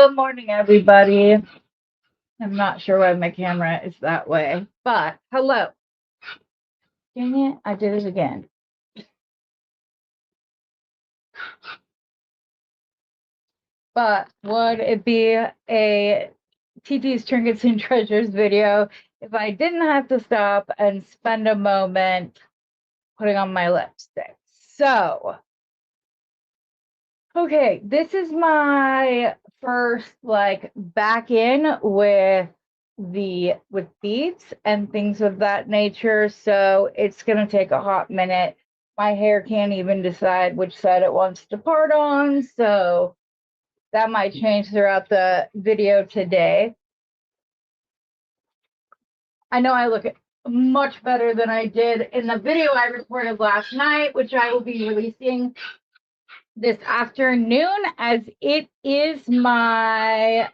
Good morning, everybody. I'm not sure why my camera is that way, but hello. Dang it, I did it again. But would it be a TT's Trinkets and Treasures video if I didn't have to stop and spend a moment putting on my lipstick? So, okay, this is my first back in with beads and things of that nature, so it's gonna take a hot minute. My hair can't even decide which side it wants to part on, so that might change throughout the video today. I know I look much better than I did in the video I recorded last night, which I will be releasing this afternoon, as it is my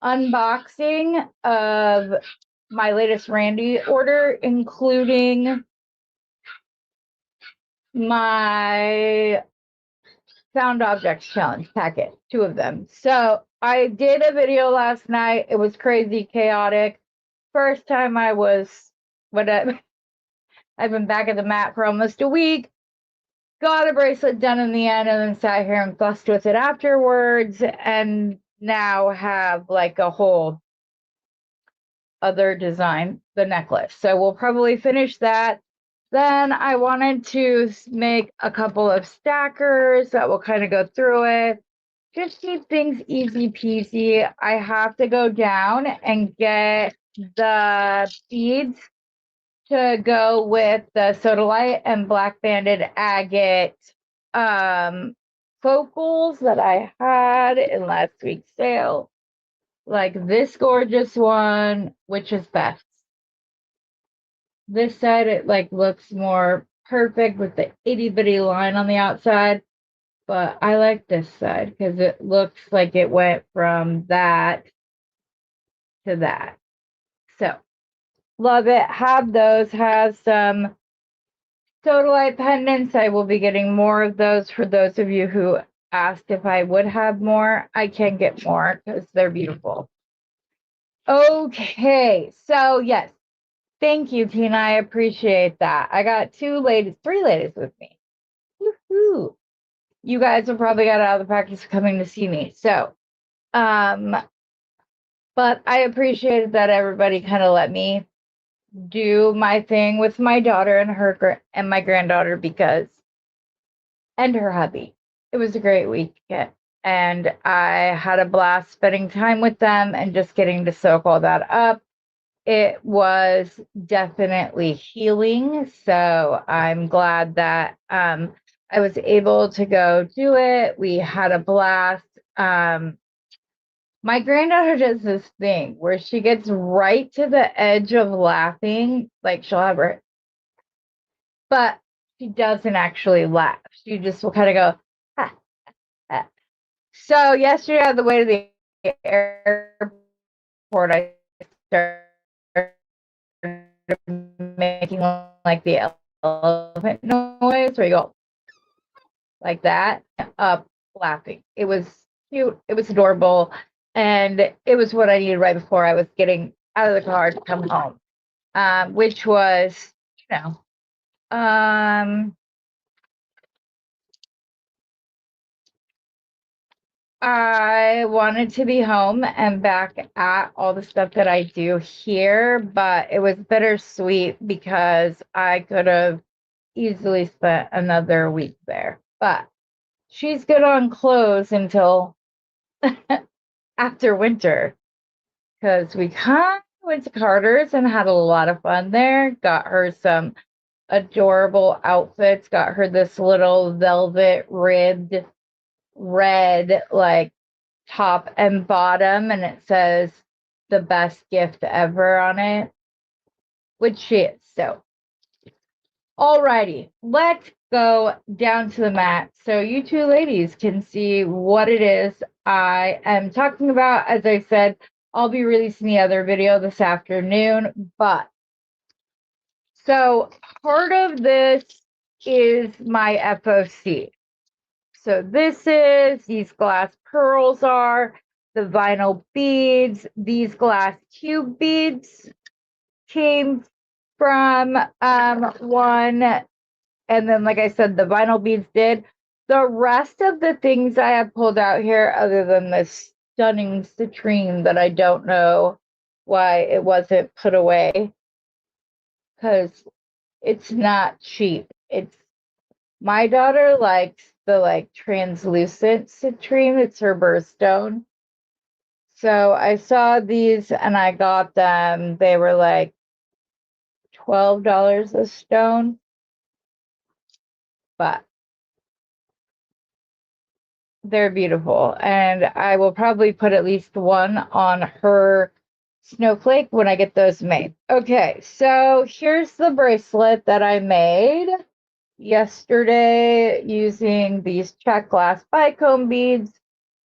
unboxing of my latest Randy order, including my found objects challenge packet, 2 of them. So I did a video last night. It was crazy chaotic. First time I was whatever. I've been back at the mat for almost a week. Got a bracelet done in the end, and then sat here and fussed with it afterwards, and now have like a whole other design, the necklace. So we'll probably finish that. Then I wanted to make a couple of stackers that will kind of go through it. Just keep things easy peasy. I have to go down and get the beads to go with the Sodalite and Black Banded Agate focals that I had in last week's sale. Like this gorgeous one, which is best. This side, it looks more perfect with the itty bitty line on the outside, but I like this side because it looks like it went from that to that. So love it. Have those. Have some Sodalite pendants. I will be getting more of those for those of you who asked if I would have more. I can get more because they're beautiful. Okay, so yes, thank you, Tina. I appreciate that. I got 3 ladies with me. Woohoo! You guys will probably get out of the practice of coming to see me. So, but I appreciated that everybody kind of let me do my thing with my daughter and my granddaughter and her hubby. It was a great weekend, and I had a blast spending time with them and just getting to soak all that up. It was definitely healing, so I'm glad that I was able to go do it. We had a blast. My granddaughter does this thing where she gets right to the edge of laughing, like she'll have her, but she doesn't actually laugh. She just will kind of go, ah, ah. So yesterday on the way to the airport, I started making like the elephant noise where you go like that, up laughing. It was cute. It was adorable. And it was what I needed right before I was getting out of the car to come home, which was, you know, I wanted to be home and back at all the stuff that I do here, but it was bittersweet because I could have easily spent another week there. But she's good on clothes until after winter, because we kind of went to Carter's and had a lot of fun there. Got her some adorable outfits. Got her this little velvet ribbed red top and bottom, and it says the best gift ever on it, which she is. So alrighty, let's go down to the mat so you 2 ladies can see what it is I am talking about. As I said, I'll be releasing the other video this afternoon, but so part of this is my FOC. So these glass pearls are, the vinyl beads, these glass tube beads came from one, and then like I said, the vinyl beads did. The rest of the things I have pulled out here, other than this stunning citrine that I don't know why it wasn't put away, because it's not cheap. It's my daughter likes the translucent citrine. It's her birthstone. So I saw these and I got them. They were like $12 a stone, but they're beautiful. And I will probably put at least one on her snowflake when I get those made. Okay, so here's the bracelet that I made yesterday using these check glass bicone beads.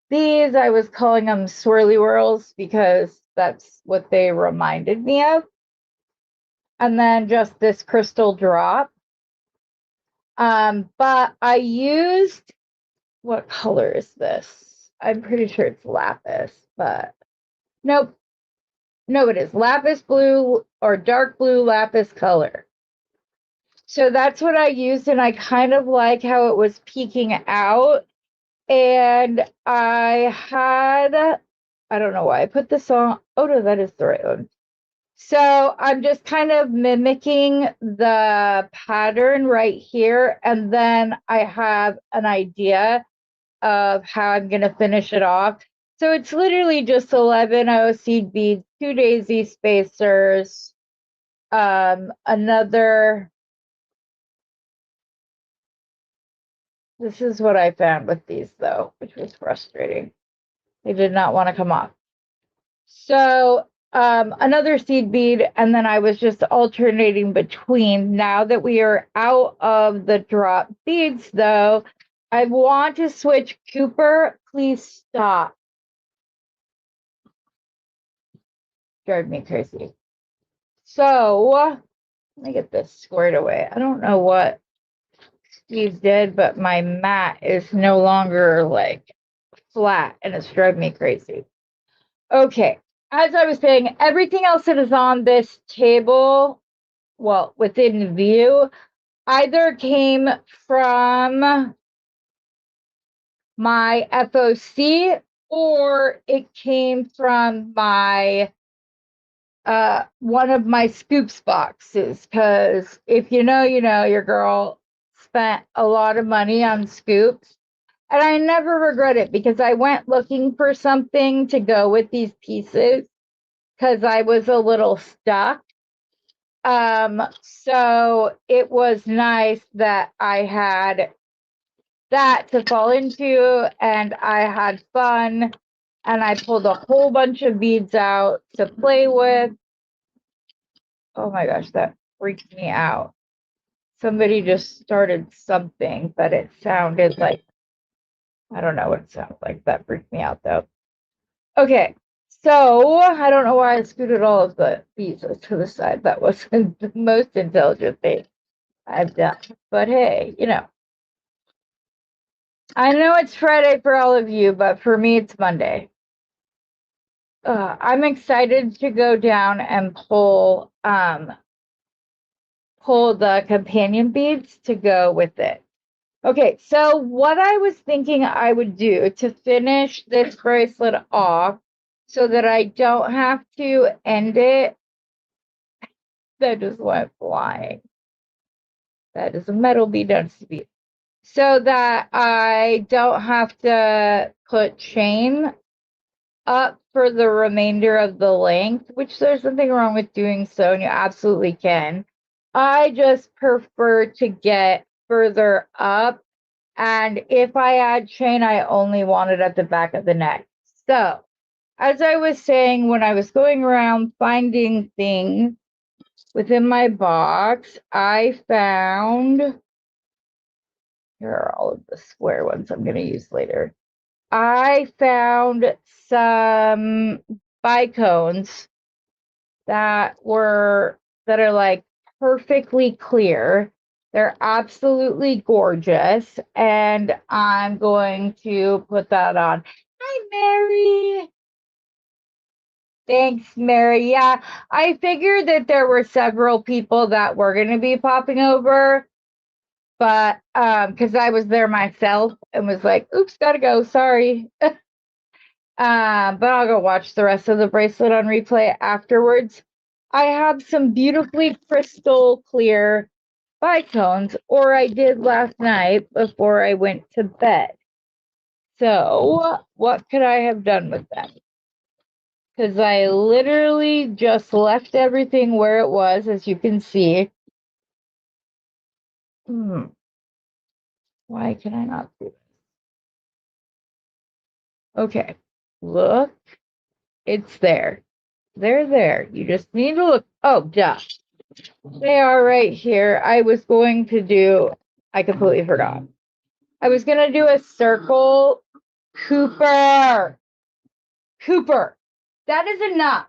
These, I was calling them swirly whirls because that's what they reminded me of. And then just this crystal drop. But I used, what color is this? I'm pretty sure it's lapis, but nope. No, it is lapis blue or dark blue lapis color. So that's what I used, and I kind of like how it was peeking out. And I don't know why I put this on. Oh, no, that is the right one. So I'm just kind of mimicking the pattern right here. And then I have an idea of how I'm going to finish it off. So it's literally just 11 seed beads, 2 daisy spacers, this is what I found with these though, which was frustrating. They did not want to come off. So another seed bead, and then I was just alternating between. Now that we are out of the drop beads though, I want to switch. Cooper, please stop. Drive me crazy. So let me get this squared away. I don't know what Steve did, but my mat is no longer like flat and it's driving me crazy. Okay, as I was saying, everything else that is on this table, well, within view, either came from my FOC or it came from my one of my scoops boxes, because if you know, you know, your girl spent a lot of money on scoops, and I never regret it because I went looking for something to go with these pieces because I was a little stuck. So it was nice that I had that to fall into, and I had fun, and I pulled a whole bunch of beads out to play with. Oh my gosh, that freaked me out. Somebody just started something, but it sounded like, I don't know what it sounded like. That freaked me out though. Okay, so I don't know why I scooted all of the beads to the side. That wasn't the most intelligent thing I've done. But hey, you know, I know it's Friday for all of you, but for me, it's Monday. I'm excited to go down and pull the companion beads to go with it. Okay, so what I was thinking I would do to finish this bracelet off so that I don't have to end it, that just went flying. That is a metal bead, don't bead. So that I don't have to put chain up for the remainder of the length, which there's nothing wrong with doing so, and you absolutely can. I just prefer to get further up, and if I add chain, I only want it at the back of the neck. So, as I was saying, when I was going around finding things within my box, I found, here are all of the square ones I'm going to use later. I found some bicones that are like perfectly clear. They're absolutely gorgeous, and I'm going to put that on. Hi, Mary. Thanks, Mary. Yeah, I figured that there were several people that were going to be popping over, but because I was there myself and was like, oops, gotta go, sorry. But I'll go watch the rest of the bracelet on replay afterwards. I have some beautifully crystal clear bicones, or I did last night before I went to bed. So what could I have done with them? Because I literally just left everything where it was, as you can see. Why can I not see this? Okay, look, it's there. They're there. You just need to look. Oh, duh. They are right here. I was going to do, I completely forgot. I was going to do a circle. Cooper. That is enough.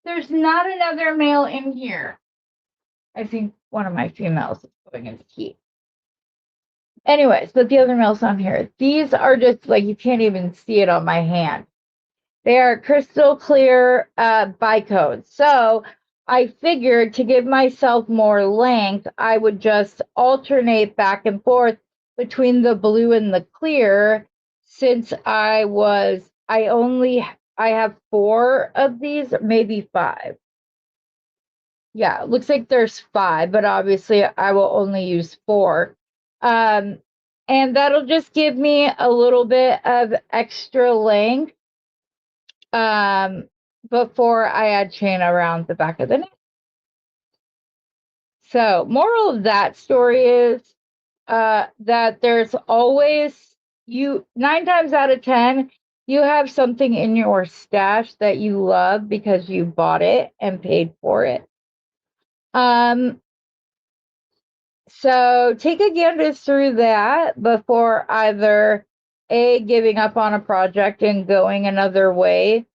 There's not another male in here. I think one of my females is going into heat. Anyways, but the other male's on here. These are just like, you can't even see it on my hand. They are crystal clear bicones. So I figured to give myself more length, I would just alternate back and forth between the blue and the clear, since I have 4 of these, maybe 5. Yeah, it looks like there's 5, but obviously I will only use 4. And that'll just give me a little bit of extra length before I add chain around the back of the neck. So moral of that story is that there's always 9 times out of 10, you have something in your stash that you love because you bought it and paid for it. So take a gander through that before either A, giving up on a project and going another way,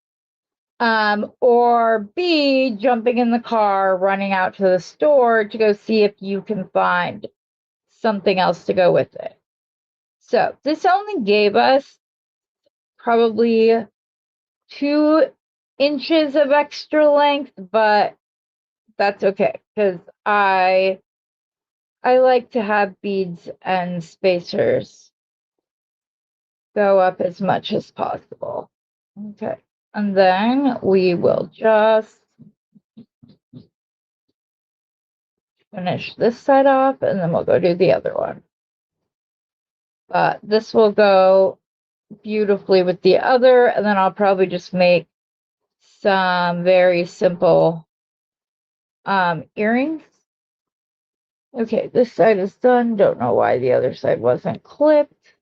or B, jumping in the car, running out to the store to go see if you can find something else to go with it. So this only gave us probably 2 inches of extra length, but that's okay because I like to have beads and spacers go up as much as possible. Okay, and then we will just finish this side off, and then we'll go do the other one. But this will go beautifully with the other, and then I'll probably just make some very simple earrings. Okay, this side is done. Don't know why the other side wasn't clipped.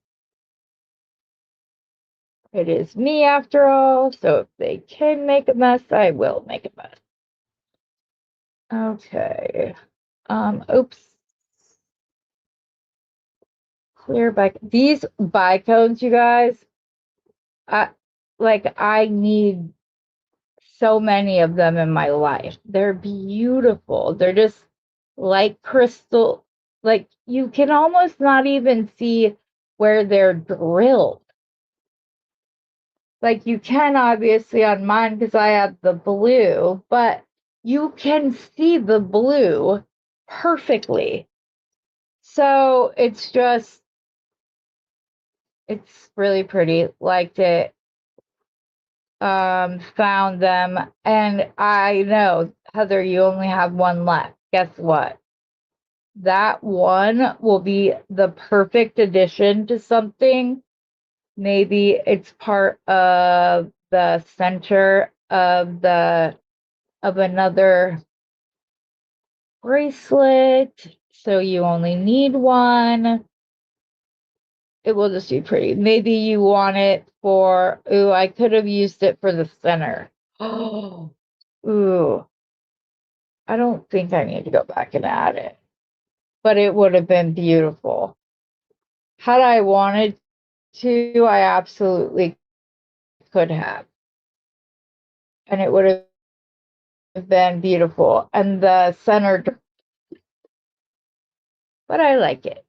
It is me after all, so if they can make a mess, I will make a mess. Okay. Oops. Clear these bicones, you guys. I need so many of them in my life. They're beautiful. They're just like crystal. Like you can almost not even see where they're drilled. Like you can obviously on mine because I have the blue, but you can see the blue perfectly. So it's really pretty. Liked it. Found them, and I know, Heather, you only have 1 left. Guess what? That one will be the perfect addition to something. Maybe it's part of the center of another bracelet, so you only need 1. It will just be pretty. Maybe you want it for, ooh, I could have used it for the center. Oh, ooh. I don't think I need to go back and add it, but it would have been beautiful. Had I wanted to, I absolutely could have. And it would have been beautiful. And the center but I like it.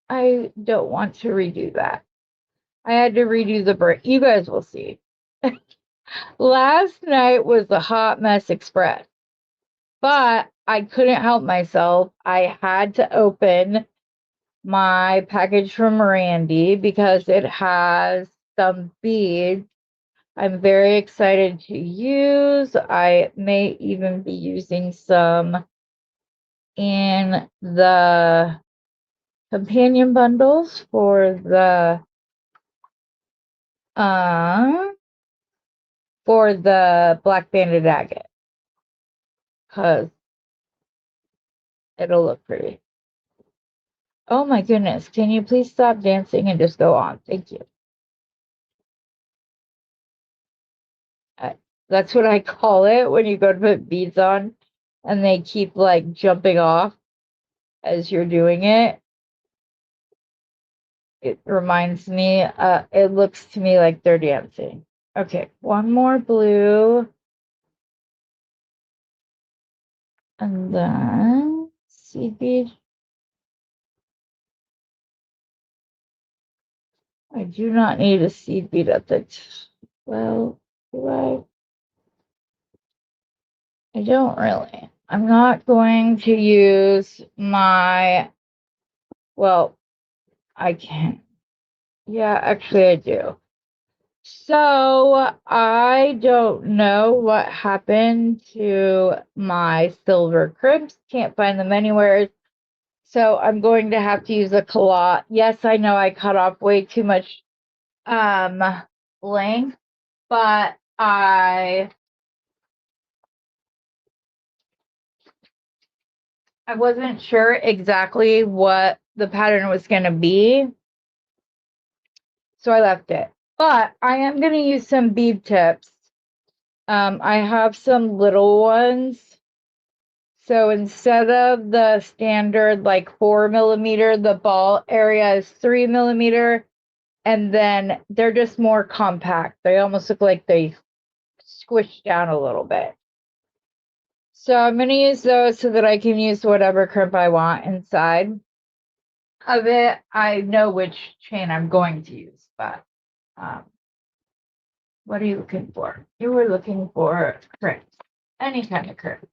I don't want to redo that. I had to redo the break. You guys will see. Last night was the Hot Mess Express, but I couldn't help myself. I had to open my package from Randy because it has some beads I'm very excited to use. I may even be using some in the companion bundles for the Black Banded Agate, because it'll look pretty. Oh my goodness, can you please stop dancing and just go on? Thank you. That's what I call it when you go to put beads on and they keep like jumping off as you're doing it. It reminds me, it looks to me like they're dancing. Okay, one more blue. And then seed bead. I do not need a seed bead at the, well, do I? I don't really. I'm not going to use my, well, I can. Yeah, actually I do. So I don't know what happened to my silver crimps. Can't find them anywhere. So I'm going to have to use a collot. Yes, I know I cut off way too much length, but I wasn't sure exactly what the pattern was going to be, so I left it. But I am going to use some bead tips. I have some little ones. So instead of the standard like 4mm, the ball area is 3mm, and then they're just more compact. They almost look like they squished down a little bit. So I'm going to use those so that I can use whatever crimp I want inside of it. I know which chain I'm going to use, but what are you looking for? You were looking for crimps, any kind of crimp.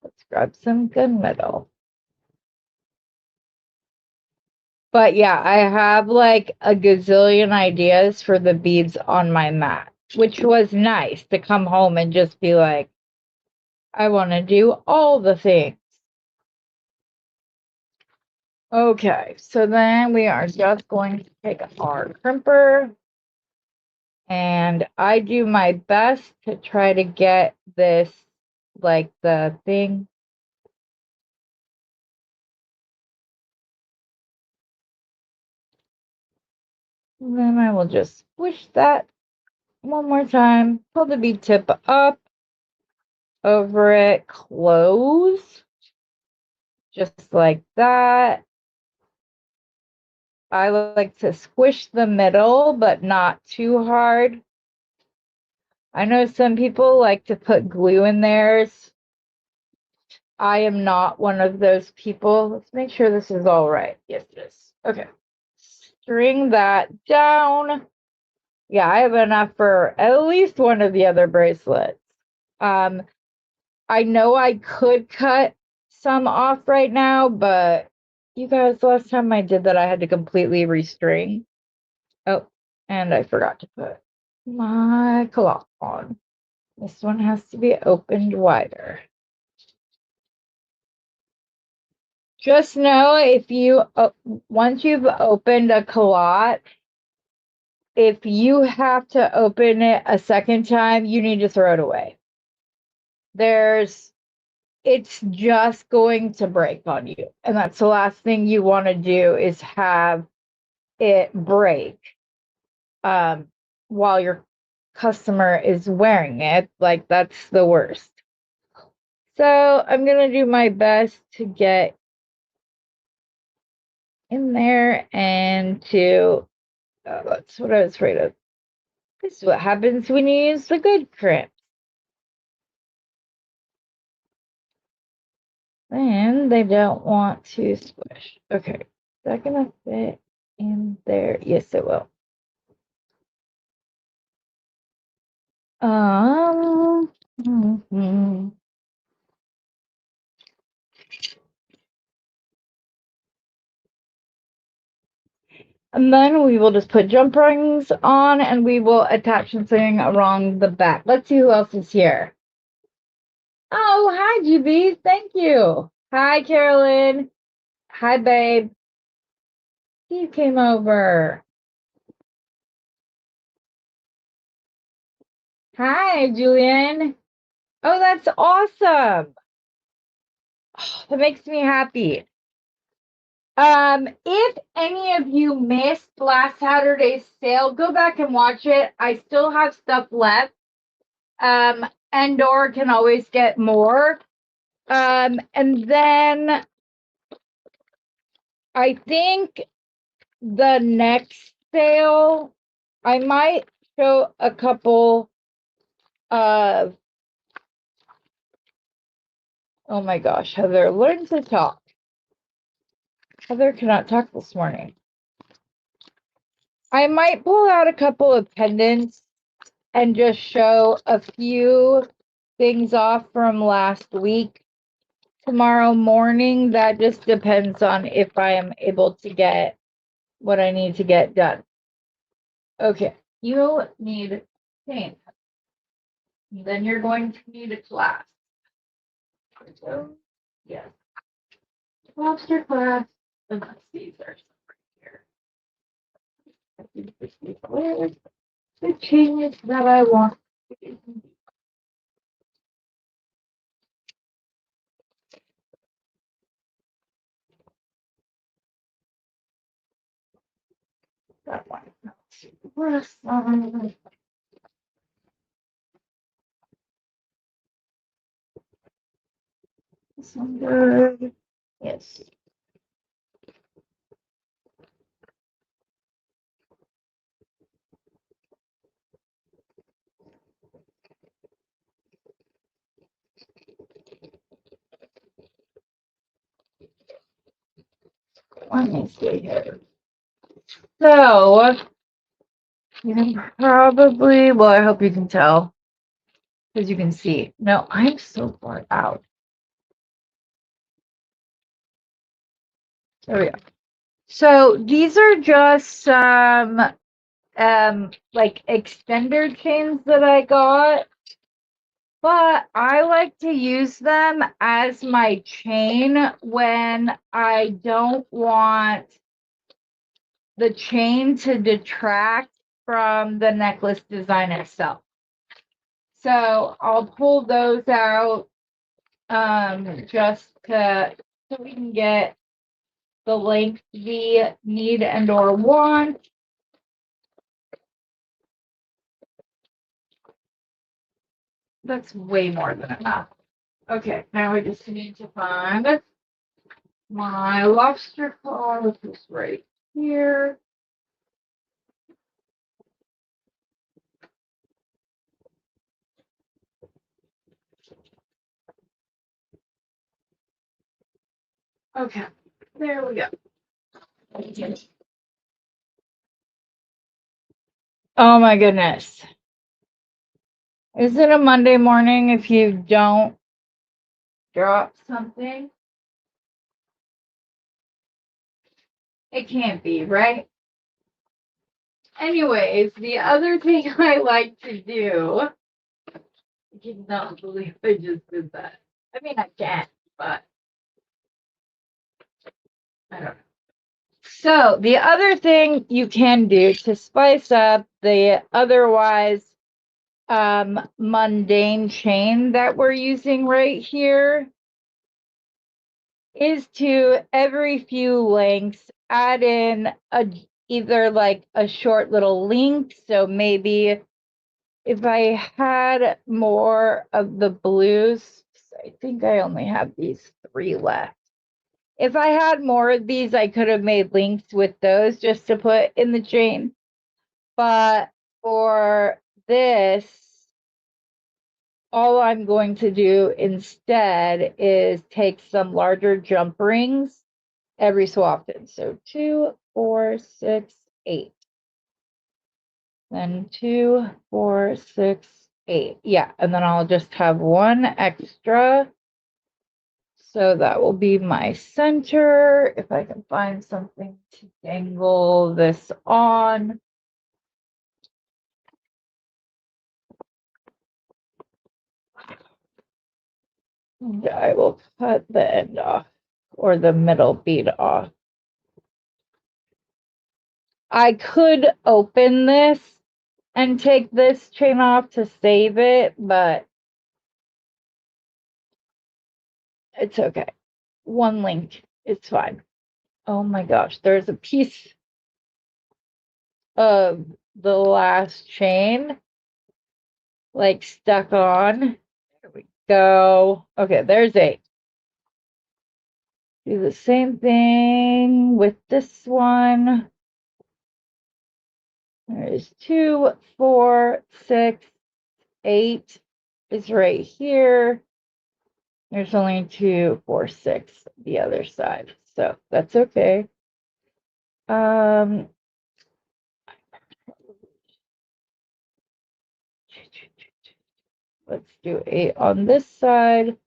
Let's grab some gunmetal. But yeah, I have like a gazillion ideas for the beads on my mat, which was nice to come home and just be like, I want to do all the things. Okay, so then we are just going to take our crimper, and I do my best to try to get this, like the thing. And then I will just squish that one more time, pull the bead tip up, over it, close, just like that. I like to squish the middle, but not too hard. I know some people like to put glue in theirs. I am not one of those people. Let's make sure this is all right. Yes, it is. Okay. String that down. Yeah, I have enough for at least one of the other bracelets. I know I could cut some off right now, but you guys, last time I did that, I had to completely restring. Oh, and I forgot to put my cloth on. This one has to be opened wider. Just know if you, once you've opened a collot, if you have to open it a second time, you need to throw it away. It's just going to break on you. And that's the last thing you want to do, is have it break while your customer is wearing it. Like, that's the worst. So I'm going to do my best to get in there and to, that's what I was afraid of. This is what happens when you use the good crimp. then they don't want to squish. Okay, is that gonna fit in there? Yes, it will. Mhm. And then we will just put jump rings on and we will attach something around the back. Let's see who else is here. Oh, hi, GB. Thank you. Hi, Carolyn. Hi, babe. You came over. Hi, Julian. Oh, that's awesome. Oh, that makes me happy. If any of you missed last Saturday's sale, go back and watch it. I still have stuff left. And/or can always get more. And then I think the next sale, I might show a couple of, oh my gosh, Heather, learn to talk. Heather cannot talk this morning. I might pull out a couple of pendants and just show a few things off from last week. Tomorrow morning, that just depends on if I am able to get what I need to get done. Okay, you need paint. Then you're going to need a class. So, yes. Lobster class. And these are here. I think this is where the changes that I want. That one. This one. This one good. Yes. Let me see here. So, you can probably, well, I hope you can tell, because you can see. No, I'm so far out. There we go. So these are just some like extender chains that I got, but I like to use them as my chain when I don't want the chain to detract from the necklace design itself. So I'll pull those out just to so we can get the length we need and/or want. That's way more than enough. Okay, now we just need to find my lobster claw, which is right here. Okay, there we go. Oh my goodness. Is it a Monday morning if you don't drop something? It can't be, right? Anyways, the other thing I like to do, I cannot believe I just did that. I mean, I can, but I don't know. So the other thing you can do to spice up the otherwise mundane chain that we're using right here is to every few lengths add in either like a short little link. So maybe if I had more of the blues, I think I only have these 3 left. If I had more of these, I could have made links with those just to put in the chain. But for this, all I'm going to do instead is take some larger jump rings every so often. So 2, 4, 6, 8. Then 2, 4, 6, 8. Yeah, and then I'll just have one extra. So that will be my center. If I can find something to dangle this on. And I will cut the end off, or the middle bead off. I could open this and take this chain off to save it, but it's okay. One link, it's fine. Oh my gosh, there's a piece of the last chain like stuck on. There we go. Okay, there's 8. Do the same thing with this one. There's 2, 4, 6, 8 is right here. There's only 2, 4, 6 the other side, so that's okay. Let's do 8 on this side.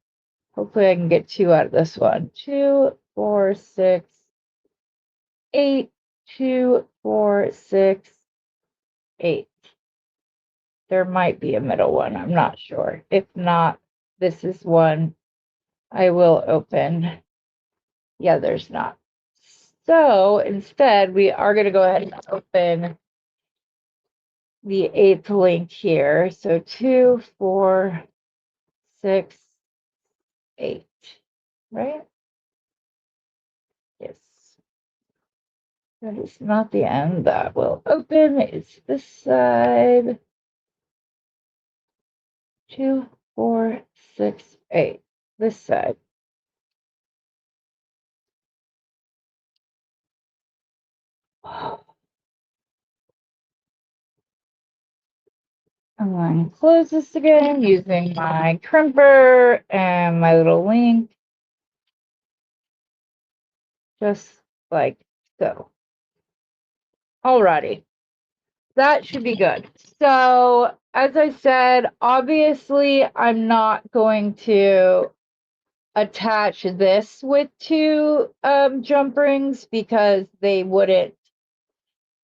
Hopefully I can get 2 out of this one. 2, 4, 6, 8, 2, 4, 6, 8. There might be a middle one, I'm not sure. If not, this is one I will open. Yeah, there's not. So instead, we are going to go ahead and open the 8th link here. So 2, 4, 6, 8, right? Yes. That is not the end that will open. It's this side. 2, 4, 6, 8. This side. I'm going to close this again using my crimper and my little link. Just like so. Alrighty. That should be good. So, as I said, obviously, I'm not going to attach this with 2 jump rings because they wouldn't.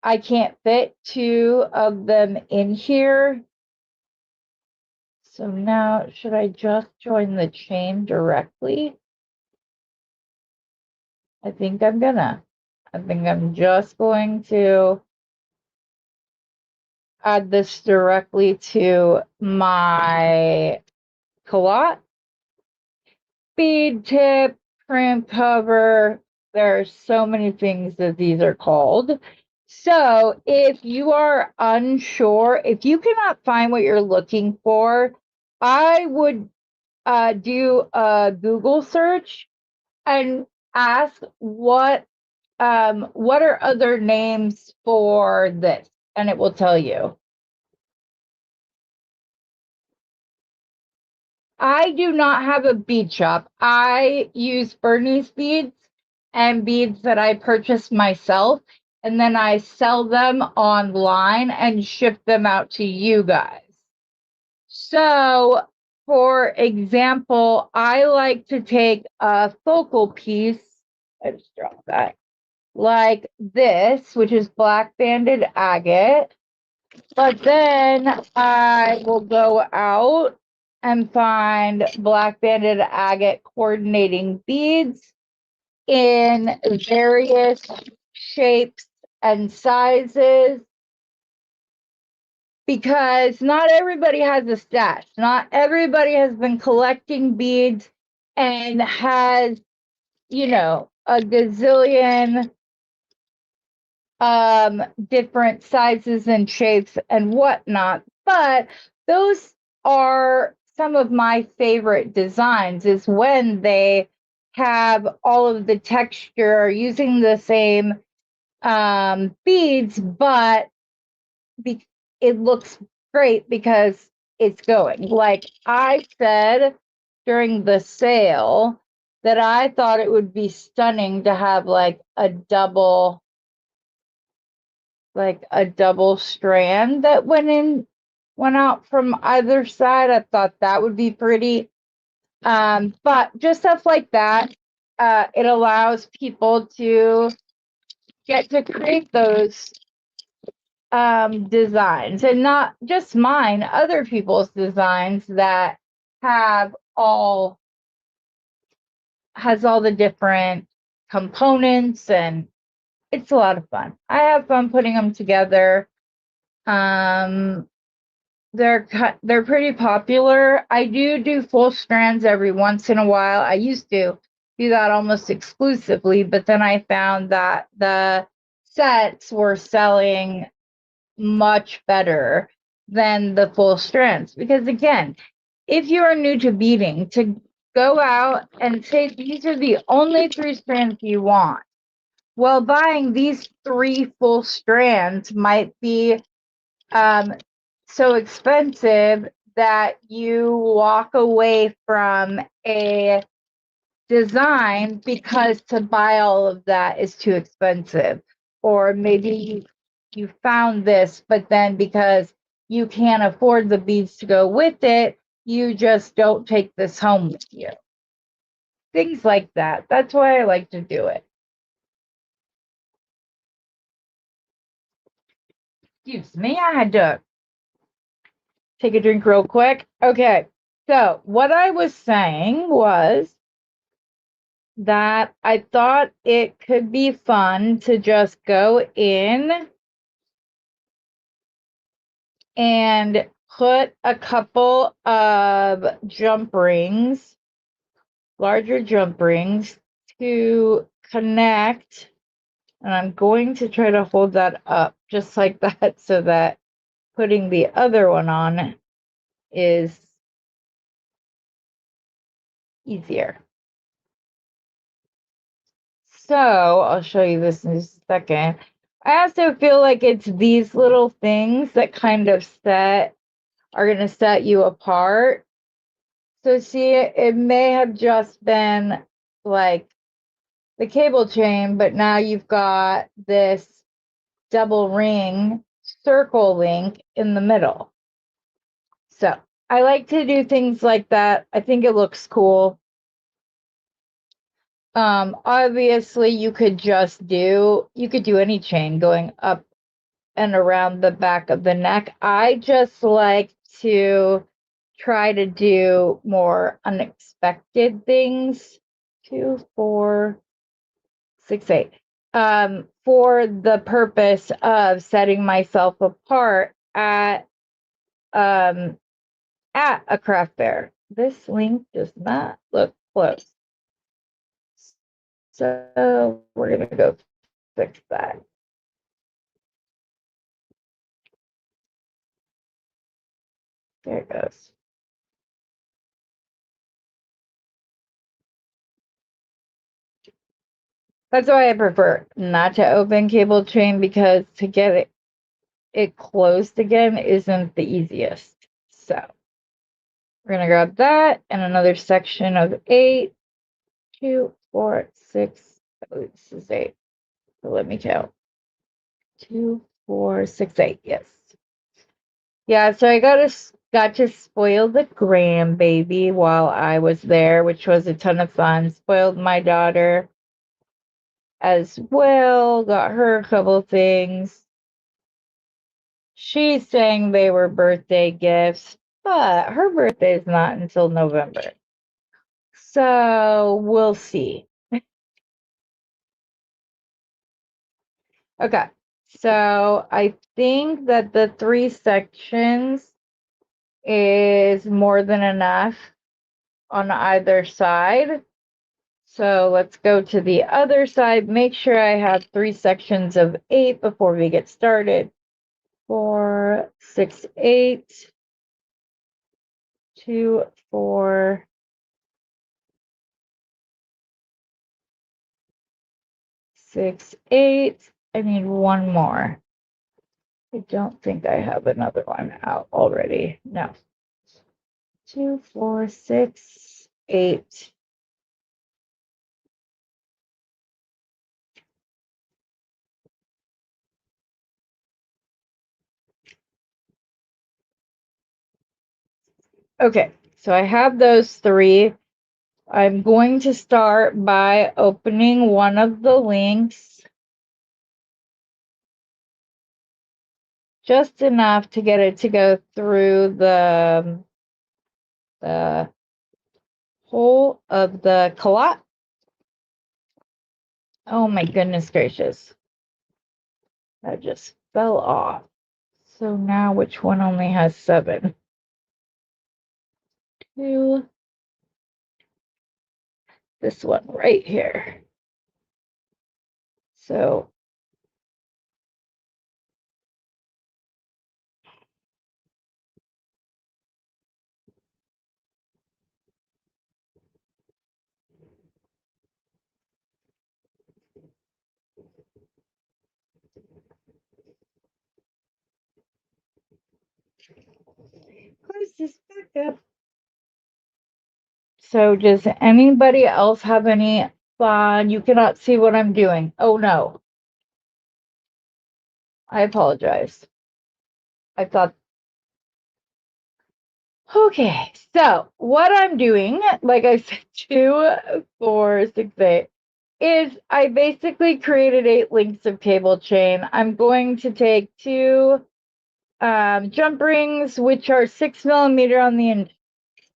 I can't fit 2 of them in here. So now, should I just join the chain directly? I think I'm gonna. I think I'm just going to add this directly to my collot. Bead tip, crimp cover. There are so many things that these are called. So if you are unsure, if you cannot find what you're looking for, I would do a Google search and ask what are other names for this, and it will tell you. I do not have a bead shop. I use Bernie's beads and beads that I purchase myself, and then I sell them online and ship them out to you guys. So, for example, I like to take a focal piece. I just dropped that. Like this, which is black banded agate. But then I will go out and find black banded agate coordinating beads in various shapes and sizes, because not everybody has a stash. Not everybody has been collecting beads and has, you know, a gazillion different sizes and shapes and whatnot. But those are some of my favorite designs, is when they have all of the texture using the same beads, but it looks great because it's going. Like I said during the sale that I thought it would be stunning to have like a double strand that went out from either side. I thought that would be pretty. But just stuff like that, it allows people to get to create those designs, and not just mine, other people's designs that has all the different components, and it's a lot of fun. I have fun putting them together. They're pretty popular. I do full strands every once in a while. I used to do that almost exclusively, but then I found that the sets were selling much better than the full strands. Because again, if you are new to beading, to go out and say these are the only 3 strands you want, well, buying these 3 full strands might be so expensive that you walk away from a design because to buy all of that is too expensive. Or maybe you found this, but then because you can't afford the beads to go with it, you just don't take this home with you. Things like that. That's why I like to do it. Excuse me, I had to take a drink real quick. Okay, so what I was saying was that I thought it could be fun to just go in and put a couple of jump rings, larger jump rings, to connect. And I'm going to try to hold that up just like that so that putting the other one on is easier. So I'll show you this in just a second. I also feel like it's these little things that kind of are going to set you apart. So see, it may have just been like the cable chain, but now you've got this double ring circle link in the middle. So I like to do things like that. I think it looks cool. Obviously you could do any chain going up and around the back of the neck. I just like to try to do more unexpected things. 2, 4, 6, 8. For the purpose of setting myself apart at a craft fair. This link does not look close. So we're gonna go fix that. There it goes. That's why I prefer not to open cable chain, because to get it closed again isn't the easiest. So we're gonna grab that and another section of 8, 2, 4, 6. Oh, this is 8. So let me count. 2, 4, 6, 8. Yes. Yeah. So I got to spoil the grandbaby while I was there, which was a ton of fun. Spoiled my daughter as well. Got her a couple things. She's saying they were birthday gifts, but her birthday is not until November. So we'll see. Okay. So I think that the 3 sections is more than enough on either side. So let's go to the other side. Make sure I have 3 sections of 8 before we get started. 4, 6, 8. 2, 4. 6, 8. I need one more. I don't think I have another one out already. No. 2, 4, 6, 8. Okay, so I have those 3. I'm going to start by opening one of the links, just enough to get it to go through the whole of the collage. Oh my goodness gracious. That just fell off. So now which one only has 7? 2. This one right here. So close this back up. So does anybody else have any fun? You cannot see what I'm doing. Oh no. I apologize. I thought. Okay, so what I'm doing, like I said, 2, 4, 6, 8, is I basically created 8 links of cable chain. I'm going to take 2 jump rings, which are 6mm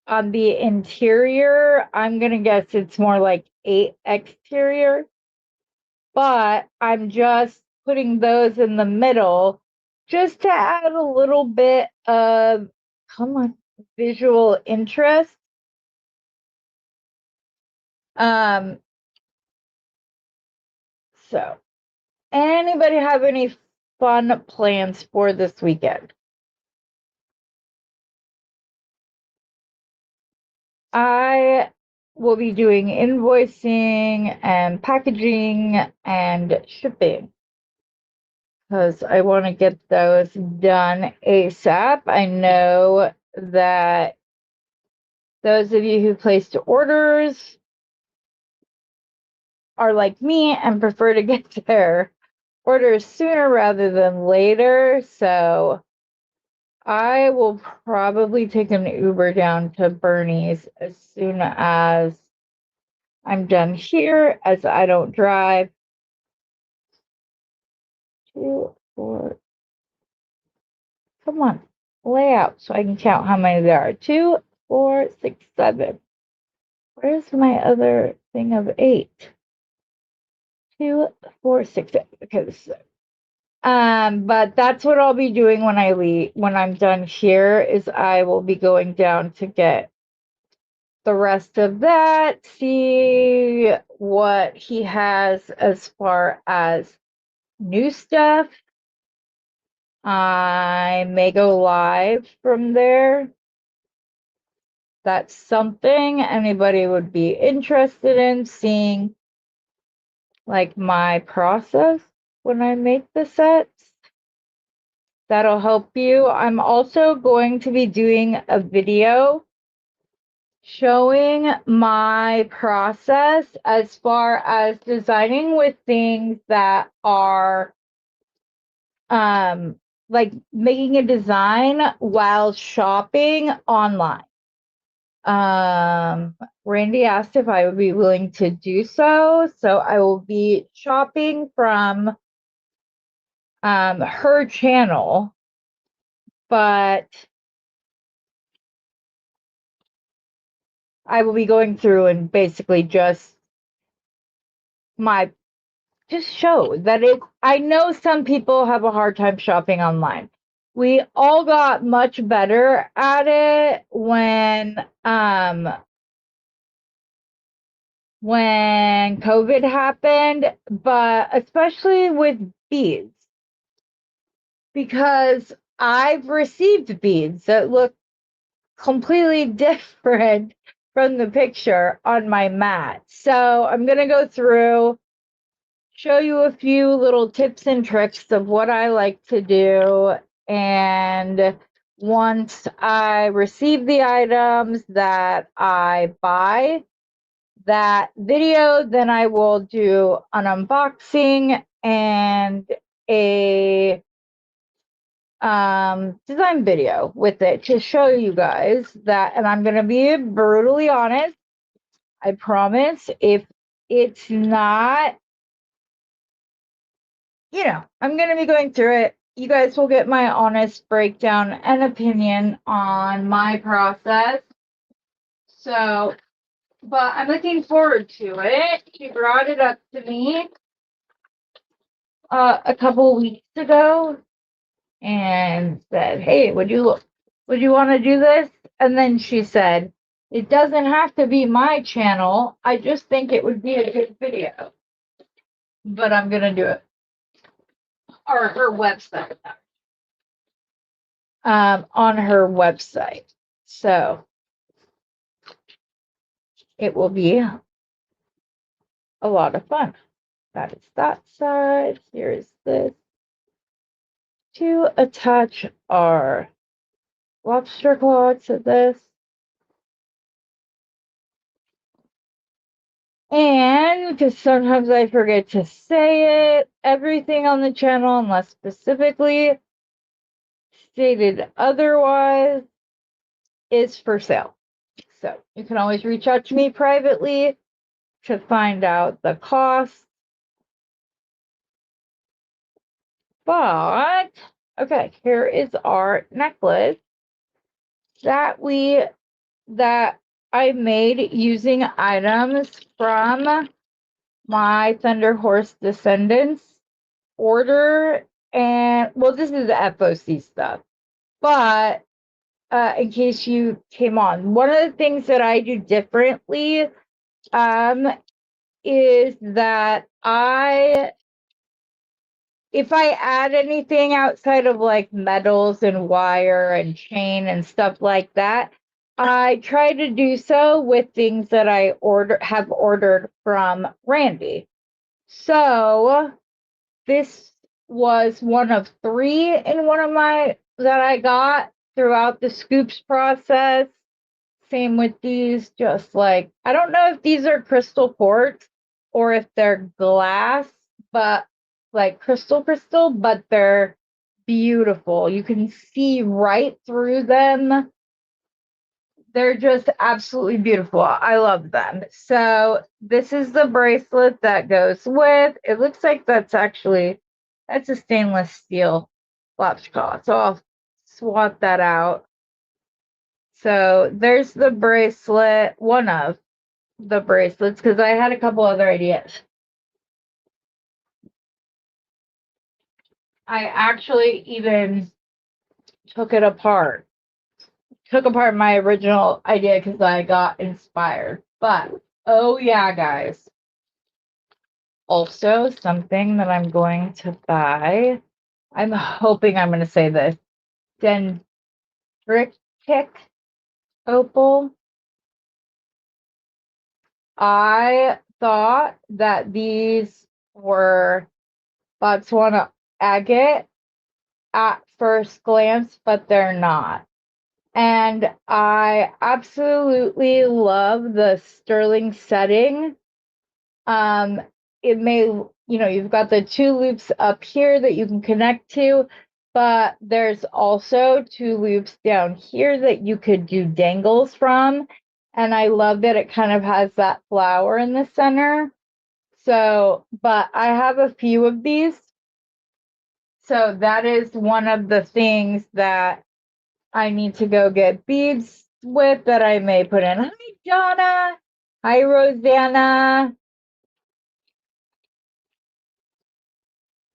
on the interior. I'm gonna guess it's more like 8 exterior, but I'm just putting those in the middle just to add a little bit of, come on, visual interest. So anybody have any fun plans for this weekend? I will be doing invoicing and packaging and shipping because I want to get those done ASAP. I know that those of you who placed orders are like me and prefer to get their orders sooner rather than later. So I will probably take an Uber down to Bernie's as soon as I'm done here, as I don't drive. 2, 4. Come on, lay out so I can count how many there are. 2, 4, 6, 7. Where's my other thing of 8? 2, 4, 6, 7. Okay, this is it. But that's what I'll be doing when I leave. When I'm done here, is I will be going down to get the rest of that, see what he has as far as new stuff. I may go live from there. That's something anybody would be interested in seeing, like my process when I make the sets. That'll help you. I'm also going to be doing a video showing my process as far as designing with things that are like making a design while shopping online. Randy asked if I would be willing to do so, so I will be shopping from her channel, but I will be going through and basically just show that I know some people have a hard time shopping online. We all got much better at it when COVID happened, but especially with beads, because I've received beads that look completely different from the picture on my mat. So I'm going to go through, show you a few little tips and tricks of what I like to do, and once I receive the items that I buy that video, then I will do an unboxing and a design video with it to show you guys that. And I'm going to be brutally honest. I promise, if it's not, I'm going to be going through it. You guys will get my honest breakdown and opinion on my process. So, but I'm looking forward to it. She brought it up to me a couple weeks ago and said, "Hey, would you want to do this?" And then she said, "It doesn't have to be my channel. I just think it would be a good video." But I'm going to do it. Or her website. On her website. So it will be a lot of fun. That is that side. Here's this. To attach our lobster claw to this. And because sometimes I forget to say it, everything on the channel, unless specifically stated otherwise, is for sale. So you can always reach out to me privately to find out the cost. But okay, here is our necklace that I made using items from my Thunder Horse Descendants order. And well, this is the FOC stuff, but in case you came on, one of the things that I do differently is that if I add anything outside of like metals and wire and chain and stuff like that, I try to do so with things that I have ordered from Randy. So this was one of 3 in one of my that I got throughout the scoops process. Same with these, just like, I don't know if these are crystal quartz or if they're glass, but like crystal, but they're beautiful. You can see right through them. They're just absolutely beautiful. I love them. So this is the bracelet that goes with. It looks like that's a stainless steel lobster claw. So I'll swap that out. So there's the bracelet, one of the bracelets, because I had a couple other ideas. I actually even took apart my original idea because I got inspired. But oh yeah, guys. Also, something that I'm going to buy. I'm hoping I'm going to say this. Dendritic opal. I thought that these were Botswana agate at first glance, but they're not. And I absolutely love the sterling setting. It may, you've got the 2 loops up here that you can connect to, but there's also 2 loops down here that you could do dangles from. And I love that it kind of has that flower in the center. So, but I have a few of these. So that is one of the things that I need to go get beads with that I may put in. Hi, Donna. Hi, Rosanna.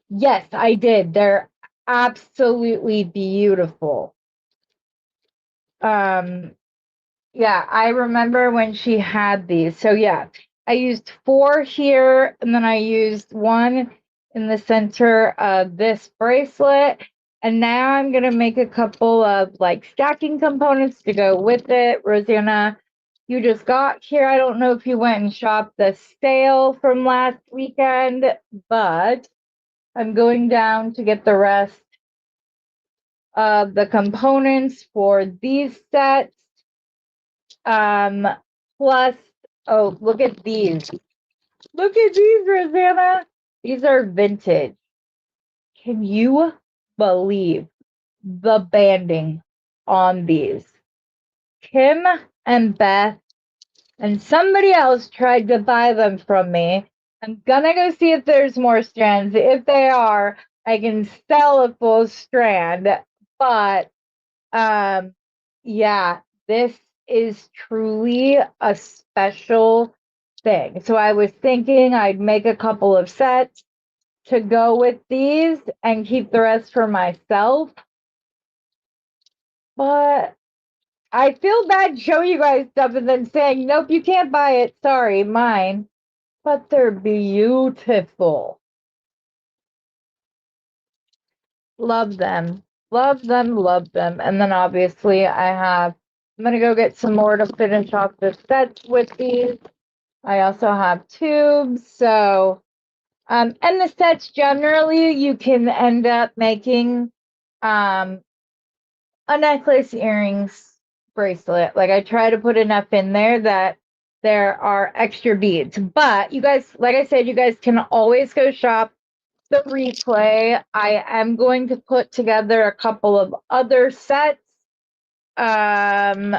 Yes, I did. They're absolutely beautiful. Yeah, I remember when she had these. So yeah, I used 4 here, and then I used 1 in the center of this bracelet. And now I'm going to make a couple of like stacking components to go with it. Rosanna, you just got here. I don't know if you went and shopped the sale from last weekend, but I'm going down to get the rest of the components for these sets. Plus, oh, look at these. Look at these, Rosanna. These are vintage. Can you believe the banding on these? Kim and Beth and somebody else tried to buy them from me. I'm gonna go see if there's more strands. If they are, I can sell a full strand. But yeah, this is truly a special thing. So I was thinking I'd make a couple of sets to go with these and keep the rest for myself. But I feel bad showing you guys stuff and then saying, nope, you can't buy it. Sorry, mine. But they're beautiful. Love them. Love them, love them. And then obviously I'm going to go get some more to finish off the sets with these. I also have tubes. So, and the sets generally you can end up making a necklace, earrings, bracelet. Like I try to put enough in there that there are extra beads. But you guys, like I said, you guys can always go shop the replay. I am going to put together a couple of other sets. And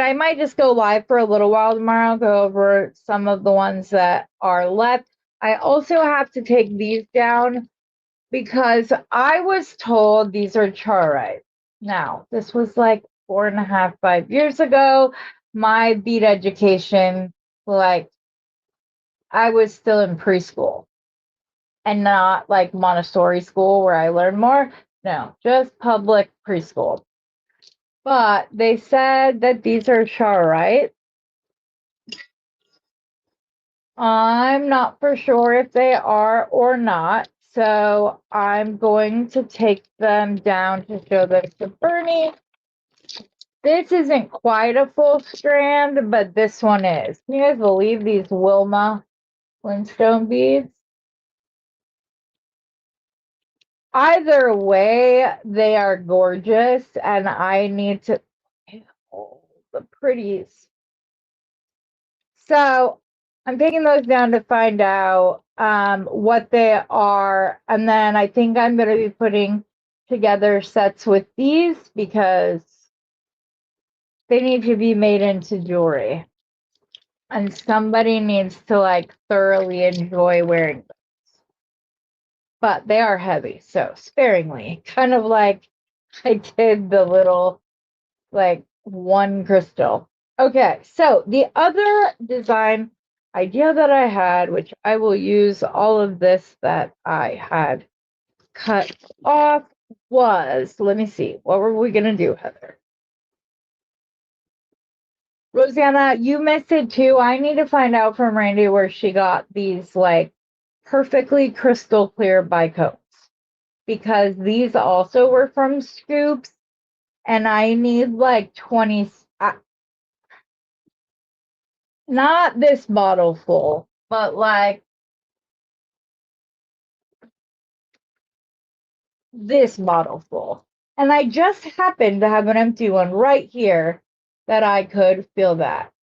I might just go live for a little while tomorrow, go over some of the ones that are left. I also have to take these down because I was told these are charoite. Now, this was like 4.5, 5 years ago. My bead education, like I was still in preschool and not like Montessori school where I learned more. No, just public preschool. But they said that these are charoite. I'm not for sure if they are or not. So I'm going to take them down to show them to Bernie. This isn't quite a full strand, but this one is. Can you guys believe these Wilma Flintstone beads? Either way, they are gorgeous, and I need to... Oh, the pretties. So I'm taking those down to find out what they are. And then I think I'm going to be putting together sets with these because they need to be made into jewelry. And somebody needs to like thoroughly enjoy wearing them. But they are heavy, so sparingly. Kind of like I did the little like one crystal. Okay, so the other design idea that I had, which I will use all of this that I had cut off, was, let me see, what were we going to do, Heather? Rosanna, you missed it too. I need to find out from Randy where she got these like perfectly crystal clear bicones because these also were from Scoops and I need like 20. Not this bottle full, but like this bottle full. And I just happened to have an empty one right here that I could fill that.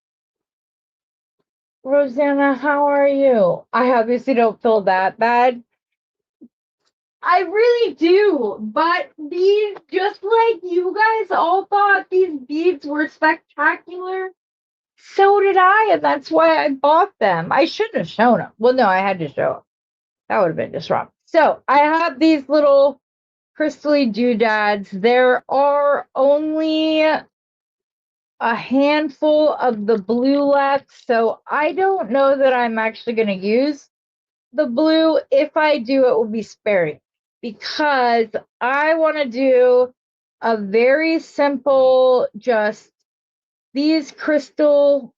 Rosanna, how are you? I obviously don't feel that bad. I really do, but these, just like you guys all thought these beads were spectacular, so did I, and that's why I bought them. I shouldn't have shown them. Well, no, I had to show them. That would have been just wrong. So I have these little crystally doodads. There are only a handful of the blue left, so I don't know that I'm actually going to use the blue. If I do, it will be sparing because I want to do a very simple, just these crystal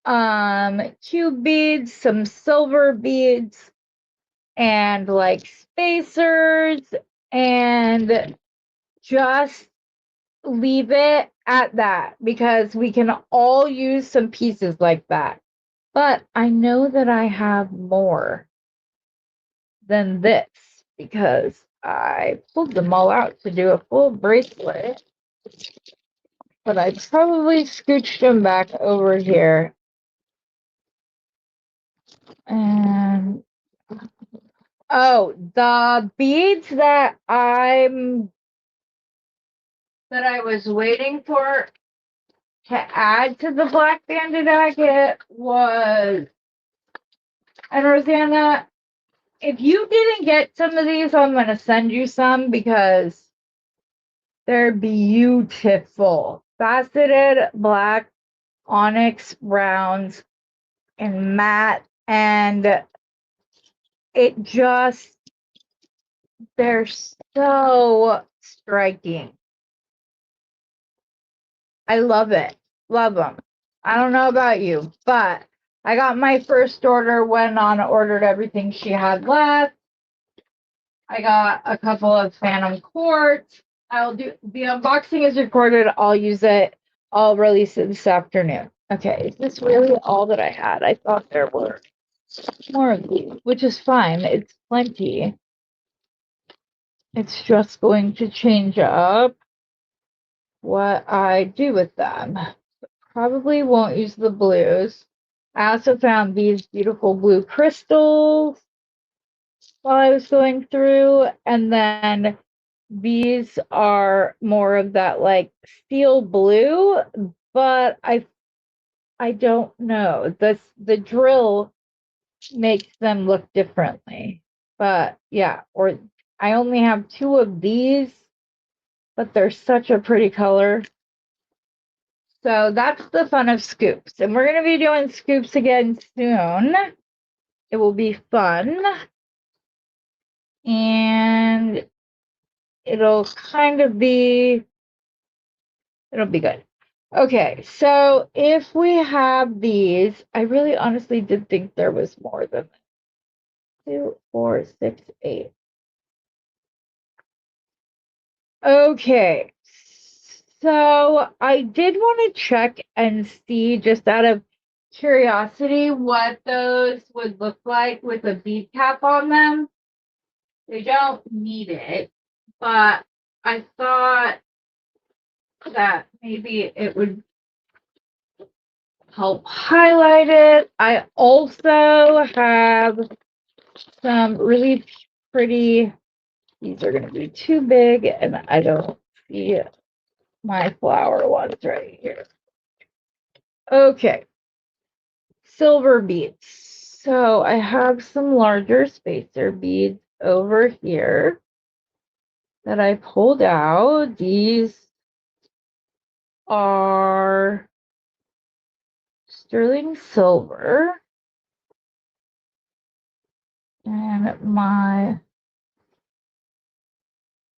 cube beads, some silver beads, and like spacers, and just leave it at that because we can all use some pieces like that. But I know that I have more than this because I pulled them all out to do a full bracelet, but I probably scooched them back over here. And oh, the beads that I was waiting for to add to the black banded agate was, and Rosanna, if you didn't get some of these, I'm going to send you some because they're beautiful. Faceted black onyx browns and matte, and it just, they're so striking. I love it. Love them. I don't know about you, but I got my first order, went on, ordered everything she had left. I got a couple of Phantom quartz. I'll do, the unboxing is recorded. I'll use it. I'll release it this afternoon. Okay, is this really all that I had? I thought there were more of these, which is fine. It's plenty. It's just going to change up what I do with them. Probably won't use the blues. I also found these beautiful blue crystals while I was going through, and then these are more of that like steel blue, but I don't know. The drill makes them look differently. But yeah, or I only have 2 of these, but they're such a pretty color. So that's the fun of scoops. And we're going to be doing scoops again soon. It will be fun. And it'll kind of be, it'll be good. Okay, so if we have these, I really honestly did think there was more than 2, 4, 6, 8. Okay, so I did want to check and see, just out of curiosity, what those would look like with a bead cap on them. They don't need it, but I thought that maybe it would help highlight it. I also have some really pretty, these are going to be too big, and I don't see my flower ones right here. Okay, silver beads. So I have some larger spacer beads over here that I pulled out. These are sterling silver, and that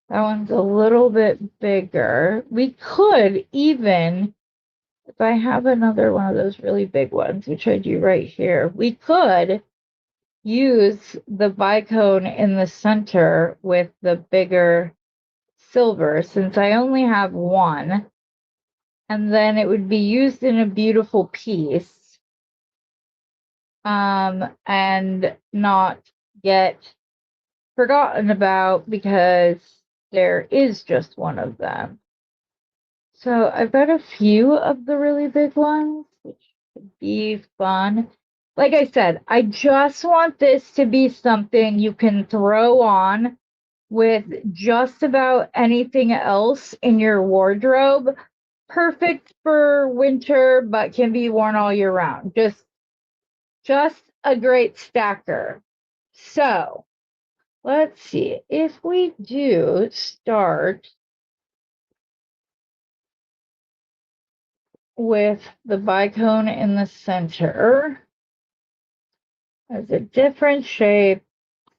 one's a little bit bigger. We could even, if I have another one of those really big ones, which I do right here, we could use the bicone in the center with the bigger silver, since I only have one, and then it would be used in a beautiful piece, and not get forgotten about because there is just one of them. So I've got a few of the really big ones, which would be fun. Like I said, I just want this to be something you can throw on with just about anything else in your wardrobe. Perfect for winter, but can be worn all year round. Just a great stacker. So let's see if we do start with the bicone in the center as a different shape.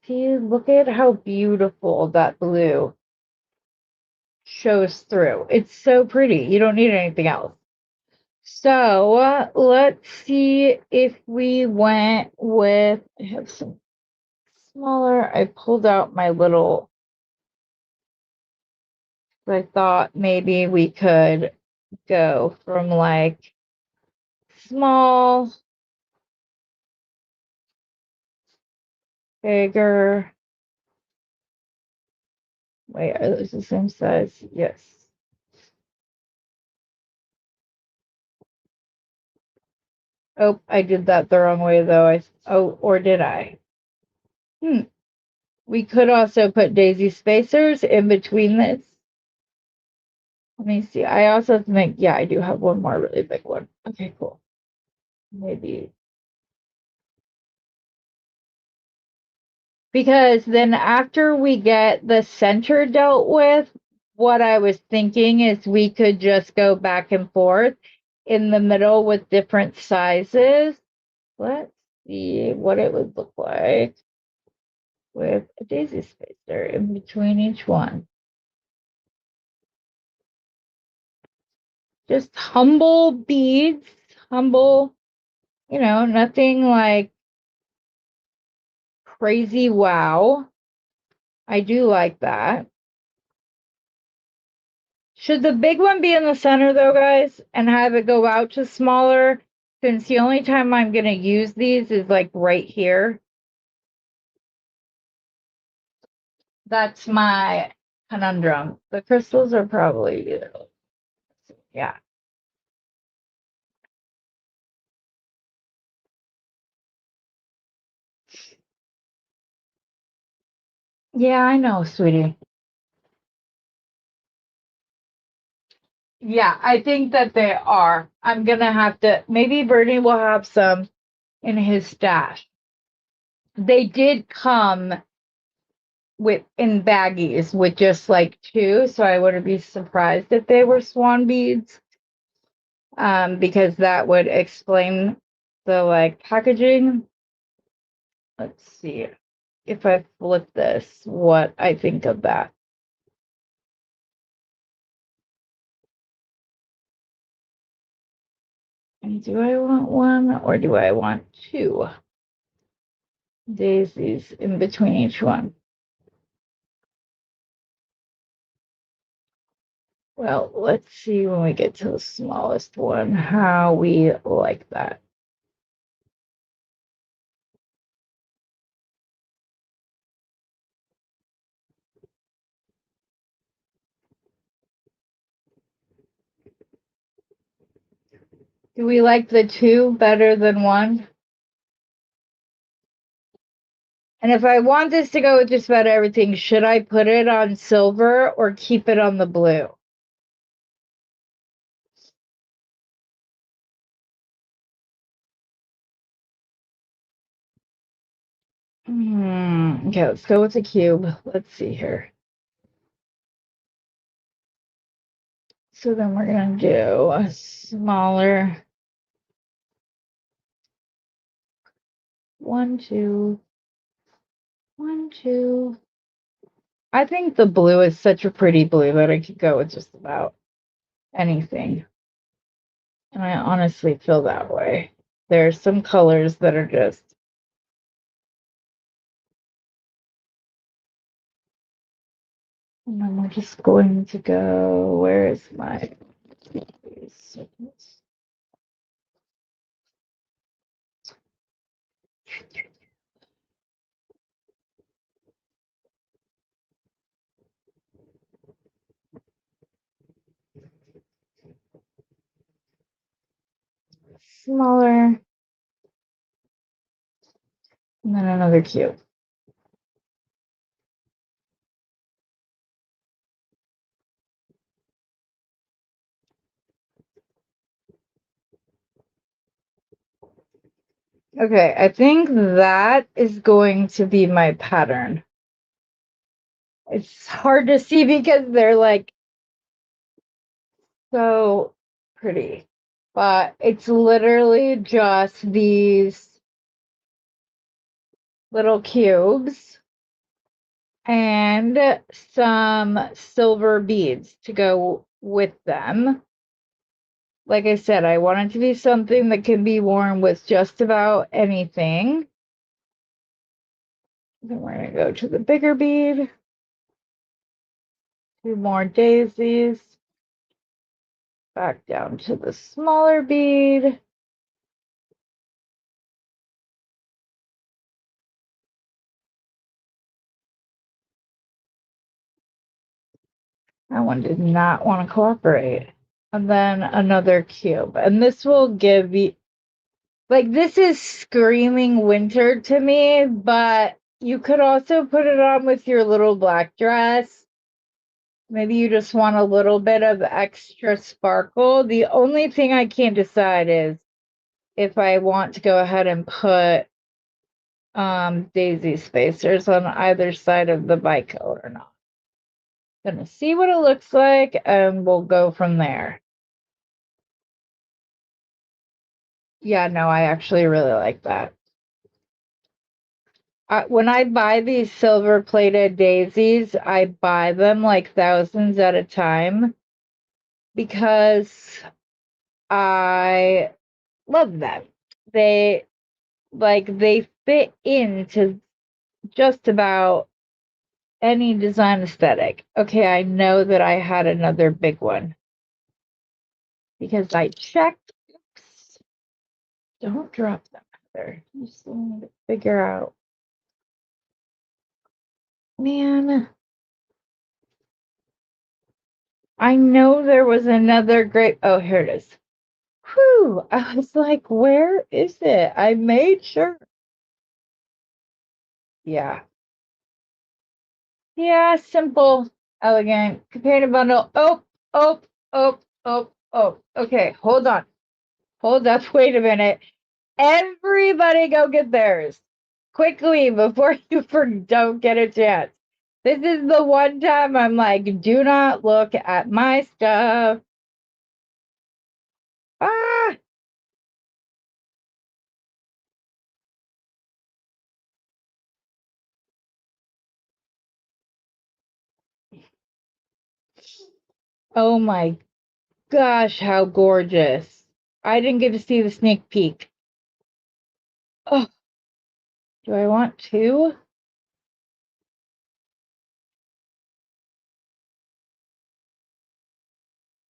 See, look at how beautiful that blue shows through. It's so pretty. You don't need anything else. So let's see if we went with, I have some smaller, I pulled out my little, I thought maybe we could go from like small, bigger, Wait, are those the same size? Yes. Oh, I did that the wrong way though. Or did I? We could also put daisy spacers in between this. Let me see. I also have to make, yeah, I do have one more really big one. Okay, cool. Maybe. Because then after we get the center dealt with, what I was thinking is we could just go back and forth in the middle with different sizes. Let's see what it would look like with a daisy spacer in between each one. Just humble beads, humble, nothing like crazy wow. I do like that. Should the big one be in the center though, guys, and have it go out to smaller? Since the only time I'm going to use these is like right here. That's my conundrum. The crystals are probably, yeah. Yeah, I know, sweetie. Yeah, I think that they are. I'm going to have to, maybe Bernie will have some in his stash. They did come in baggies with just like two, so I wouldn't be surprised if they were swan beads. Because that would explain the like packaging. Let's see if I flip this, what I think of that. And do I want one or do I want two daisies in between each one? Well, let's see when we get to the smallest one how we like that. Do we like the two better than one? And if I want this to go with just about everything, should I put it on silver or keep it on the blue? Okay, let's go with the cube. Let's see here. So then we're going to do a smaller 1, 2, 1, 2. I think the blue is such a pretty blue that I could go with just about anything. And I honestly feel that way. There's some colors that are just. And then we're just going to go, where is my smaller, and then another cube. Okay, I think that is going to be my pattern. It's hard to see because they're like so pretty, but it's literally just these little cubes and some silver beads to go with them. Like I said, I want it to be something that can be worn with just about anything. Then we're going to go to the bigger bead. 2 more daisies. Back down to the smaller bead. That one did not want to cooperate. And then another cube. And this will give you, like, this is screaming winter to me, but you could also put it on with your little black dress. Maybe you just want a little bit of extra sparkle. The only thing I can't decide is if I want to go ahead and put daisy spacers on either side of the bicoat or not. Gonna see what it looks like and we'll go from there. Yeah, no, I actually really like that. When I buy these silver plated daisies, I buy them like thousands at a time because I love them. They they fit into just about any design aesthetic. Okay, I know that I had another big one because I checked. Oops, don't drop them, Heather. You still need to figure out. Man, I know there was another great. Oh, here it is. Whew, I was like, where is it? I made sure. Yeah. Yeah, simple, elegant, companion bundle. Oh, oh, oh, oh, oh. Okay, hold on. Hold up. Wait a minute. Everybody go get theirs quickly before you don't get a chance. This is the one time I'm like, do not look at my stuff. Ah! Oh my gosh, how gorgeous. I didn't get to see the sneak peek. Oh, do I want two?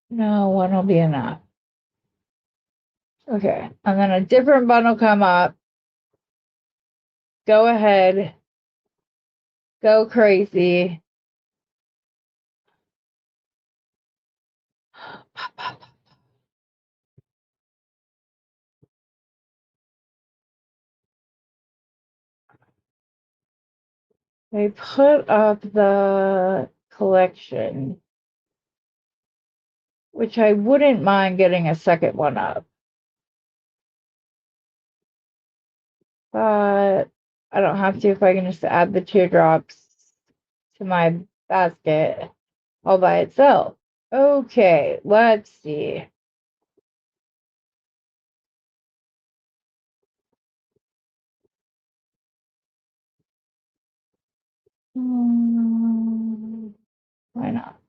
No, one will be enough. Okay, and then a different bundle come up. Go ahead. Go crazy. They put up the collection, which I wouldn't mind getting a second one up. But I don't have to if I can just add the teardrops to my basket all by itself. Okay, let's see. Why not?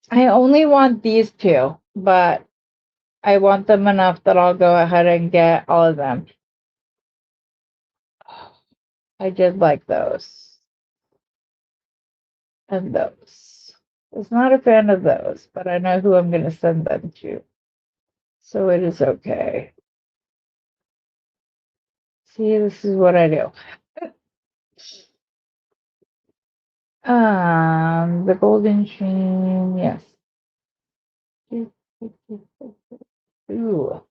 I only want these two, but I want them enough that I'll go ahead and get all of them. I did like those. And those. I was not a fan of those, but I know who I'm going to send them to. So it is okay. See, this is what I do. The golden chain, yes. Ooh.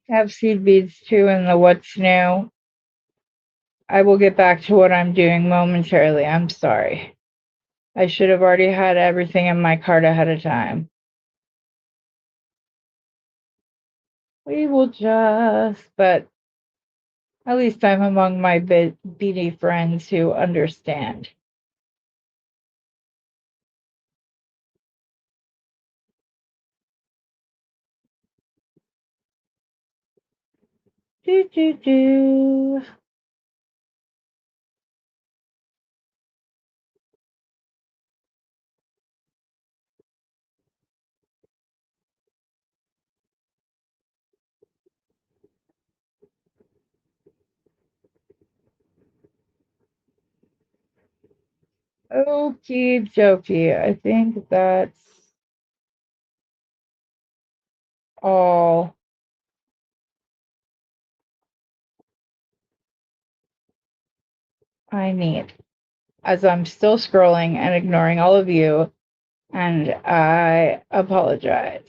I have seed beads too in the what's new. I will get back to what I'm doing momentarily. I'm sorry. I should have already had everything in my cart ahead of time. We will just, but at least I'm among my beady friends who understand. Do, do, do. Okie dokie. I think that's all I need, as I'm still scrolling and ignoring all of you, and I apologize.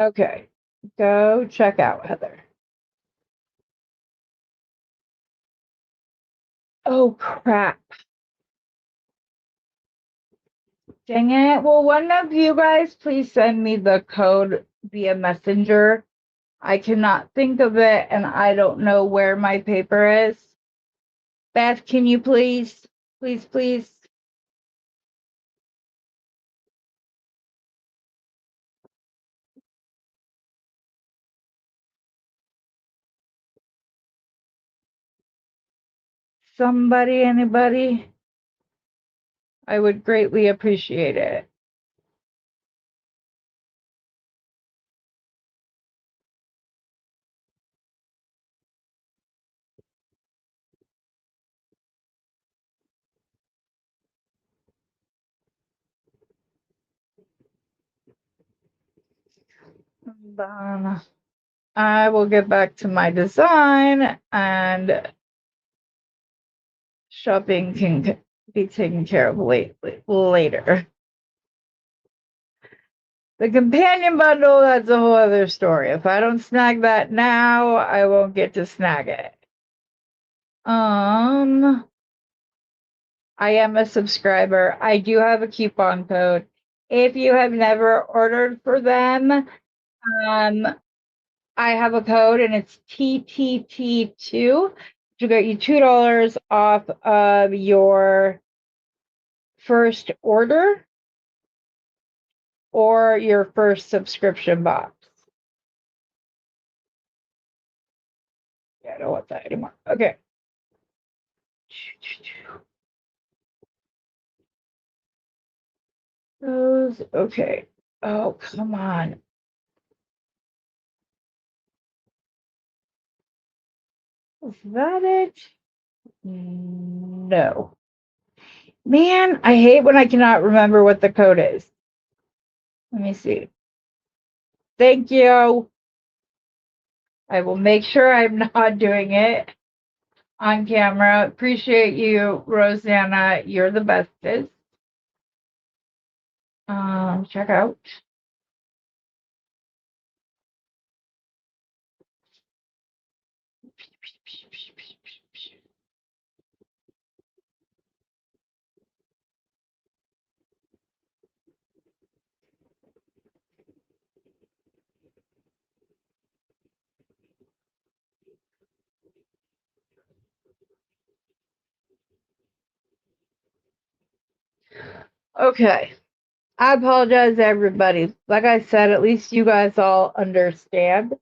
Okay, go check out Heather. Oh, crap. Dang it. Will one of you guys please send me the code via messenger? I cannot think of it, and I don't know where my paper is. Beth, can you please? Please, please. Somebody, anybody? I would greatly appreciate it. I will get back to my design, and shopping can be taken care of later. The companion bundle, that's a whole other story. If I don't snag that now, I won't get to snag it. I am a subscriber. I do have a coupon code. If you have never ordered for them, I have a code, and it's TTT2 to get you $2 off of your first order or your first subscription box. Yeah, I don't want that anymore. Okay. Those, okay. Oh, come on. Is that it? No. Man, I hate when I cannot remember what the code is. Let me see. Thank you. I will make sure I'm not doing it on camera. Appreciate you, Rosanna. You're the bestest. Check out. Okay. I apologize, everybody. Like I said, at least you guys all understand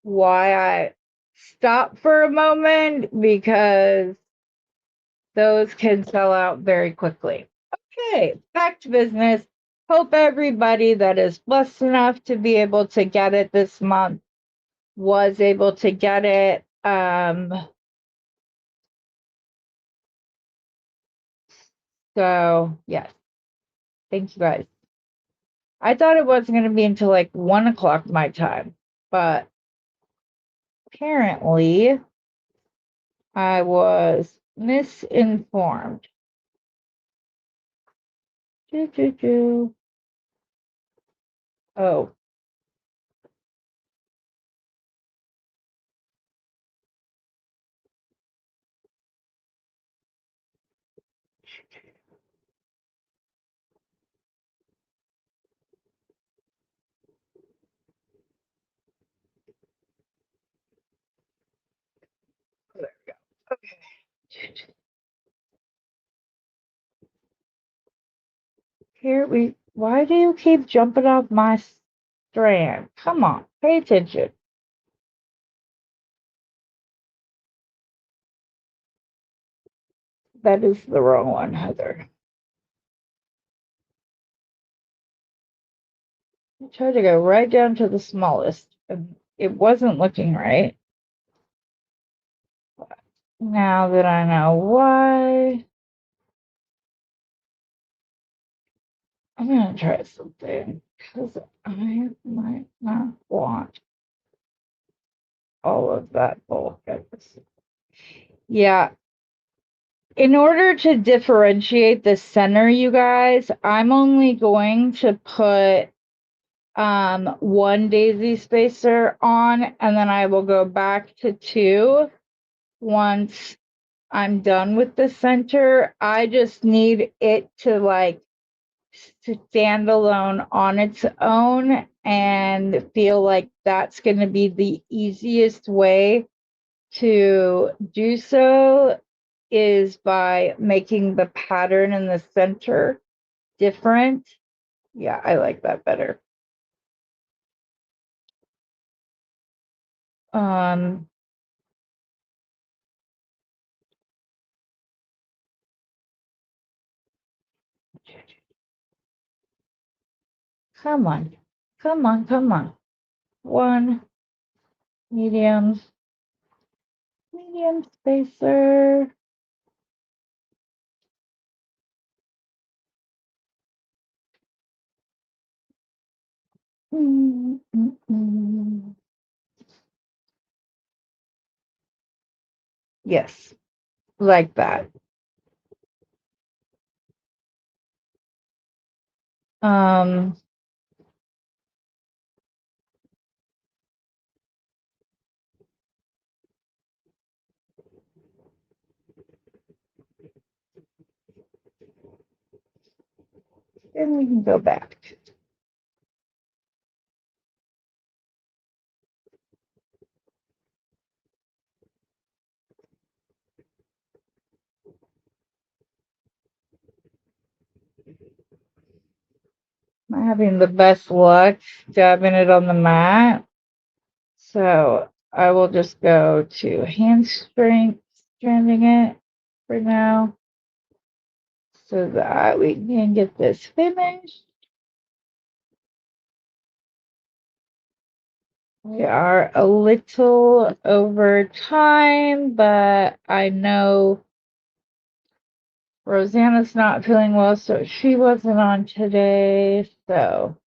why I stopped for a moment, because those can sell out very quickly. Okay, back to business. Hope everybody that is blessed enough to be able to get it this month was able to get it. So yes, thank you guys. I thought it wasn't going to be until like 1 o'clock my time, but apparently I was misinformed. Oh. There we go. Okay. Why do you keep jumping off my strand? Come on, pay attention. That is the wrong one, Heather. I tried to go right down to the smallest. It wasn't looking right. Now that I know why. I'm gonna try something because I might not want all of that bulk at this. Yeah. In order to differentiate the center, you guys, I'm only going to put one daisy spacer on, and then I will go back to 2 once I'm done with the center. I just need it to like stand alone on its own and feel like that's going to be the easiest way to do so is by making the pattern in the center different. Yeah, I like that better. Um, come on, come on, come on. One medium spacer. Mm, mm, mm. Yes, like that. Um, and we can go back. I'm having the best luck dabbing it on the mat. So I will just go to hand strength, stranding it for now so that we can get this finished. We are a little over time, but I know Rosanna's not feeling well, so she wasn't on today. So,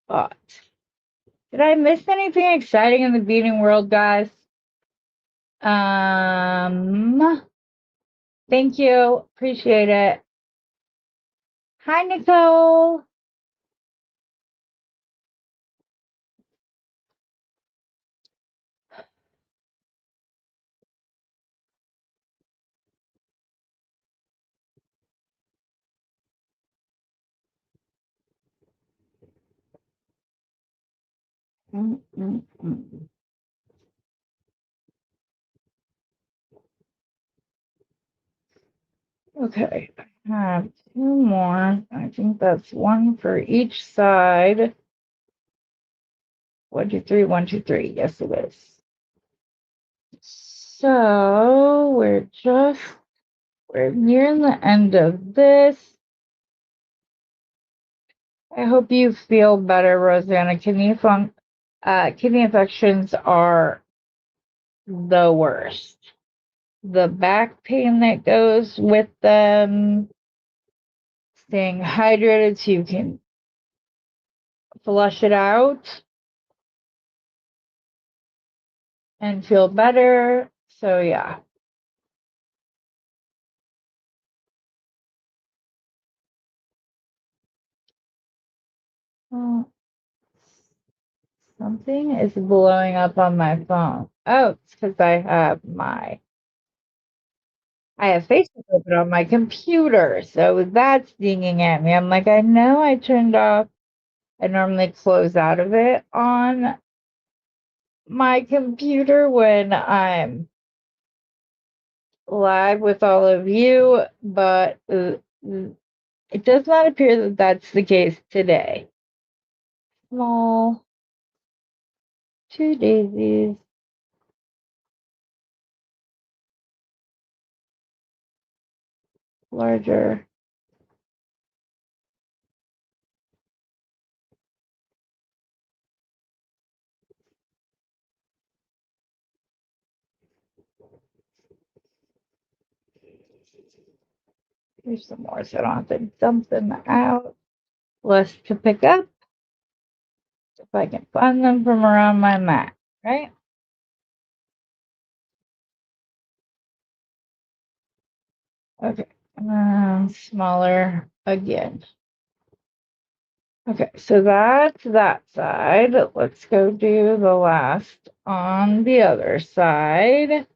but did I miss anything exciting in the beading world, guys? Thank you. Appreciate it. Hi, Nicole. Okay, I have 2 more. I think that's 1 for each side. 1, 2, 3, 1, 2, 3. Yes, it is. So we're nearing the end of this. I hope you feel better, Rosanna. Kidney infections are the worst. The back pain that goes with them, staying hydrated so you can flush it out and feel better. So yeah. Oh, something is blowing up on my phone. Oh, it's because I have Facebook open on my computer, so that's dinging at me. I'm like, I know I turned off. I normally close out of it on my computer when I'm live with all of you, but it does not appear that that's the case today. Small, 2 daisies, larger. Here's some more so I don't have to dump them out. Less to pick up. If I can find them from around my mat, right? Okay, and then smaller again. Okay, so that's that side. Let's go do the last on the other side.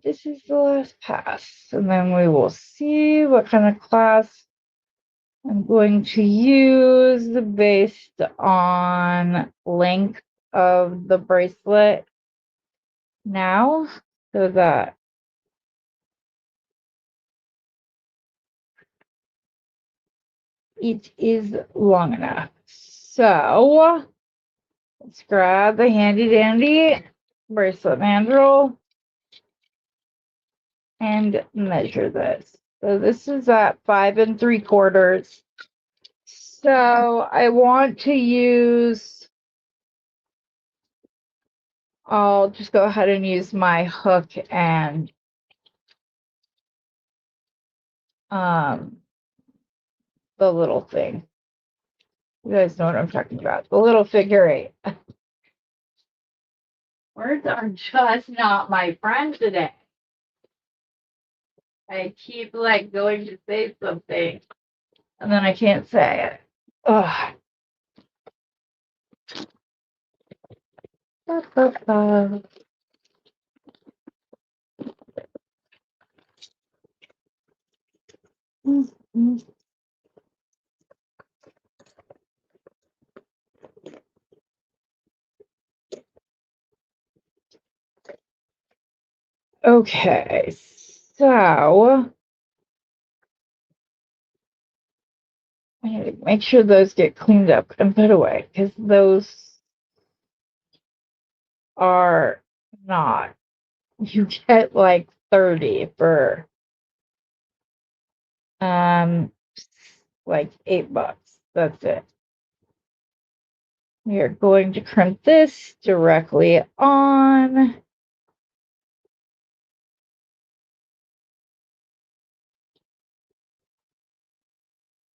This is the last pass, and then we will see what kind of clasp I'm going to use based on length of the bracelet now, so that it is long enough. So let's grab the handy dandy bracelet mandrel and measure this. So this is at 5 3/4. So I want to use, I'll just go ahead and use my hook and the little thing. You guys know what I'm talking about. The little figure 8. Words are just not my friend today. I keep like going to say something and then I can't say it. Ugh. Ba, ba, ba. Mhm. Okay, so I need to make sure those get cleaned up and put away because those are not. You get like 30 for like $8. That's it. We are going to crimp this directly on.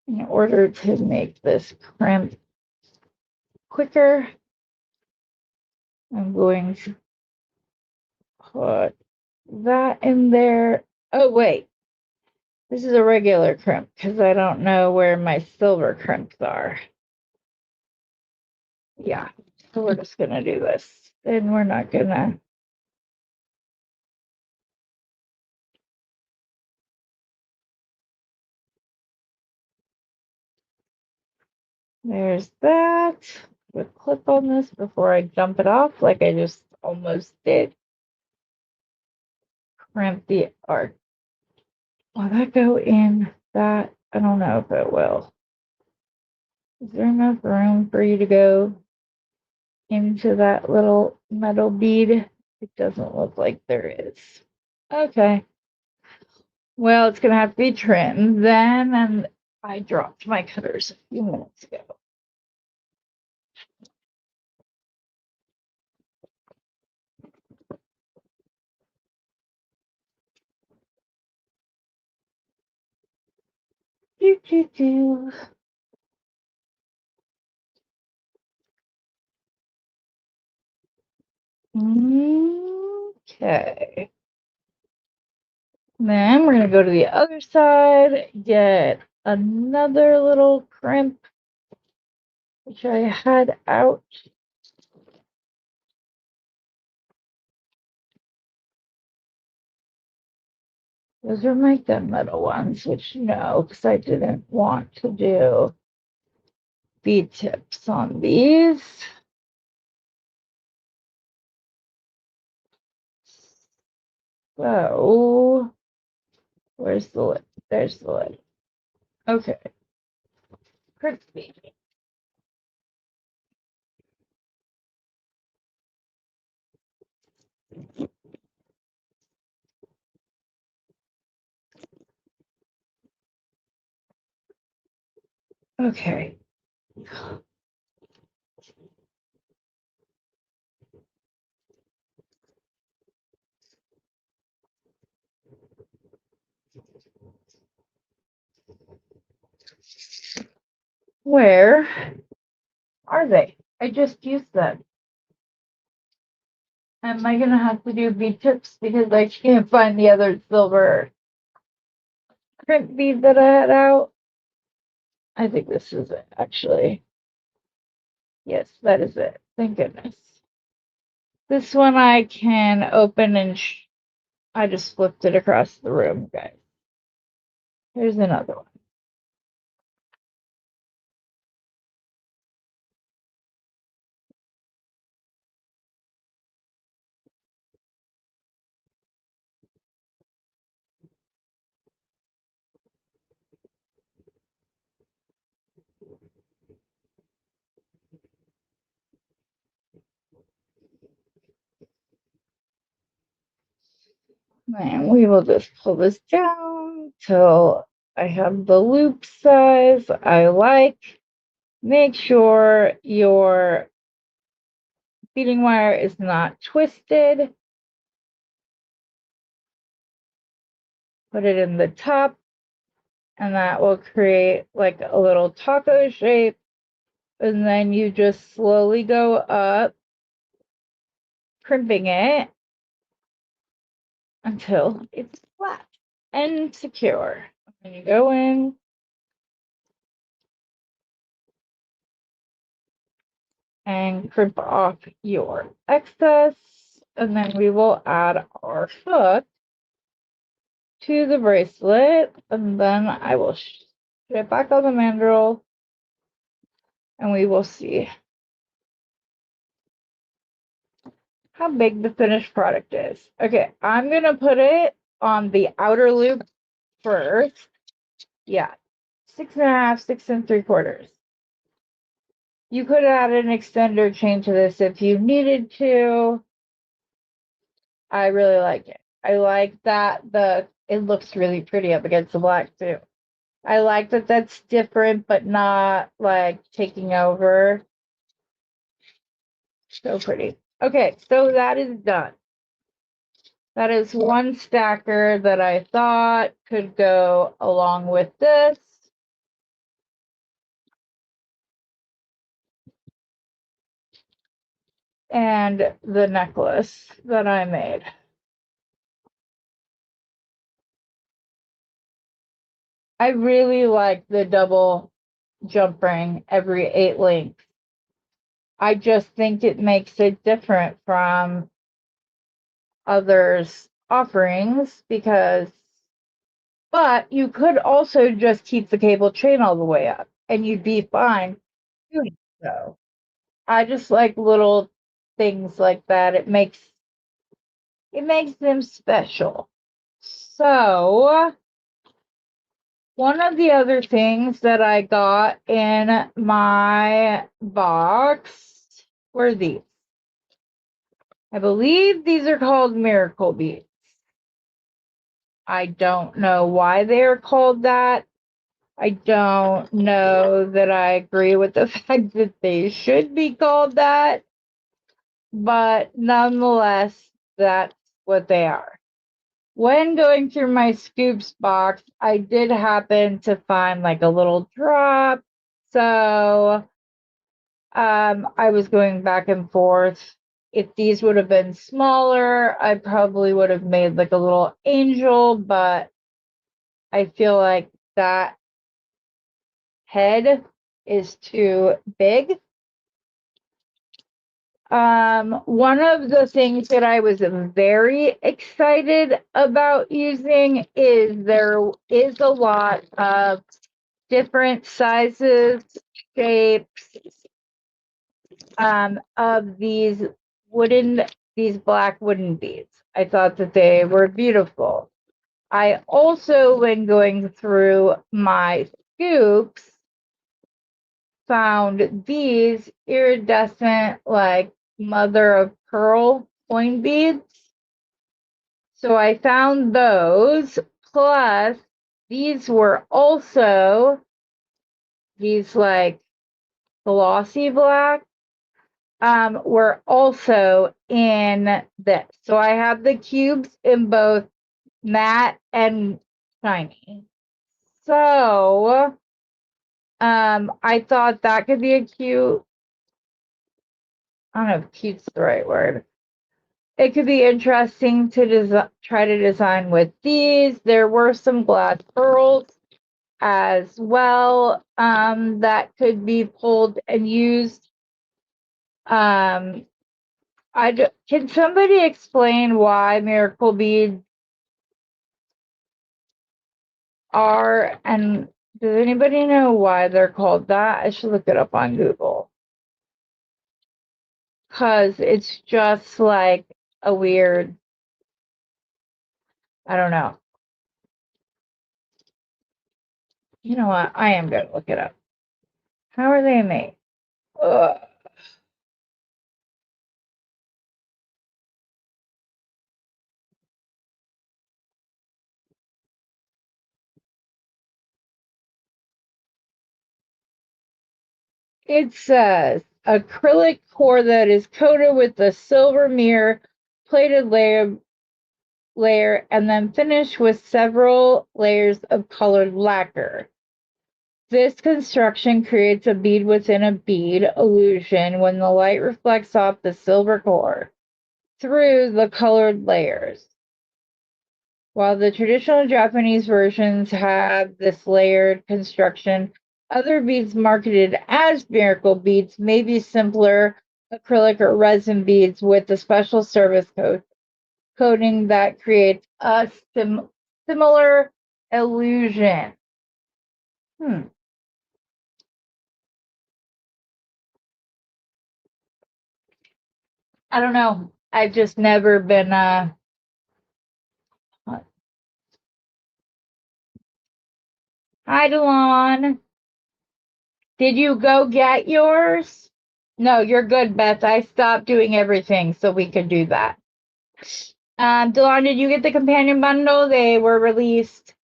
In order to make this crimp quicker, I'm going to put that in there. Oh, wait. This is a regular crimp because I don't know where my silver crimps are. Yeah, so we're just going to do this. And we're not going to. There's that. Put a clip on this before I jump it off like I just almost did. Crimp the arc. Will that go in that? I don't know if it will. Is there enough room for you to go into that little metal bead? It doesn't look like there is. Okay. Well, it's going to have to be trimmed then, and I dropped my cutters a few minutes ago. Do, do, do. Okay. Then we're going to go to the other side, get another little crimp, which I had out. Those are my gunmetal ones, which no, because I didn't want to do bead tips on these. So, where's the lid? There's the lid. Okay. Crispy. Okay. Where are they? I just used them. Am I gonna have to do bead tips because I can't find the other silver print bead that I had out? I think this is it, actually. Yes, that is it. Thank goodness. This one I can open and I just flipped it across the room, guys. Here's another one. And we will just pull this down till I have the loop size I like. Make sure your beading wire is not twisted. Put it in the top, and that will create like a little taco shape. And then you just slowly go up, crimping it until it's flat and secure. And you go in and crimp off your excess, and then we will add our hook to the bracelet, and then I will put it back on the mandrel, and we will see how big the finished product is. Okay, I'm gonna put it on the outer loop first. Yeah, 6.5, 6 3/4. You could add an extender chain to this if you needed to. I really like it. I like that it looks really pretty up against the black too. I like that that's different, but not like taking over. So pretty. Okay, so that is done. That is one stacker that I thought could go along with this. And the necklace that I made. I really like the double jump ring every 8 links. I just think it makes it different from others' offerings but you could also just keep the cable chain all the way up and you'd be fine doing so. I just like little things like that. It makes them special. So one of the other things that I got in my box were these. I believe these are called miracle beads. I don't know why they're called that. I don't know that I agree with the fact that they should be called that, but nonetheless, that's what they are. When going through my scoops box, I did happen to find like a little drop. So I was going back and forth. If these would have been smaller, I probably would have made like a little angel, but I feel like that head is too big. One of the things that I was very excited about using is there is a lot of different sizes, shapes, of these black wooden beads. I thought that they were beautiful. I also, when going through my scoops, found these iridescent, like mother of pearl coin beads. So I found those. Plus, these were also these like glossy black, were also in this. So I have the cubes in both matte and shiny. So I thought that could be a cute, I don't know if cute's the right word. It could be interesting to try to design with these. There were some glass pearls as well, that could be pulled and used. Can somebody explain why miracle beads are, and does anybody know why they're called that? I should look it up on Google. Because it's just like a weird, I don't know. You know what? I am going to look it up. How are they made? Ugh. It says acrylic core that is coated with a silver mirror plated layer and then finished with several layers of colored lacquer. This construction creates a bead within a bead illusion when the light reflects off the silver core through the colored layers. While the traditional Japanese versions have this layered construction, other beads marketed as miracle beads may be simpler acrylic or resin beads with a special service coating that creates a similar illusion. I don't know. I've just never been Hi, Delon. Did you go get yours? No, you're good, Beth. I stopped doing everything so we could do that. Delon, did you get the companion bundle? They were released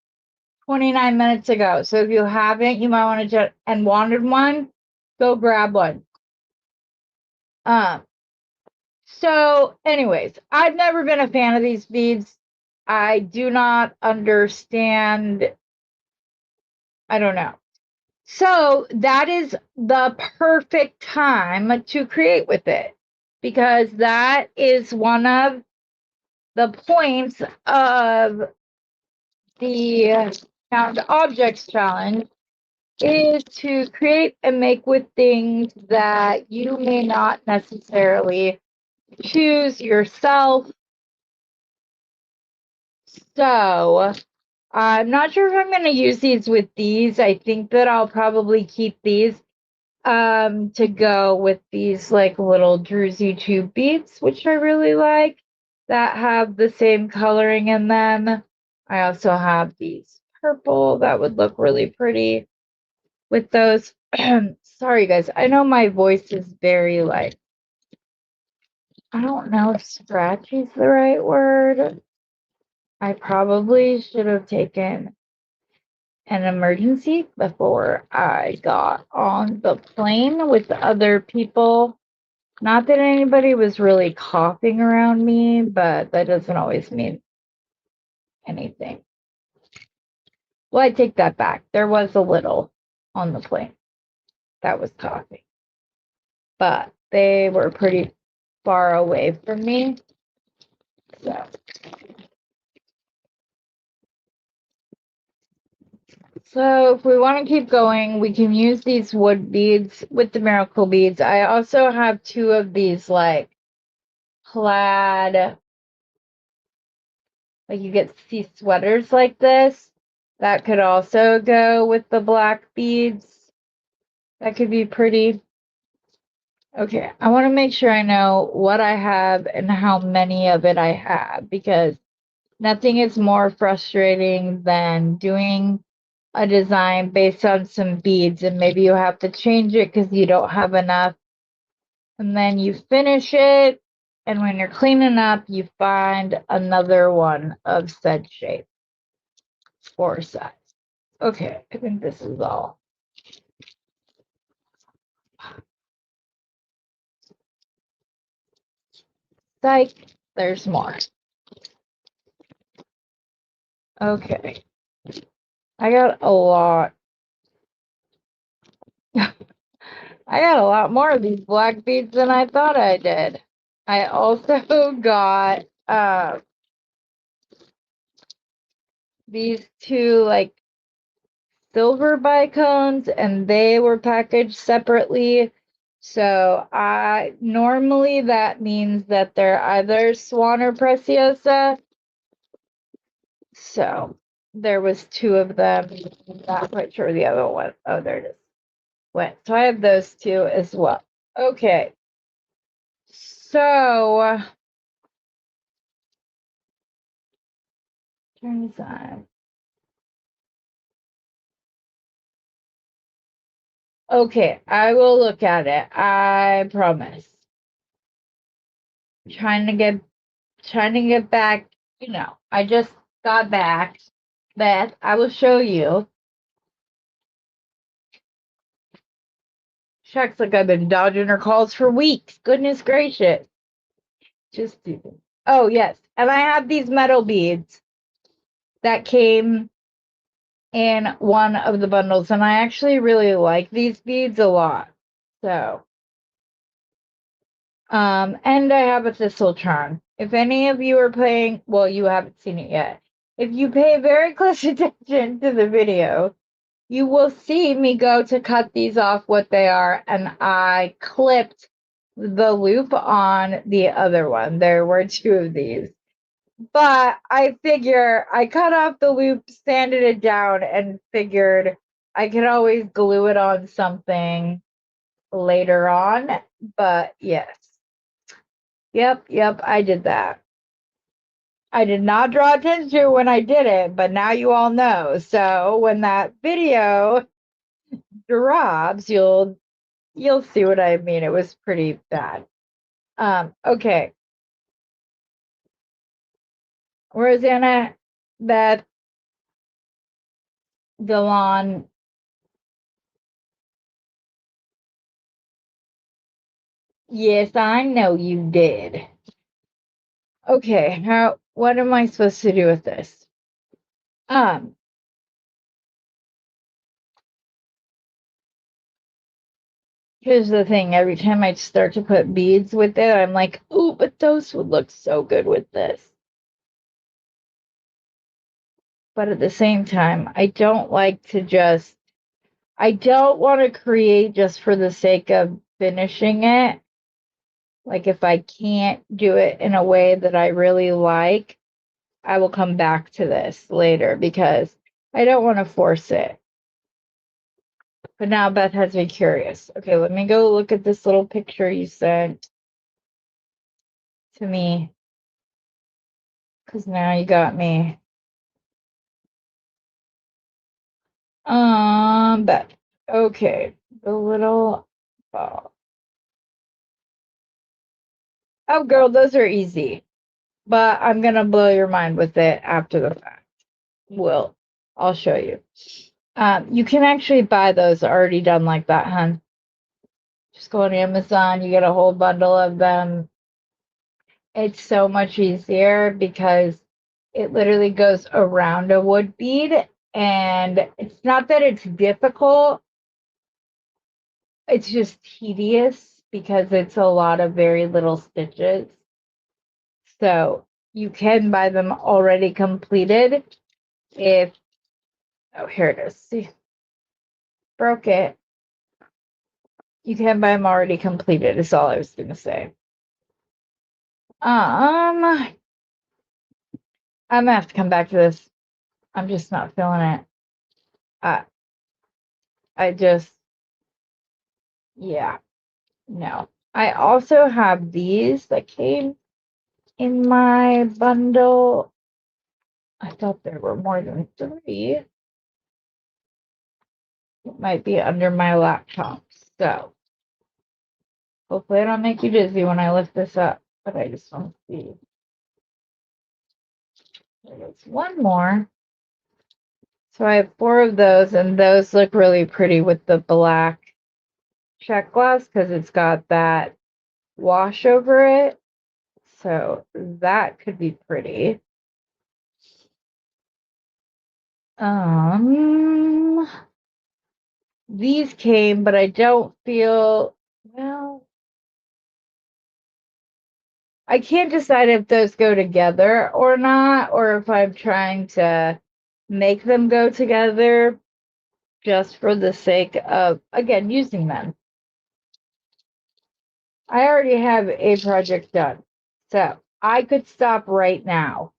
29 minutes ago. So if you haven't, you might want to and wanted one, go grab one. So anyways, I've never been a fan of these beads. I do not understand. I don't know. So that is the perfect time to create with it, because that is one of the points of the Found Objects Challenge, is to create and make with things that you may not necessarily choose yourself. So I'm not sure if I'm going to use these with these. I think that I'll probably keep these to go with these like little druzy tube beads, which I really like, that have the same coloring in them. I also have these purple that would look really pretty with those. Sorry guys, I know my voice is very like, I don't know if scratchy is the right word. I probably should have taken an emergency before I got on the plane with other people. Not that anybody was really coughing around me, but that doesn't always mean anything. Well, I take that back. There was a little on the plane that was coughing, but they were pretty far away from me. So So if we want to keep going, we can use these wood beads with the miracle beads. I also have 2 of these like plaid, like you get to see sweaters like this. That could also go with the black beads. That could be pretty. Okay, I want to make sure I know what I have and how many of it I have, because nothing is more frustrating than doing a design based on some beads and maybe you have to change it because you don't have enough. And then you finish it, and when you're cleaning up, you find another one of said shape or size. Okay, I think this is all. Psych, there's more. Okay, I got a lot. I got a lot more of these black beads than I thought I did. I also got these 2 like silver bicones, and they were packaged separately. So normally that means that they're either swan or preciosa. So there was 2 of them. Not quite sure the other one. Oh, there it is. Went. So I have those 2 as well. Okay. So turns on. Okay, I will look at it. I promise. Trying to get back, I just got back. Beth, I will show you. Shucks, like I've been dodging her calls for weeks. Goodness gracious. Just stupid. Oh, yes. And I have these metal beads that came in one of the bundles, and I actually really like these beads a lot. So, and I have a thistle charm. If any of you are playing, well, you haven't seen it yet. If you pay very close attention to the video, you will see me go to cut these off what they are, and I clipped the loop on the other one. There were 2 of these. But I figure I cut off the loop, sanded it down, and figured I could always glue it on something later on. But yes. Yep, I did that. I did not draw attention when I did it, but now you all know. So when that video drops, you'll see what I mean. It was pretty bad. Okay. Rosanna, Beth, Delon. Yes, I know you did. Okay, what am I supposed to do with this? Here's the thing, every time I start to put beads with it, I'm like, ooh, but those would look so good with this. But at the same time, I don't like to I don't want to create just for the sake of finishing it. Like if I can't do it in a way that I really like, I will come back to this later because I don't want to force it. But now Beth has me curious. Okay, let me go look at this little picture you sent to me. Because now you got me. Beth. Okay, the little ball. Oh, girl, those are easy. But I'm going to blow your mind with it after the fact. I'll show you. You can actually buy those already done like that, hun. Just go on Amazon, you get a whole bundle of them. It's so much easier because it literally goes around a wood bead, and it's not that it's difficult, it's just tedious because it's a lot of very little stitches. So you can buy them already completed if Oh, here it is. See, broke it. You can buy them already completed, is all I was gonna say. I'm gonna have to come back to this. I'm just not feeling it. I just, yeah, no. I also have these that came in my bundle. I thought there were more than 3. It might be under my laptop. So hopefully I don't make you dizzy when I lift this up, but I just want to see. There's one more. So I have 4 of those, and those look really pretty with the black check glass because it's got that wash over it. So that could be pretty. These came, but I don't feel, well, I can't decide if those go together or not, or if I'm trying to make them go together just for the sake of, again, using them. I already have a project done, so I could stop right now.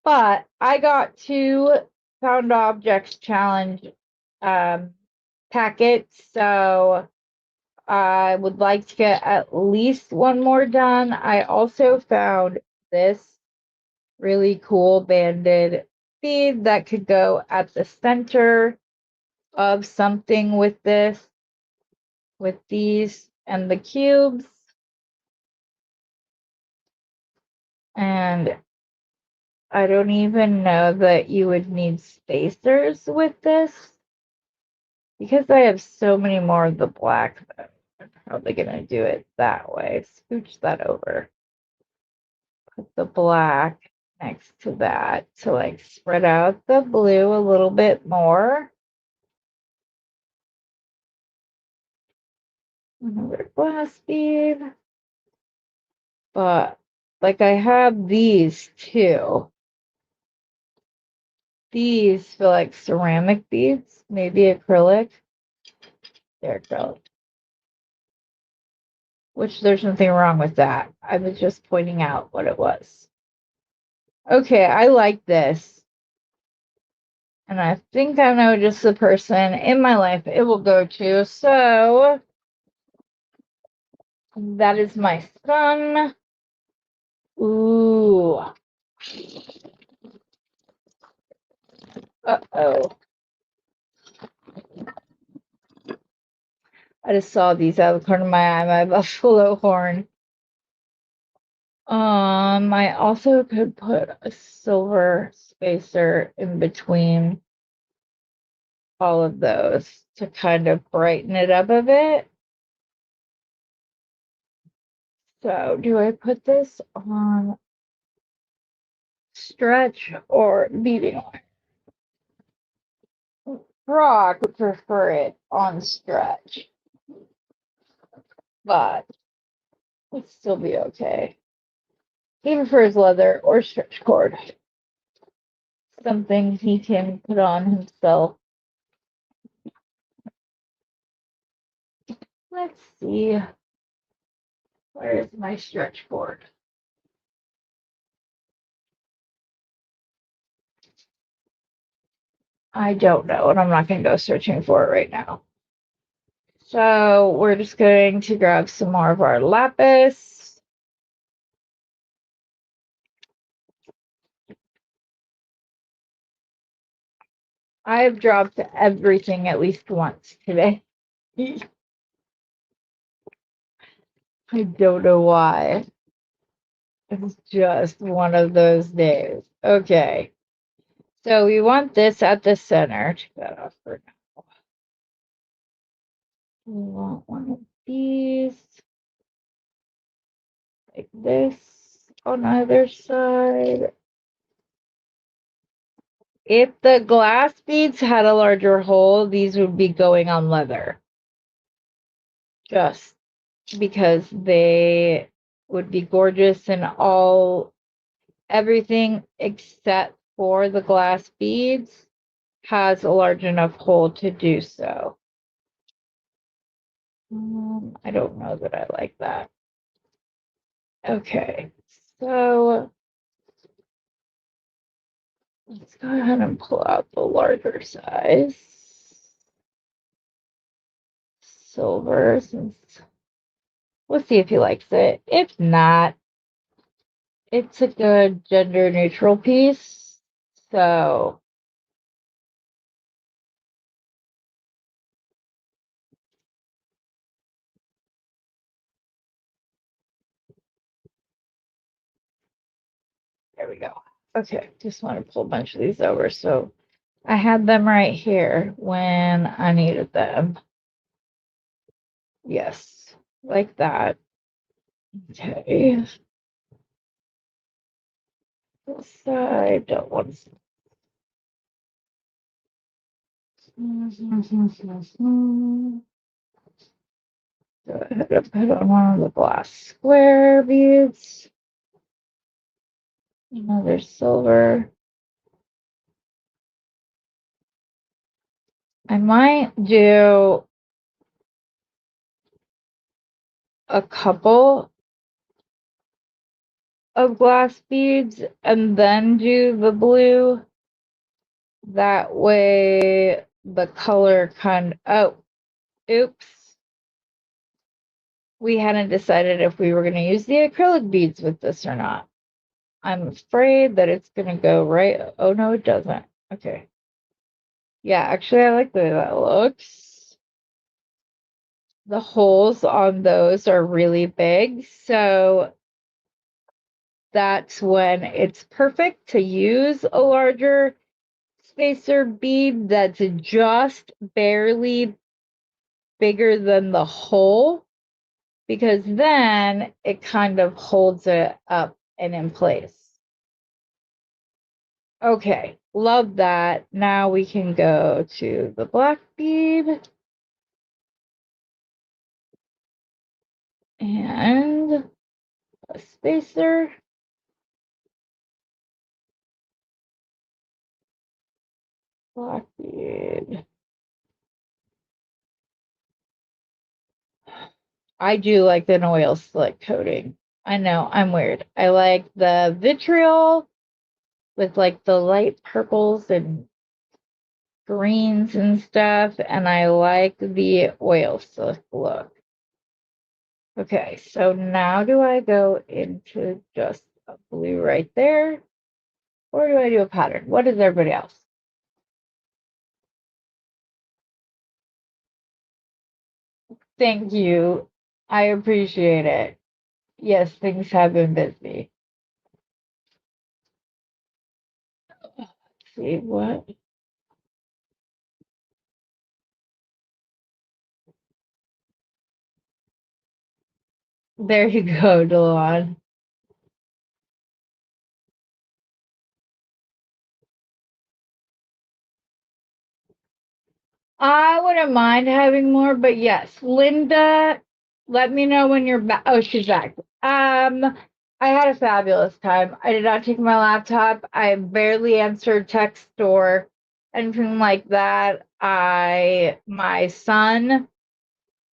But I got 2 found objects challenge packets, so I would like to get at least 1 more done. I also found this really cool banded bead that could go at the center of something with this, with these and the cubes. And I don't even know that you would need spacers with this because I have so many more of the black that I'm probably gonna do it that way. Scooch that over. Put the black next to that to like spread out the blue a little bit more. Another glass bead. But like I have these too. These feel like ceramic beads, maybe acrylic. They're acrylic. Which there's nothing wrong with that. I was just pointing out what it was. Okay, I like this. And I think I know just the person in my life it will go to. So that is my son. Ooh. Uh-oh. I just saw these out of the corner of my eye, my buffalo horn. I also could put a silver spacer in between all of those to kind of brighten it up a bit. So do I put this on stretch or beading line? Brock would prefer it on stretch, but it'd still be okay. He prefers leather or stretch cord. Something he can put on himself. Let's see. Where is my stretch cord? I don't know, and I'm not going to go searching for it right now. So we're just going to grab some more of our lapis. I've dropped everything at least once today. I don't know why. It's just one of those days. Okay. So we want this at the center. Take that off for now. We want one of these. Like this on either side. If the glass beads had a larger hole, these would be going on leather. Just because they would be gorgeous and everything except for the glass beads has a large enough hole to do so. I don't know that I like that. Okay, so let's go ahead and pull out the larger size silver, since we'll see if he likes it. If not, it's a good gender neutral piece. So there we go. Okay, just want to pull a bunch of these over so I had them right here when I needed them. Yes, like that. Okay. This side, don't want to. Go ahead and put on one of the glass square beads. Another silver. I might do a couple of glass beads and then do the blue. That way the color oh, oops. We hadn't decided if we were going to use the acrylic beads with this or not. I'm afraid that it's going to go right. Oh, no, it doesn't. Okay. Yeah, actually, I like the way that looks. The holes on those are really big, so that's when it's perfect to use a larger spacer bead that's just barely bigger than the hole, because then it kind of holds it up and in place. Okay, love that. Now we can go to the black bead. And a spacer. Black bead. I do like the oil slick coating. I know, I'm weird. I like the vitriol with like the light purples and greens and stuff, and I like the oil slick look. Okay, so now do I go into just a blue right there, or do I do a pattern? What is everybody else? Thank you. I appreciate it. Yes, things have been busy. Let's see what. There you go, Delon. I wouldn't mind having more, but yes, Linda, let me know when you're back. Oh, she's back. I had a fabulous time. I did not take my laptop. I barely answered text or anything like that. My son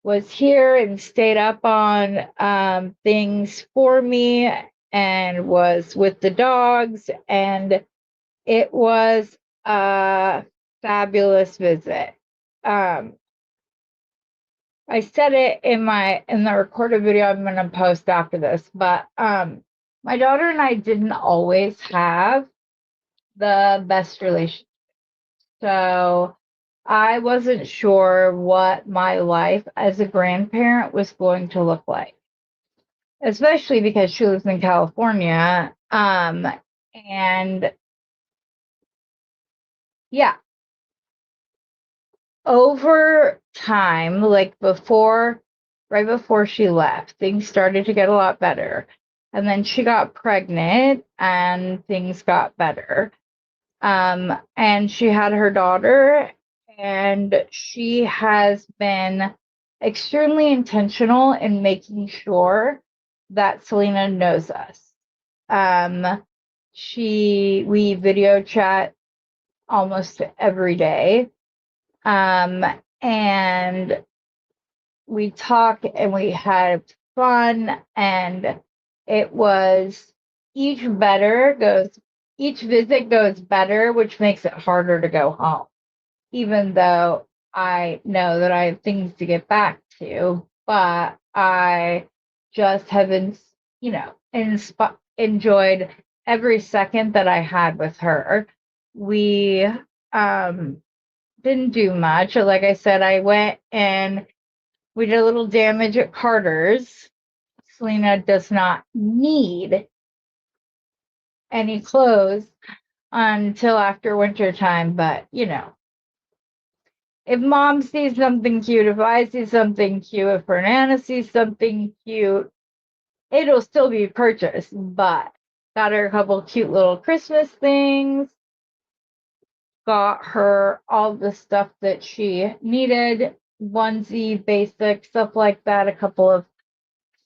was here and stayed up on things for me and was with the dogs, and it was a fabulous visit. I said it in the recorded video I'm going to post after this, but my daughter and I didn't always have the best relationship. So I wasn't sure what my life as a grandparent was going to look like, especially because she lives in California. And yeah, over time, like right before she left, things started to get a lot better. And then she got pregnant and things got better. And she had her daughter, and she has been extremely intentional in making sure that Selena knows us. We video chat almost every day. And we talked and we had fun, and it was each visit goes better, which makes it harder to go home, even though I know that I have things to get back to, but I just have been, enjoyed every second that I had with her. We didn't do much. Like I said, I went and we did a little damage at Carter's. Selena does not need any clothes until after winter time, but if mom sees something cute, if I see something cute, if Fernanda sees something cute, it'll still be purchased. But got her a couple cute little Christmas things, got her all the stuff that she needed, onesie, basic stuff like that, a couple of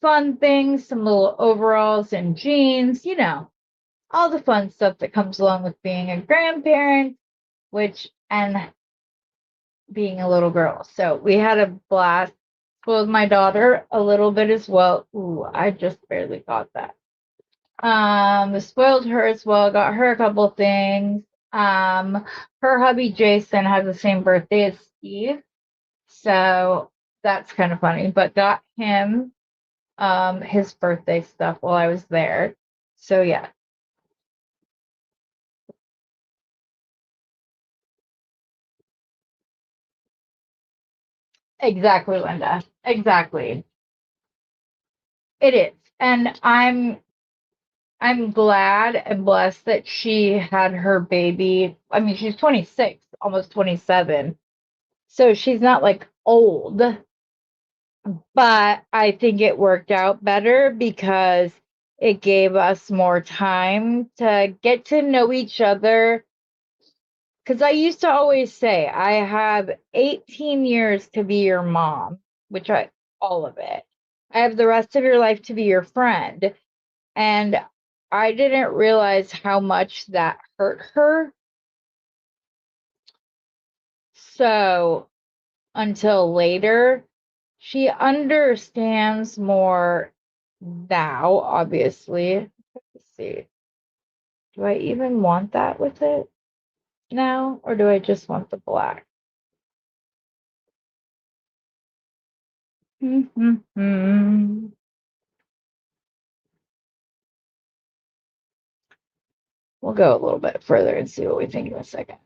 fun things, some little overalls and jeans, all the fun stuff that comes along with being a grandparent, and being a little girl. So we had a blast. Spoiled my daughter a little bit as well. Ooh, I just barely got that. Spoiled her as well, got her a couple things. Her hubby Jason has the same birthday as Steve. So that's kind of funny, but got him his birthday stuff while I was there. So yeah. Exactly, Linda. Exactly. It is. And I'm glad and blessed that she had her baby. I mean, she's 26, almost 27. So she's not like old, but I think it worked out better because it gave us more time to get to know each other. Because I used to always say, I have 18 years to be your mom, all of it. I have the rest of your life to be your friend. And I didn't realize how much that hurt her. So until later, she understands more now, obviously. Let's see. Do I even want that with it now? Or do I just want the black? Mm-hmm. We'll go a little bit further and see what we think in a second.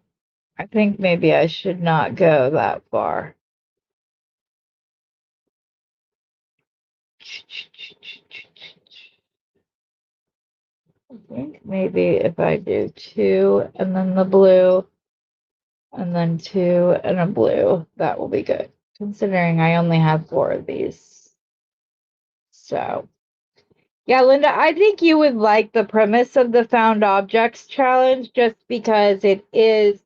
I think maybe I should not go that far. I think maybe if I do two and then the blue and then two and a blue, that will be good, considering I only have 4 of these. So, yeah, Linda, I think you would like the premise of the found objects challenge just because it is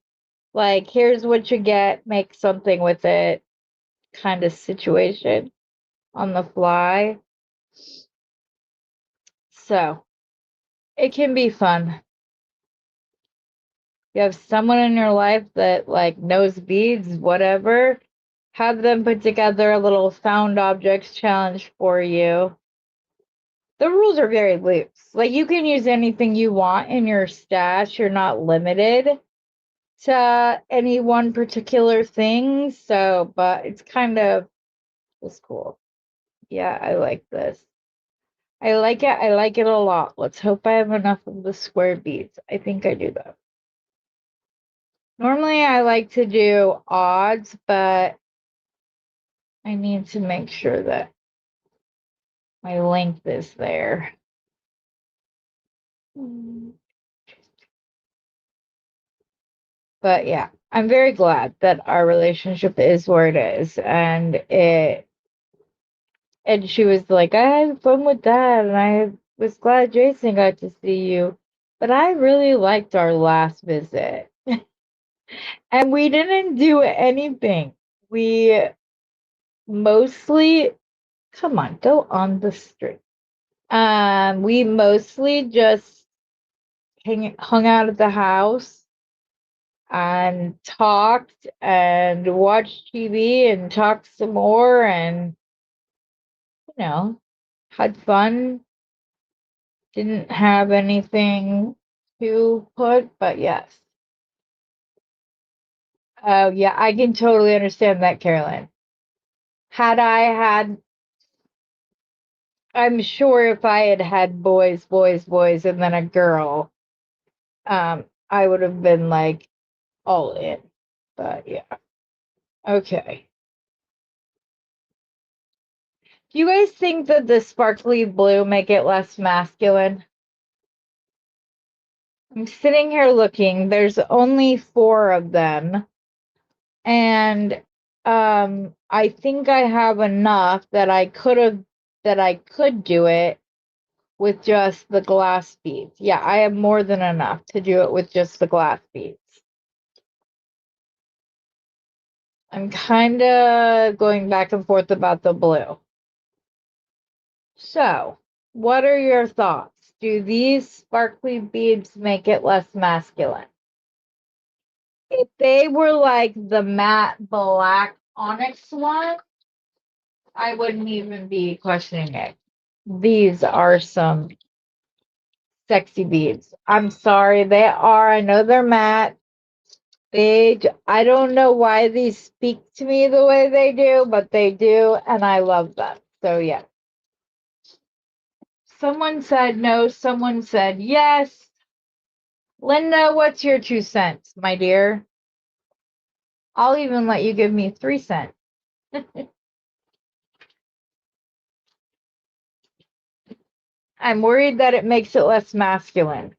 like, here's what you get, make something with it kind of situation on the fly. So, it can be fun. You have someone in your life that like knows beads, whatever, have them put together a little found objects challenge for you. The rules are very loose. Like you can use anything you want in your stash. You're not limited to any one particular thing. So, but it's cool. Yeah, I like this. I like it. I like it a lot. Let's hope I have enough of the square beads. I think I do though. Normally I like to do odds, but I need to make sure that my length is there. But yeah, I'm very glad that our relationship is where it is. And she was like, I had fun with that, and I was glad Jason got to see you. But I really liked our last visit. And we didn't do anything. We mostly, come on, go on the street. We mostly just hung out at the house. and talked and watched TV and talked some more and, had fun. Didn't have anything to put, but yes. Oh, yeah, I can totally understand that, Carolyn. I'm sure if I had had boys, and then a girl, I would have been like all in. But yeah. Okay. Do you guys think that the sparkly blue make it less masculine? I'm sitting here looking. There's only 4 of them. And I think I have enough that I could do it with just the glass beads. Yeah, I have more than enough to do it with just the glass beads. I'm kind of going back and forth about the blue. So, what are your thoughts? Do these sparkly beads make it less masculine? If they were like the matte black onyx one, I wouldn't even be questioning it. These are some sexy beads. I'm sorry, they are. I know they're matte. I don't know why these speak to me the way they do, but they do, and I love them. So, yeah. Someone said no, someone said yes. Linda, what's your 2 cents, my dear? I'll even let you give me 3 cents. I'm worried that it makes it less masculine.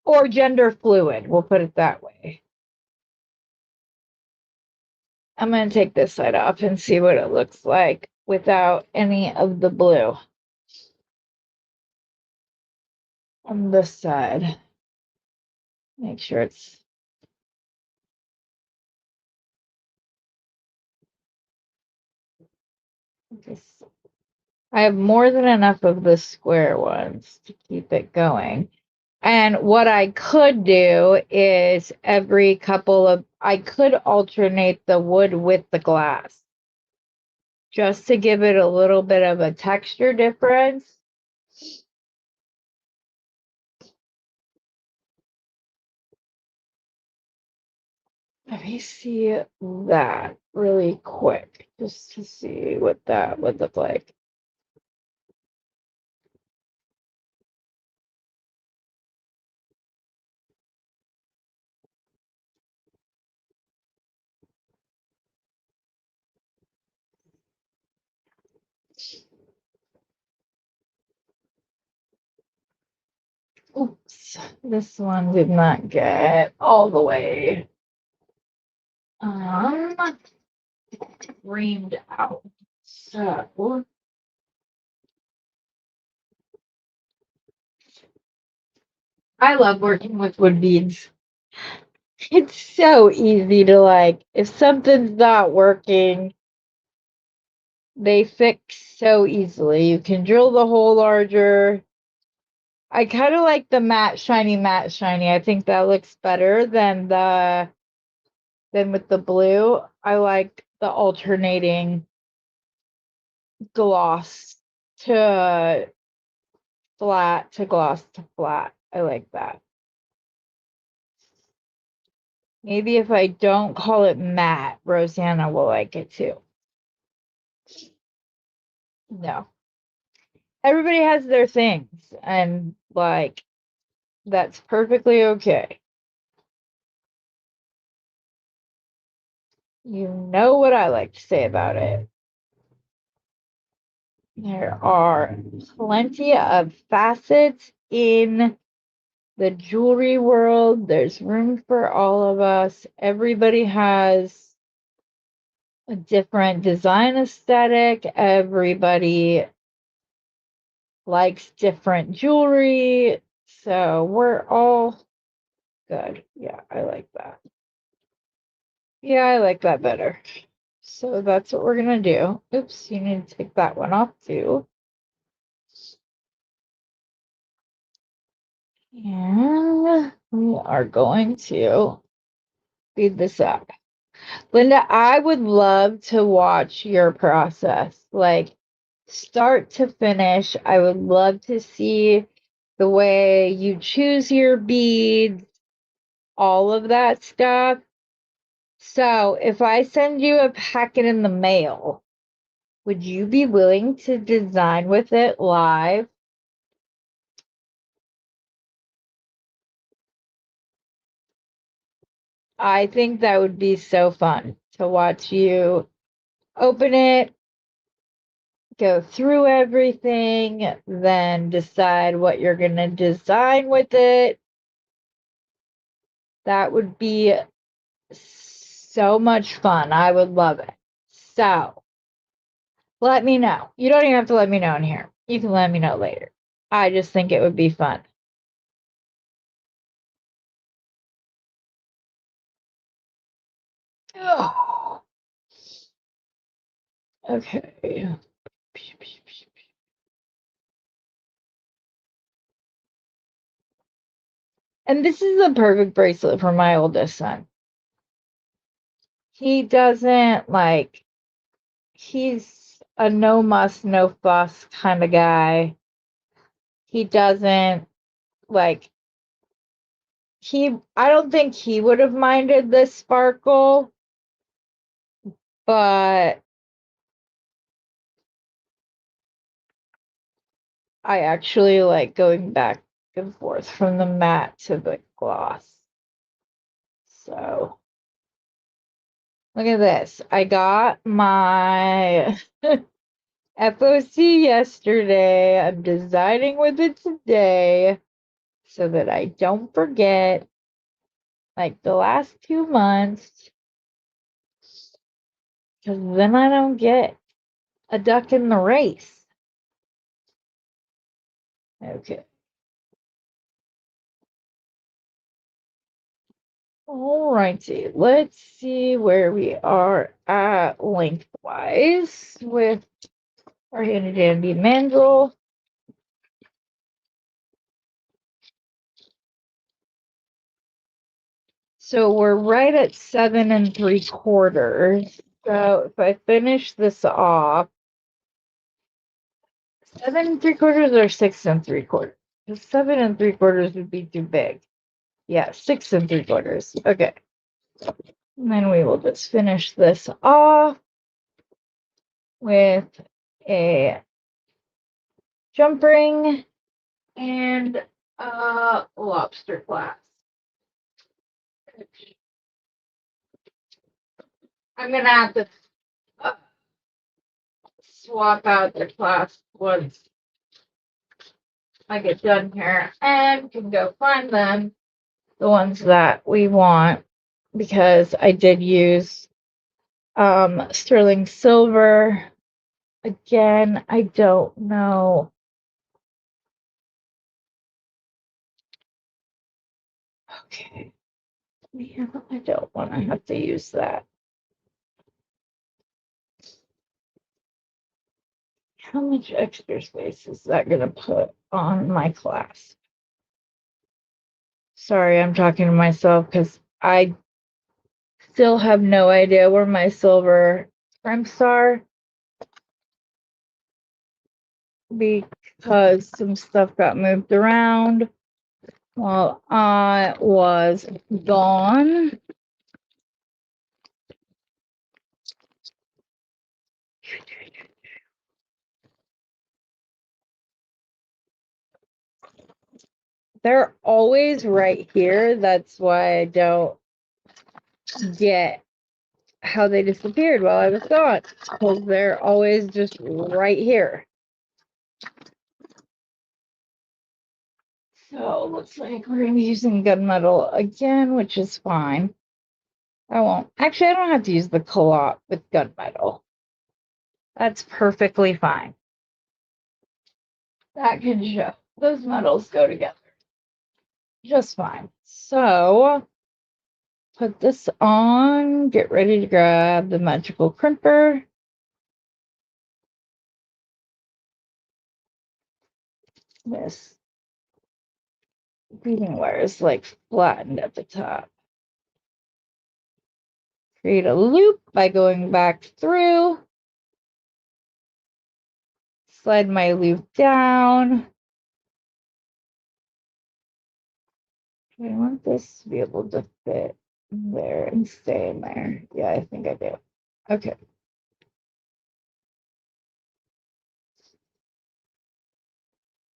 Or gender fluid, we'll put it that way. I'm going to take this side off and see what it looks like without any of the blue on this side. Make sure it's this. I have more than enough of the square ones to keep it going. And what I could do is I could alternate the wood with the glass just to give it a little bit of a texture difference. Let me see that really quick just to see what that would look like. Oops, this one did not get all the way reamed out. So I love working with wood beads. It's so easy to like, if something's not working, they fix so easily. You can drill the hole larger. I kind of like the matte shiny. I think that looks better than with the blue. I like the alternating gloss to flat to gloss to flat. I like that. Maybe if I don't call it matte, Rosanna will like it too. No. Everybody has their things, and like that's perfectly okay. You know what I like to say about it. There are plenty of facets in the jewelry world. There's room for all of us. Everybody has a different design aesthetic. Everybody likes different jewelry. So we're all good. Yeah, I like that. Yeah, I like that better. So that's what we're going to do. Oops, you need to take that one off too. And we are going to speed this up. Linda, I would love to watch your process, like start to finish. I would love to see the way you choose your beads, all of that stuff. So if I send you a packet in the mail, would you be willing to design with it live? I think that would be so fun to watch you open it, go through everything, then decide what you're going to design with it. That would be so much fun. I would love it. So let me know. You don't even have to let me know in here. You can let me know later. I just think it would be fun. Oh. Okay. And this is a perfect bracelet for my oldest son. He doesn't like, he's a no muss, no fuss kind of guy. He doesn't like, I don't think he would have minded this sparkle, but I actually like going back and forth from the matte to the gloss. So look at this. I got my FOC yesterday. I'm designing with it today so that I don't forget like the last 2 months, because then I don't get a duck in the race. Okay. Alrighty, let's see where we are at lengthwise with our handy dandy mandrel. So we're right at 7 3/4. So if I finish this off, 7 3/4 or 6 3/4? 7 3/4 would be too big. Yeah, 6 3/4. Okay. And then we will just finish this off with a jump ring and a lobster clasp. I'm gonna have to swap out the clasp once I get done here, and can go find them, the ones that we want, because I did use sterling silver. Again, I don't know. Okay. Yeah, I don't want to have to use that. How much extra space is that going to put on my clasp? Sorry, I'm talking to myself because I still have no idea where my silver crimps are, because some stuff got moved around while I was gone. They're always right here. That's why I don't get how they disappeared while I was gone, because they're always just right here. So looks like we're gonna be using gunmetal again, which is fine. I don't have to use the co-op with gunmetal. That's perfectly fine. That can show. Those metals go together just fine. So put this on, get ready to grab the magical crimper. This beading wire is like flattened at the top. Create a loop by going back through. Slide my loop down. I want this to be able to fit in there and stay in there. Yeah, I think I do. Okay.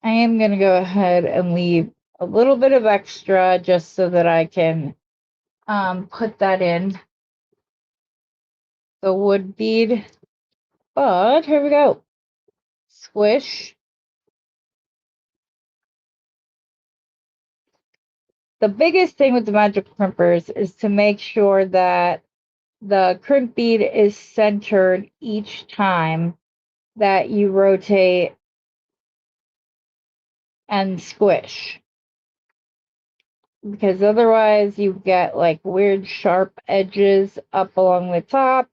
I am going to go ahead and leave a little bit of extra just so that I can put that in the wood bead. But here we go. Squish. The biggest thing with the magic crimpers is to make sure that the crimp bead is centered each time that you rotate and squish, because otherwise you get like weird sharp edges up along the top,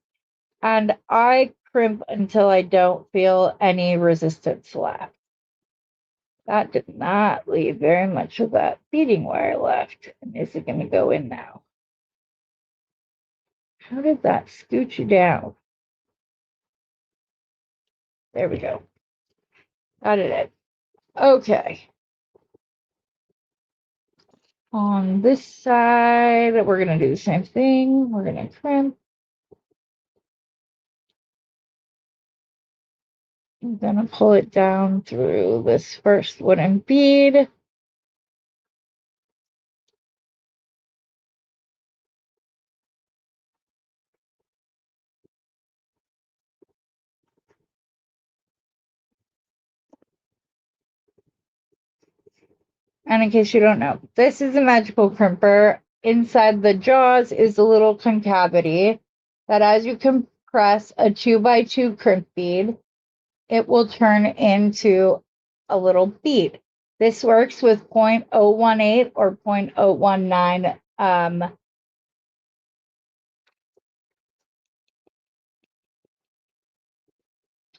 and I crimp until I don't feel any resistance left. That did not leave very much of that beading wire left. And is it going to go in now? How did that scooch you down? There we go. Got it in. Okay. On this side, we're going to do the same thing. We're going to crimp. I'm going to pull it down through this first wooden bead. And in case you don't know, this is a magical crimper. Inside the jaws is a little concavity that as you compress a 2x2 crimp bead, it will turn into a little bead. This works with 0.018 or 0.019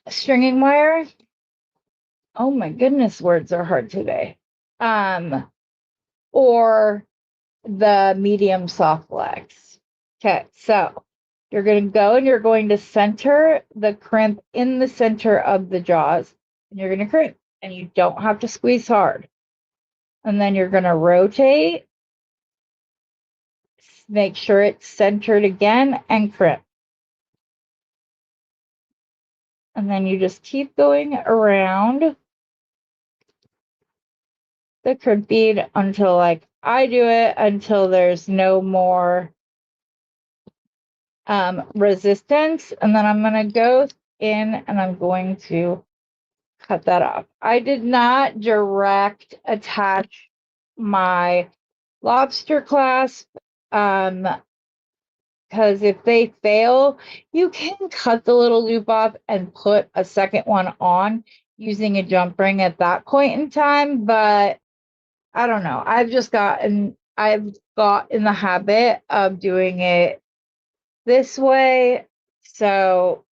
stringing wire. Oh my goodness, words are hard today. Or the medium soft flex. Okay, so you're going to go and you're going to center the crimp in the center of the jaws, and you're going to crimp, and you don't have to squeeze hard. And then you're going to rotate, make sure it's centered again, and crimp. And then you just keep going around the crimp bead until, like I do it, until there's no more resistance. And then I'm going to go in and I'm going to cut that off. I did not direct attach my lobster clasp, because if they fail, you can cut the little loop off and put a second one on using a jump ring at that point in time. But I don't know. I've got in the habit of doing it this way. So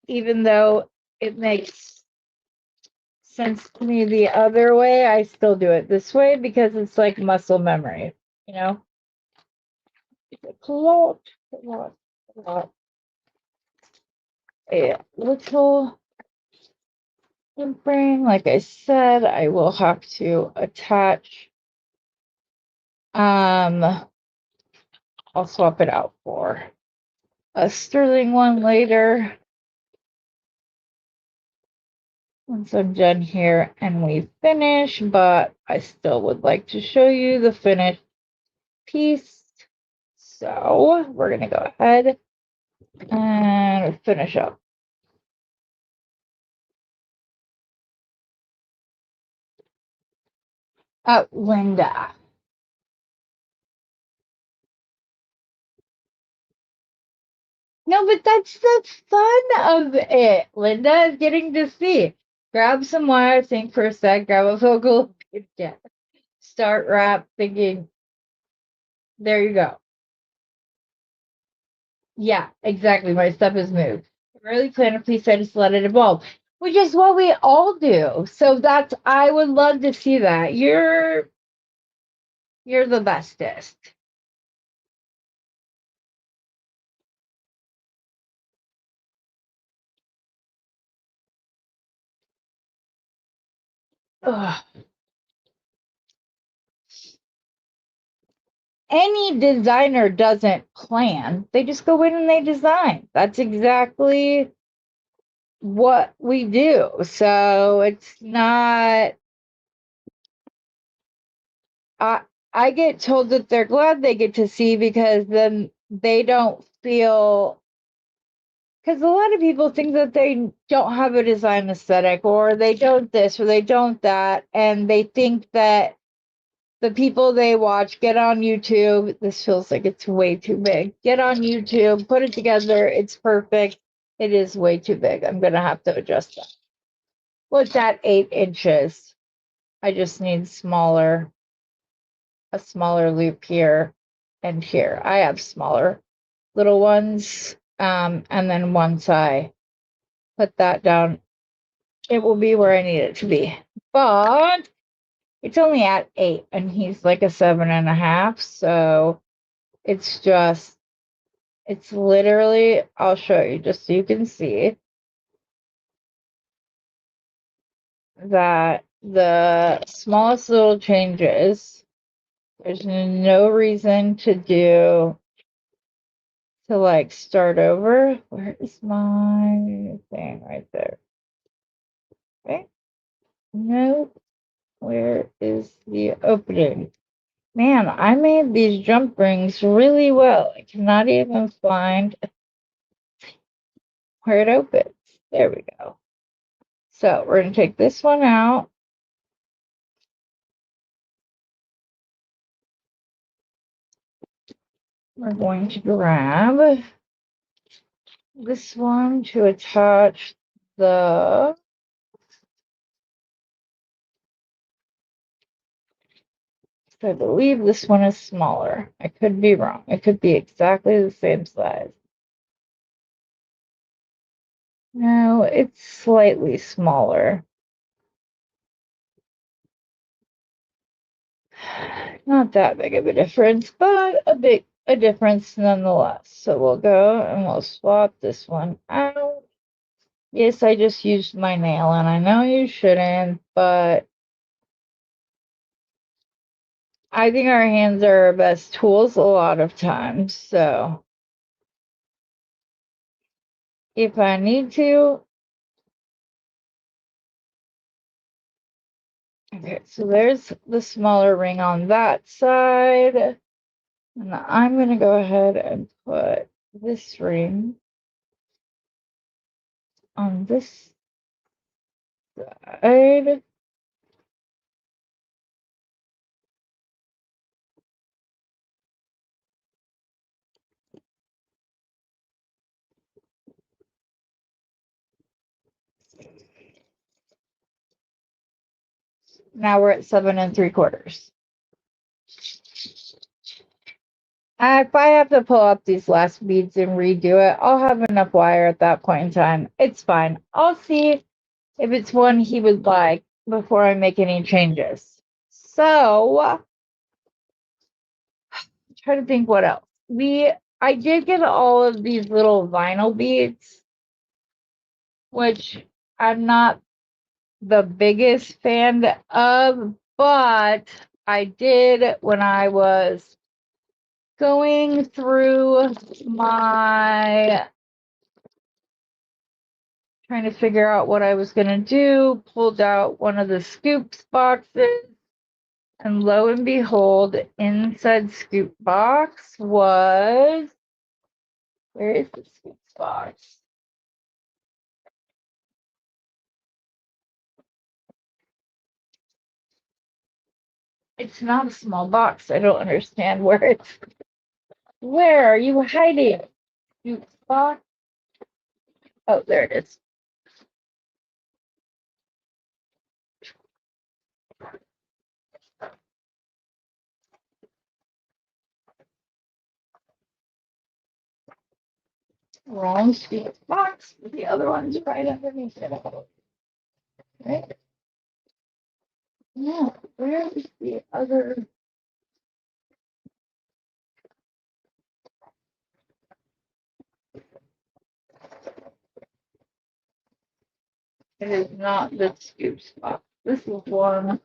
even though it makes sense to me the other way, I still do it this way because it's like muscle memory, you know? A little simpering. Like I said, I will have to attach. I'll swap it out for a sterling one later. Once I'm done here and we finish, but I still would like to show you the finished piece. So we're going to go ahead and finish up. Oh, Linda. No, but that's the fun of it. Linda is getting to see. Grab some wire, think for a sec, grab a focal, start wrap, thinking. There you go. Yeah, exactly. My stuff is moved. Really plan a piece, I just let it evolve, which is what we all do. So I would love to see that. You're the bestest. Ugh. Any designer doesn't plan. They just go in and they design. That's exactly what we do. So it's not I get told that they're glad they get to see because then they don't feel because a lot of people think that they don't have a design aesthetic or they don't this or they don't that, and they think that the people they watch get on YouTube. This feels like it's way too big. Get on YouTube, put it together. It's perfect. It is way too big. I'm going to have to adjust that. What's that? 8 inches. I just need a smaller loop here and here. I have smaller little ones. And then once I put that down, it will be where I need it to be. But it's only at 8 and he's like a 7.5. So it's literally, I'll show you just so you can see that the smallest little changes, there's no reason to like start over. Where is my thing right there? Okay. No, where is the opening? Man, I made these jump rings really well. I cannot even find where it opens. There we go. So we're going to take this one out. We're going to grab this one to attach the I believe this one is smaller. I could be wrong. It could be exactly the same size. No, it's slightly smaller. Not that big of a difference, but a difference nonetheless. So we'll go and we'll swap this one out. Yes, I just used my nail, and I know you shouldn't, but I think our hands are our best tools a lot of times. So if I need to. Okay, so there's the smaller ring on that side. And I'm going to go ahead and put this ring on this side. Now we're at 7 3/4. If I have to pull up these last beads and redo it, I'll have enough wire at that point in time. It's fine. I'll see if it's one he would like before I make any changes. So, try to think what else. I did get all of these little vinyl beads, which I'm not the biggest fan of, but I did when I was going through my trying to figure out what I was going to do, pulled out one of the scoops boxes, and lo and behold, inside scoop box was, where is the scoop box? It's not a small box. I don't understand where are you hiding? Scoop box? Oh, there it is. Wrong scoop box. The other one's right underneath it. Right? Yeah, where is the other? It is not the scoops box. This is one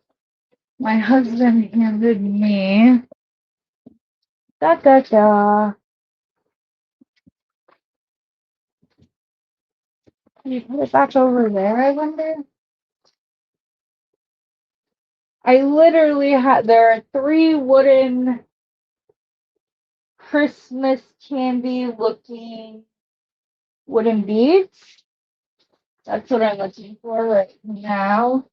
my husband handed me. Da da da. Can you put it back over there, I wonder? I literally had, there are 3 wooden Christmas candy looking wooden beads. That's what I'm looking for right now.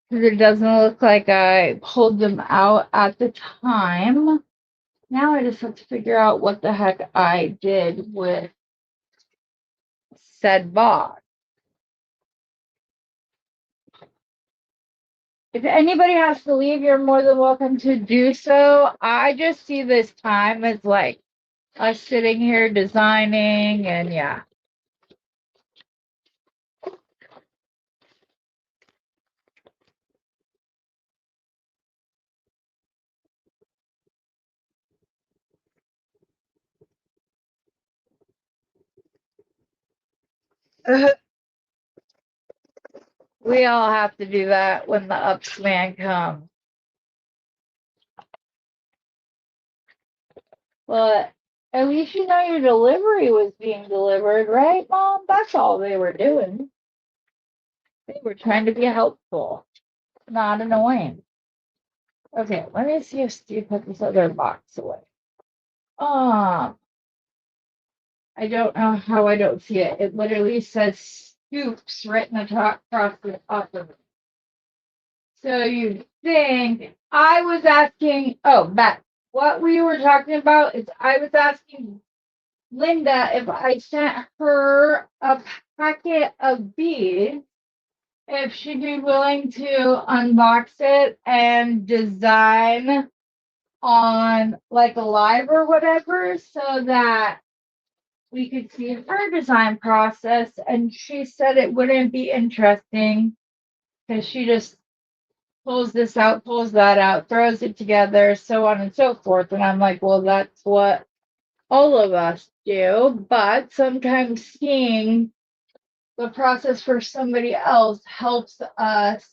Because it doesn't look like I pulled them out at the time. Now I just have to figure out what the heck I did with said box. If anybody has to leave, you're more than welcome to do so. I just see this time as like us sitting here designing and yeah. We all have to do that when the ups man comes. But at least you know your delivery was being delivered, right, Mom? That's all they were doing. They were trying to be helpful, not annoying. Okay, let me see if Steve put this other box away. I don't know how I don't see it. It literally says scoops written across the top of it. So you think I was asking, oh, Beth, what we were talking about is I was asking Linda if I sent her a packet of beads, if she'd be willing to unbox it and design on like a live or whatever so that we could see her design process. And she said it wouldn't be interesting because she just pulls this out, pulls that out, throws it together, so on and so forth. And I'm like, well, that's what all of us do. But sometimes seeing the process for somebody else helps us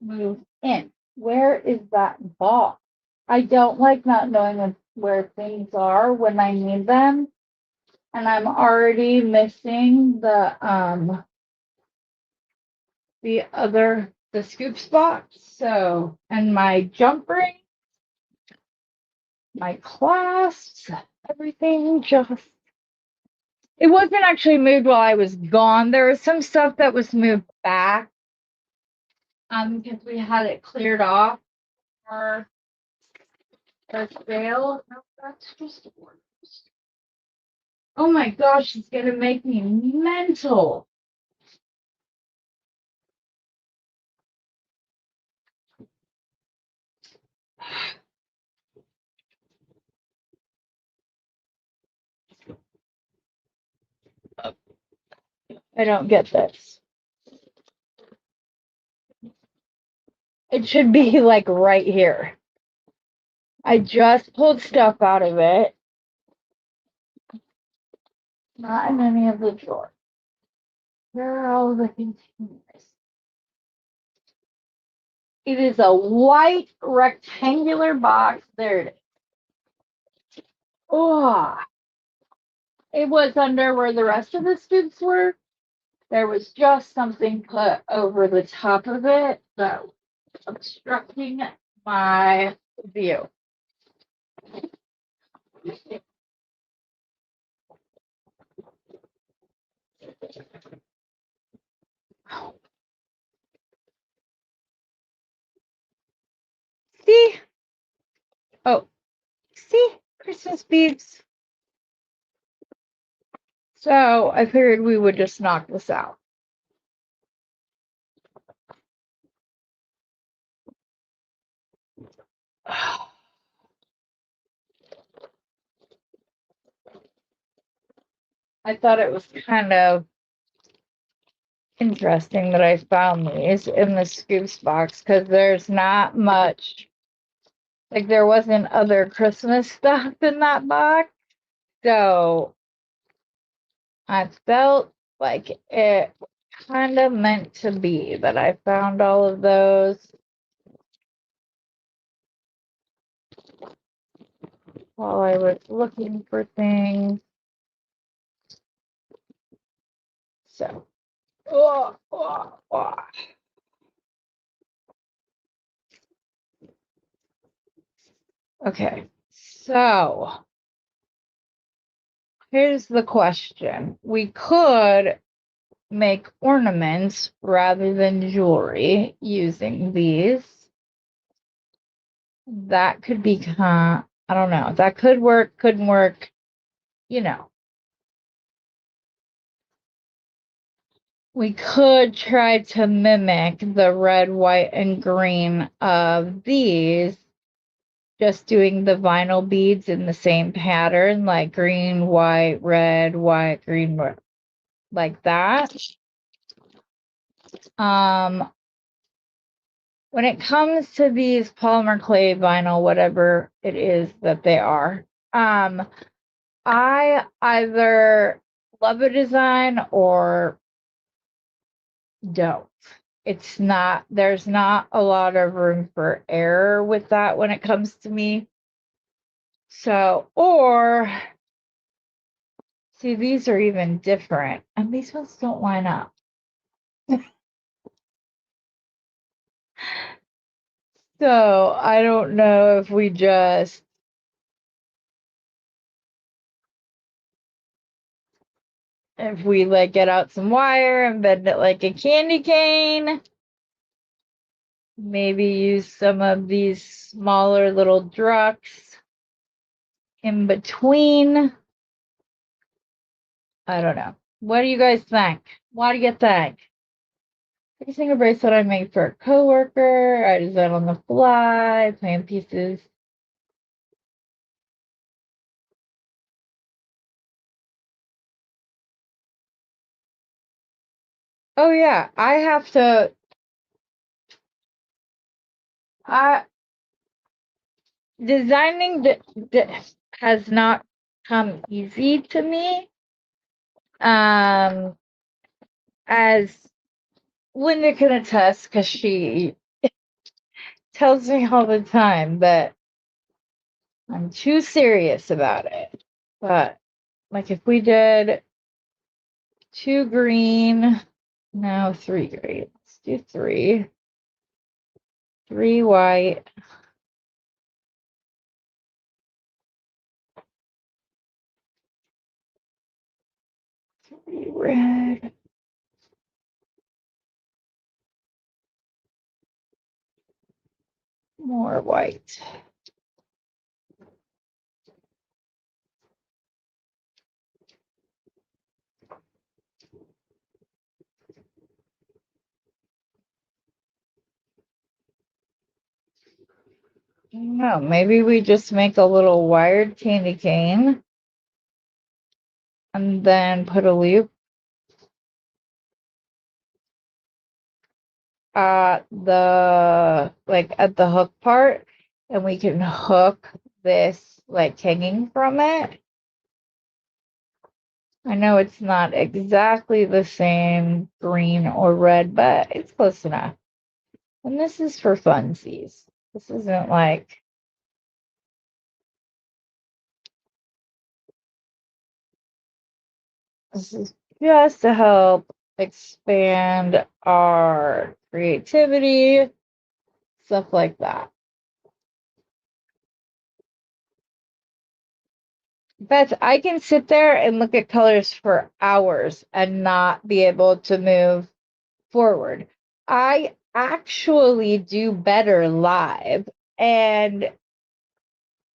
move in. Where is that box? I don't like not knowing where things are when I need them. And I'm already missing the scoops box. So, and my jump ring, my clasps, everything just, it wasn't actually moved while I was gone. There was some stuff that was moved back because we had it cleared off for the sale. No, that's just orders. Oh my gosh, it's gonna make me mental. I don't get this. It should be like right here. I just pulled stuff out of it. Not in any of the drawers. Where are all the containers? It is a white rectangular box. There it is. Oh, it was under where the rest of the scoops were. There was just something put over the top of it that was obstructing my view. See? Oh, see? Christmas beads. So I figured we would just knock this out. I thought it was kind of interesting that I found these in the scoops box because there's not much, like there wasn't other Christmas stuff in that box. So I felt like it kind of meant to be that I found all of those while I was looking for things. So, okay, so here's the question. We could make ornaments rather than jewelry using these. That could be I don't know. That could work, couldn't work, you know. We could try to mimic the red, white, and green of these, just doing the vinyl beads in the same pattern, like green, white, green, red, like that. When it comes to these polymer clay vinyl, whatever it is that they are, I either love a design or don't. There's not a lot of room for error with that when it comes to me. So, or see, these are even different, and these ones don't line up. So I don't know if we just like get out some wire and bend it like a candy cane. Maybe use some of these smaller little drucks in between. I don't know. What do you guys think? What do you think? Every single bracelet I made for a coworker, I designed on the fly, plan pieces. Oh yeah, I have to. Designing has not come easy to me. As Linda can attest, because she tells me all the time that I'm too serious about it. But like if we did 2 green, no, 3 green. Let's do 3. 3 white. 3 red. More white. No, maybe we just make a little wired candy cane and then put a loop at the hook part, and we can hook this like hanging from it. I know it's not exactly the same green or red, but it's close enough. And this is for funsies. This isn't like this is just to help expand our creativity, stuff like that. Beth, I can sit there and look at colors for hours and not be able to move forward. I actually do better live, and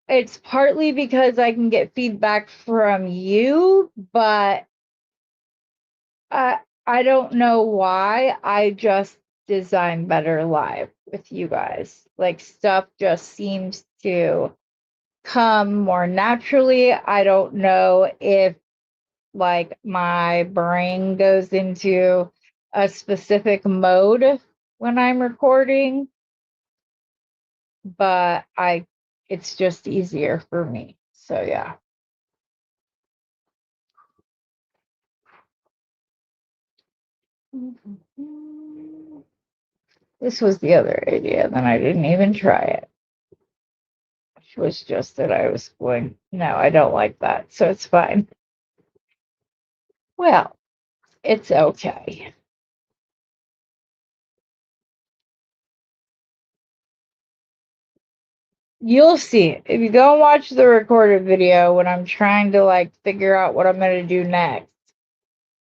it's partly because I can get feedback from you, but I don't know why. I just design better live with you guys. Like stuff just seems to come more naturally. I don't know if like my brain goes into a specific mode when I'm recording, but it's just easier for me. So yeah. This was the other idea, then I didn't even try it. Which was just that I was going, no, I don't like that, so it's fine. Well, it's okay. You'll see if you go and watch the recorded video when I'm trying to like figure out what I'm going to do next.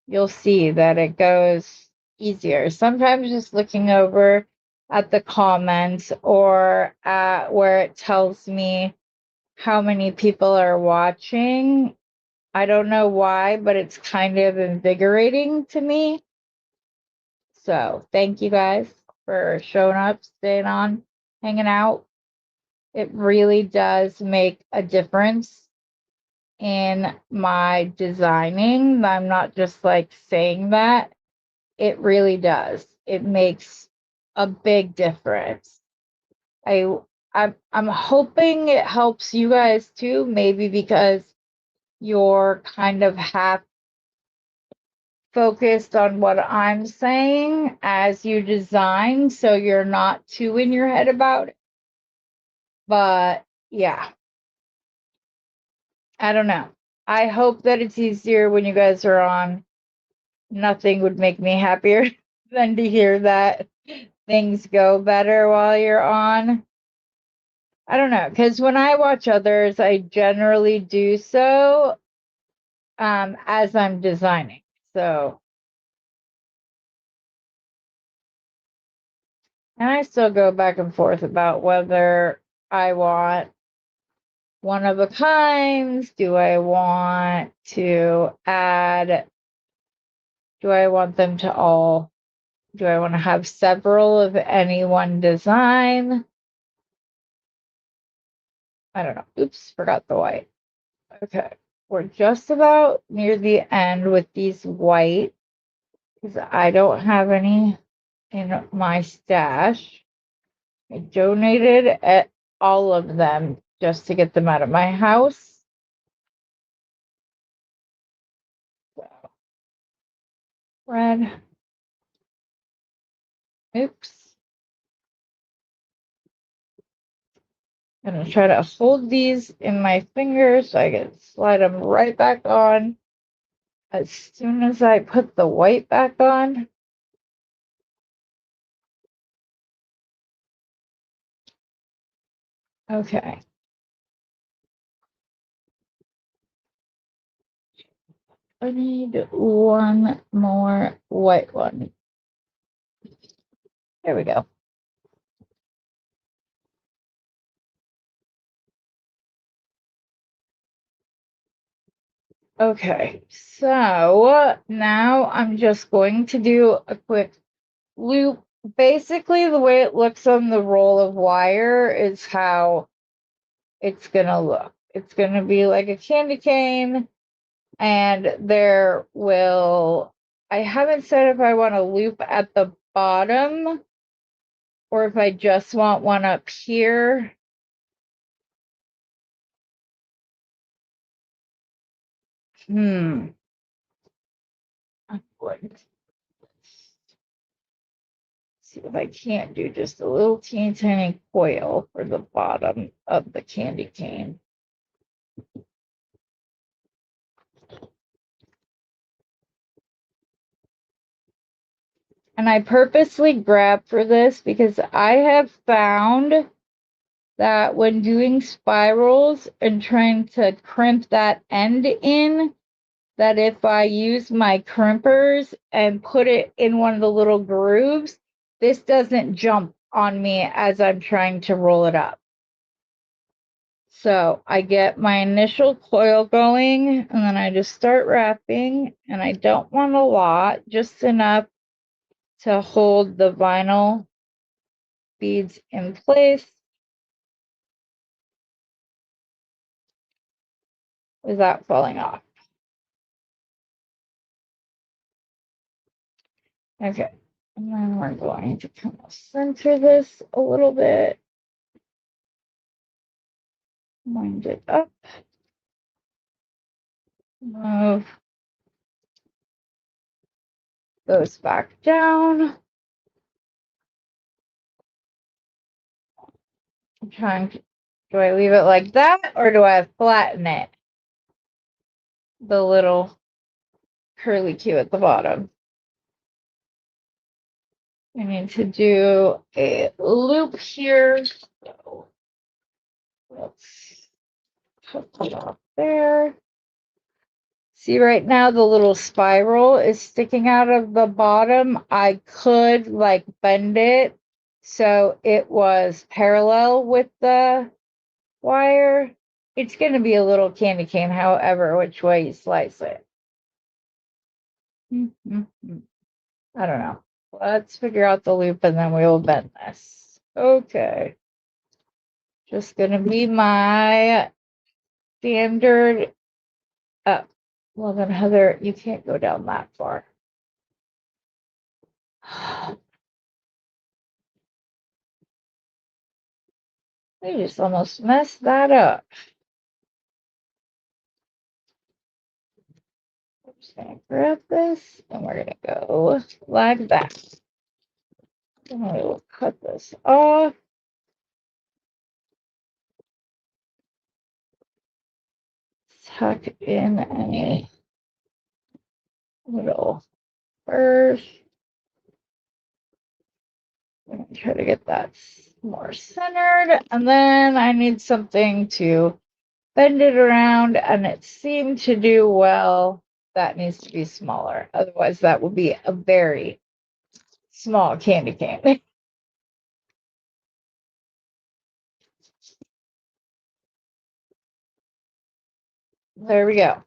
You'll see that it goes easier. Sometimes just looking over at the comments or at where it tells me how many people are watching. I don't know why, but it's kind of invigorating to me. So thank you guys for showing up, staying on, hanging out. It really does make a difference in my designing. I'm not just like saying that. It really does. It makes a big difference. I'm hoping it helps you guys too, maybe because you're kind of half focused on what I'm saying as you design, so you're not too in your head about it. But yeah, I don't know. I hope that it's easier when you guys are on. Nothing would make me happier than to hear that things go better while you're on. I don't know, because when I watch others, I generally do so as I'm designing. So, and I still go back and forth about whether I want one of a kinds. Do I want to add, do I want them to all, do I want to have several of any one design? I don't know. Oops, forgot the white. Okay, we're just about near the end with these white because I don't have any in my stash. I donated all of them just to get them out of my house. So, red. Oops. I'm gonna try to hold these in my fingers so I can slide them right back on as soon as I put the white back on. Okay. I need one more white one. There we go. Okay, so now I'm just going to do a quick loop. Basically, the way it looks on the roll of wire is how it's gonna look. It's gonna be like a candy cane, and there will, I haven't said if I want to loop at the bottom or if I just want one up here. I'm going to see if I can't do just a little teeny tiny coil for the bottom of the candy cane. And I purposely grabbed for this because I have found that when doing spirals and trying to crimp that end in, that if I use my crimpers and put it in one of the little grooves, this doesn't jump on me as I'm trying to roll it up. So I get my initial coil going and then I just start wrapping, and I don't want a lot, just enough to hold the vinyl beads in place without falling off. Okay, and then we're going to kind of center this a little bit, wind it up, move goes back down. I'm trying to, do I leave it like that or do I flatten it? The little curly Q at the bottom. I need to do a loop here. So let's put that off there. See, right now the little spiral is sticking out of the bottom. I could like bend it so it was parallel with the wire. It's going to be a little candy cane, however, which way you slice it. I don't know. Let's figure out the loop and then we will bend this. Okay. Just going to be my standard. Well, then, Heather, you can't go down that far. I just almost messed that up. I'm just going to grab this and we're going to go like that. And we will cut this off. Tuck in a little first. I'm going to try to get that more centered. And then I need something to bend it around, and it seemed to do well. That needs to be smaller. Otherwise, that would be a very small candy cane. There we go.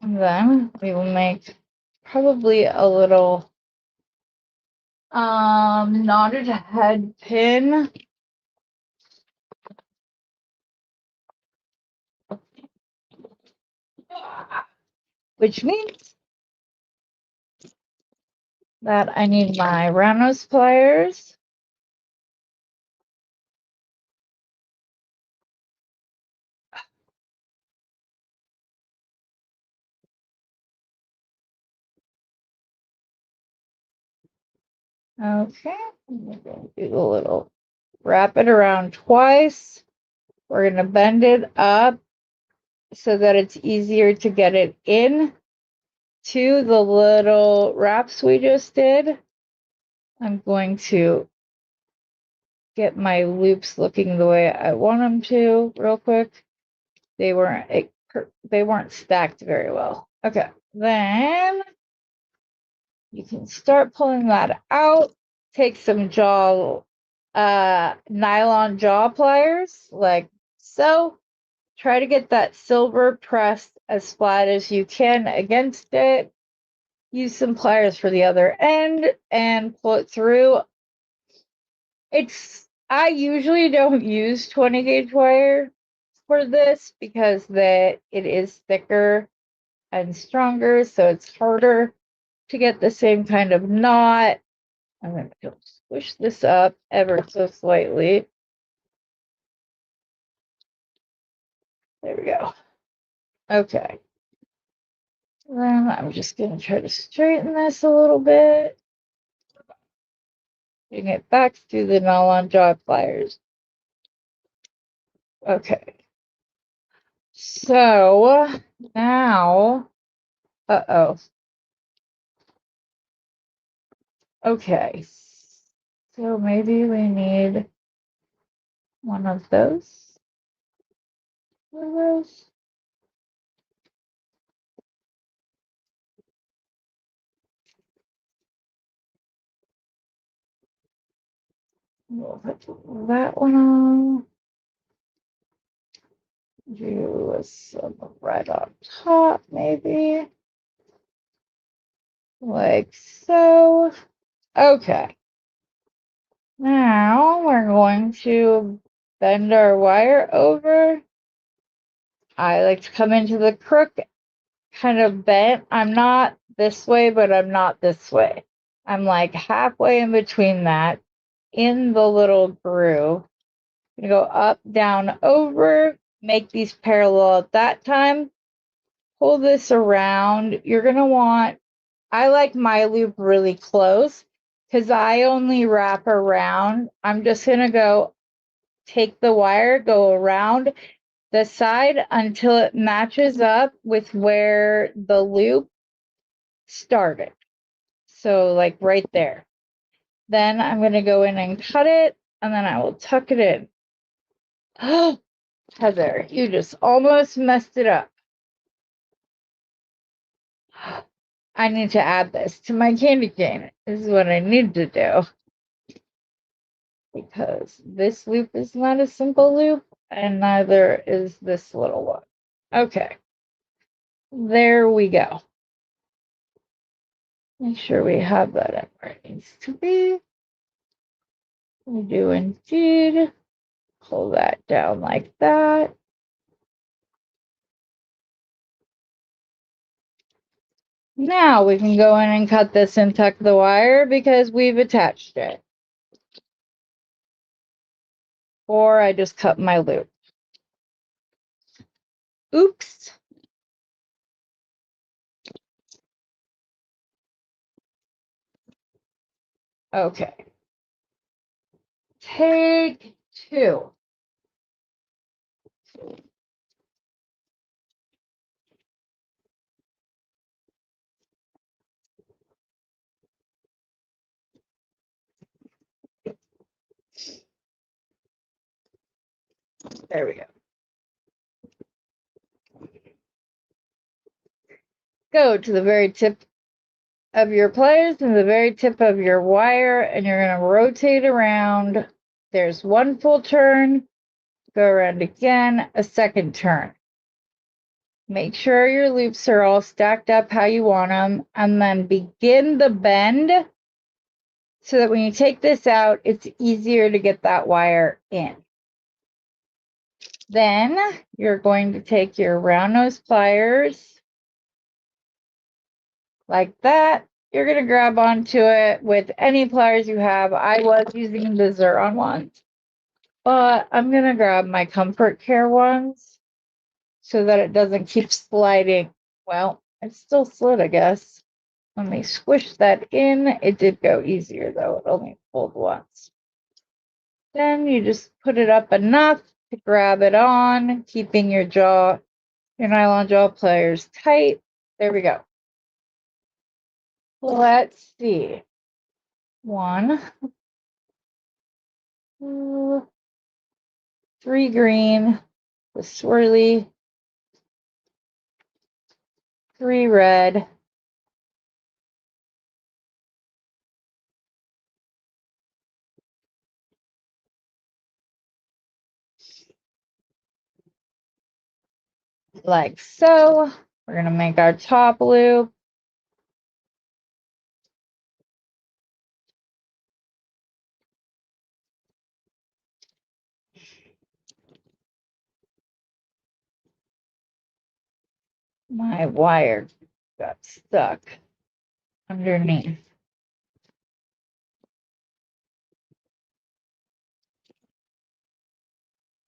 And then we will make probably a little knotted head pin. Which means that I need my round nose pliers. Okay, we're going to do a little, wrap it around twice. We're going to bend it up so that it's easier to get it in to the little wraps we just did. I'm going to get my loops looking the way I want them to real quick. They weren't stacked very well. Okay, then you can start pulling that out. Take some nylon jaw pliers like so. Try to get that silver pressed as flat as you can against it. Use some pliers for the other end and pull it through. I usually don't use 20 gauge wire for this because it is thicker and stronger, so it's harder to get the same kind of knot. I'm going to squish this up ever so slightly. There we go. Okay. Then I'm just going to try to straighten this a little bit. Bring it back to the nylon jaw pliers. Okay. So now, okay. So maybe we need one of those. We'll put that one on. Do some right on top, maybe. Like so. Okay. Now we're going to bend our wire over. I like to come into the crook kind of bent. I'm not this way, but I'm not this way. I'm like halfway in between that in the little groove. I'm gonna go up, down, over, make these parallel at that time. pull this around. You're going to want, I like my loop really close because I only wrap around. I'm just going to go take the wire, go around the side until it matches up with where the loop started. So like right there. Then I'm going to go in and cut it, and then I will tuck it in. Oh, Heather, you just almost messed it up. I need to add this to my candy cane. This is what I need to do. Because this loop is not a simple loop, and neither is this little one. Okay. There we go. Make sure we have that in where it needs to be. We do indeed. Pull that down like that. Now we can go in and cut this and tuck the wire because we've attached it. Or I just cut my loop. Oops. Okay. Take 2. There we go. Go to the very tip of your pliers and the very tip of your wire, and you're going to rotate around. There's one full turn. Go around again, a second turn. Make sure your loops are all stacked up how you want them, and then begin the bend so that when you take this out, it's easier to get that wire in. Then you're going to take your round nose pliers like that. You're going to grab onto it with any pliers you have. I was using the Xeron ones, but I'm going to grab my Comfort Care ones so that it doesn't keep sliding. Well, it still slid, I guess. Let me squish that in. It did go easier though. It only pulled once. Then you just put it up enough to grab it on, keeping your nylon jaw pliers tight. There we go. Let's see. 1, 2, 3 green, the swirly, 3 red, like so. We're going to make our top loop. My wire got stuck underneath.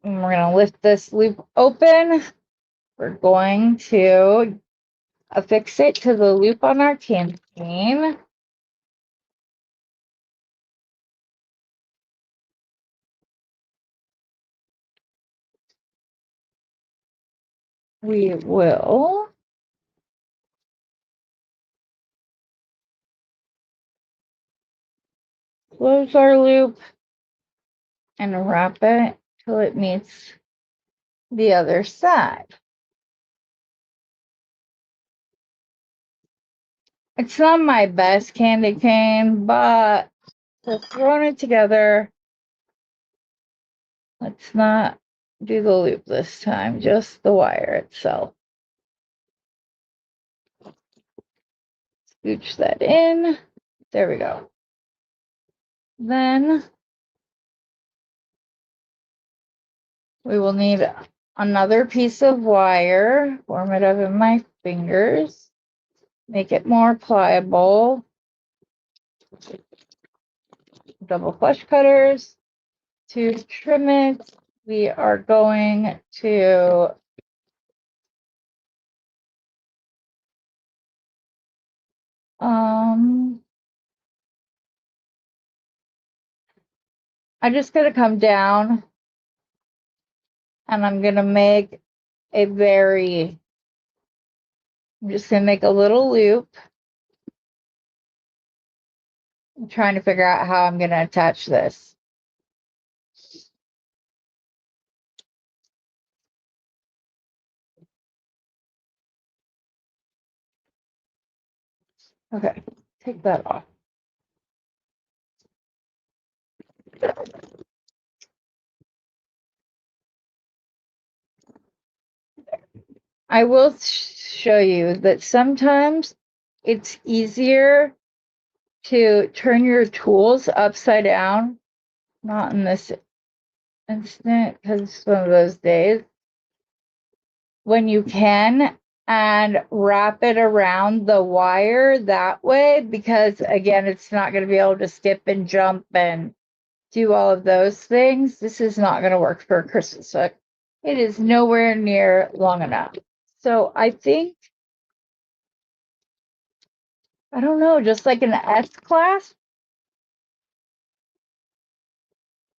And we're going to lift this loop open. We're going to affix it to the loop on our candy cane. We will close our loop and wrap it till it meets the other side. It's not my best candy cane, but we're throwing it together. Let's not do the loop this time, just the wire itself. Scooch that in. There we go. Then we will need another piece of wire. Warm it up in my fingers. Make it more pliable. Double flush cutters. To trim it, we are going to I'm just gonna come down and I'm gonna make I'm just gonna make a little loop. I'm trying to figure out how I'm gonna attach this. Okay, take that off. I will show you that sometimes it's easier to turn your tools upside down. Not in this instant, because it's one of those days. When you can, and wrap it around the wire that way, because again, it's not going to be able to skip and jump and do all of those things. This is not going to work for a Christmas hook. It is nowhere near long enough. So I think, I don't know, just like an S clasp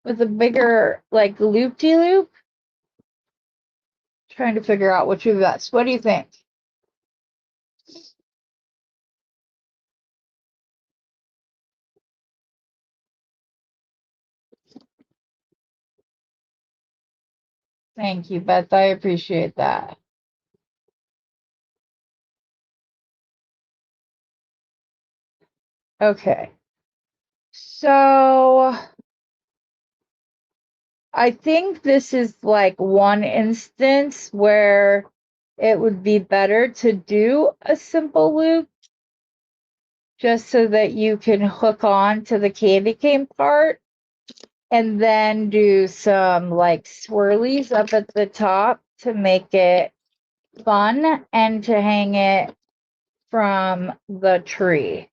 with a bigger like loop-de-loop. Trying to figure out which would be best. What do you think? Thank you, Beth. I appreciate that. Okay. So I think this is like one instance where it would be better to do a simple loop just so that you can hook on to the candy cane part and then do some like swirlies up at the top to make it fun and to hang it from the tree.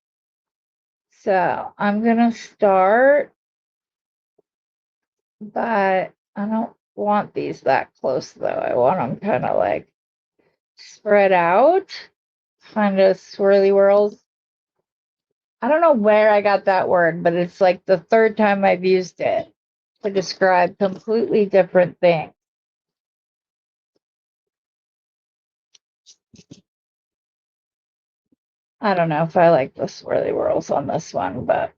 So I'm gonna start, but I don't want these that close though. I want them kind of like spread out, kind of swirly whirls. I don't know where I got that word, but it's like the third time I've used it to describe completely different things. I don't know if I like the swirly whirls on this one, but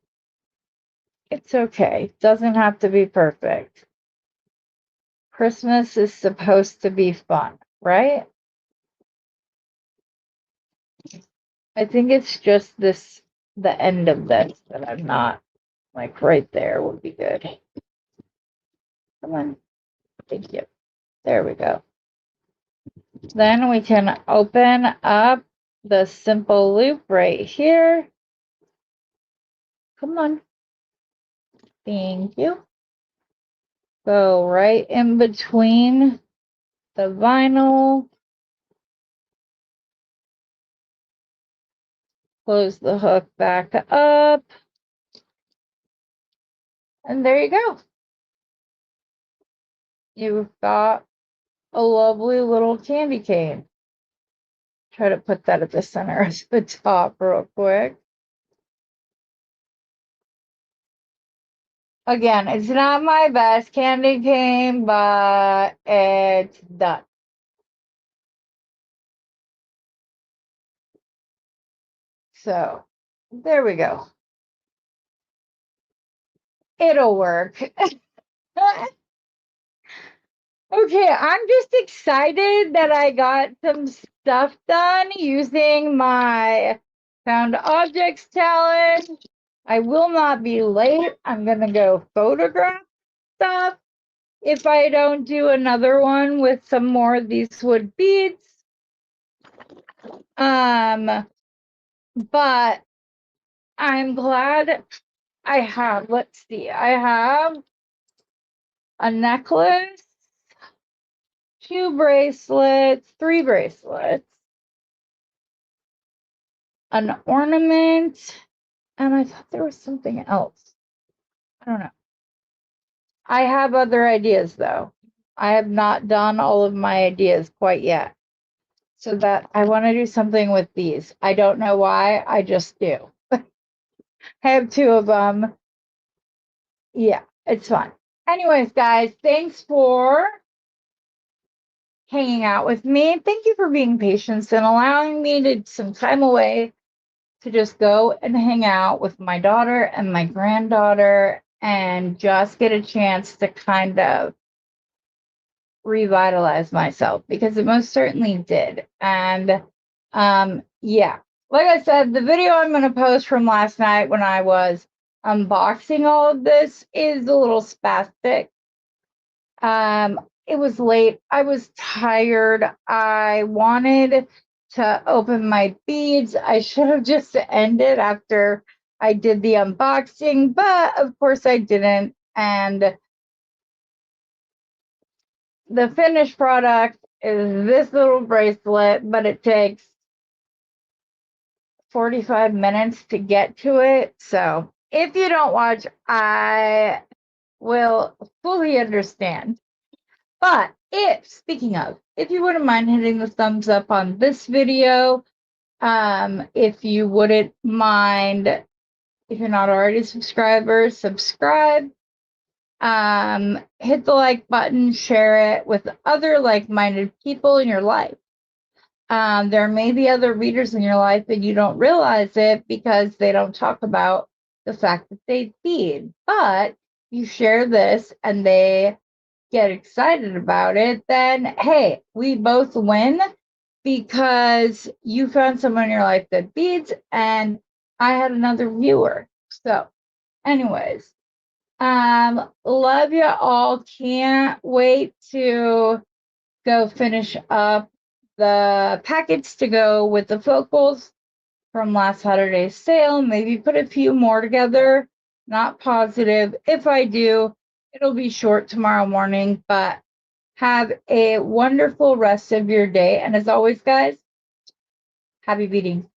it's okay. Doesn't have to be perfect. Christmas is supposed to be fun, right? I think it's just this, the end of this that I'm not like right there would be good. Come on. Thank you. There we go. Then we can open up the simple loop right here. Come on. Thank you. Go right in between the vinyl. Close the hook back up. And there you go. You've got a lovely little candy cane. Try to put that at the center of the top real quick. Again, it's not my best candy cane, but it's done. So there we go. It'll work. Okay, I'm just excited that I got some stuff done using my found objects challenge. I will not be late. I'm gonna go photograph stuff if I don't do another one with some more of these wood beads. But I'm glad I have, let's see, I have a necklace, 2 bracelets, 3 bracelets, an ornament, and I thought there was something else. I don't know. I have other ideas though. I have not done all of my ideas quite yet. so that I want to do something with these. I don't know why, I just do. I have 2 of them. Yeah, it's fun. Anyways, guys, thanks for hanging out with me. Thank you for being patient and allowing me to some time away to just go and hang out with my daughter and my granddaughter and just get a chance to kind of revitalize myself, because it most certainly did. And yeah, like I said, the video I'm going to post from last night when I was unboxing all of this is a little spastic. It was late. I was tired. I wanted to open my beads. I should have just ended after I did the unboxing, but of course I didn't. And the finished product is this little bracelet, but it takes 45 minutes to get to it. So if you don't watch, I will fully understand. But speaking of, if you wouldn't mind hitting the thumbs up on this video, if you wouldn't mind, if you're not already a subscriber, subscribe. Hit the like button, share it with other like-minded people in your life. There may be other readers in your life and you don't realize it because they don't talk about the fact that they bead. But you share this and they get excited about it, then hey, we both win, because you found someone in your life that beads and I had another viewer. So anyways, love you all. Can't wait to go finish up the packets to go with the focals from last Saturday's sale. Maybe put a few more together. Not positive. If I do, it'll be short tomorrow morning, but have a wonderful rest of your day. And as always, guys, happy beading.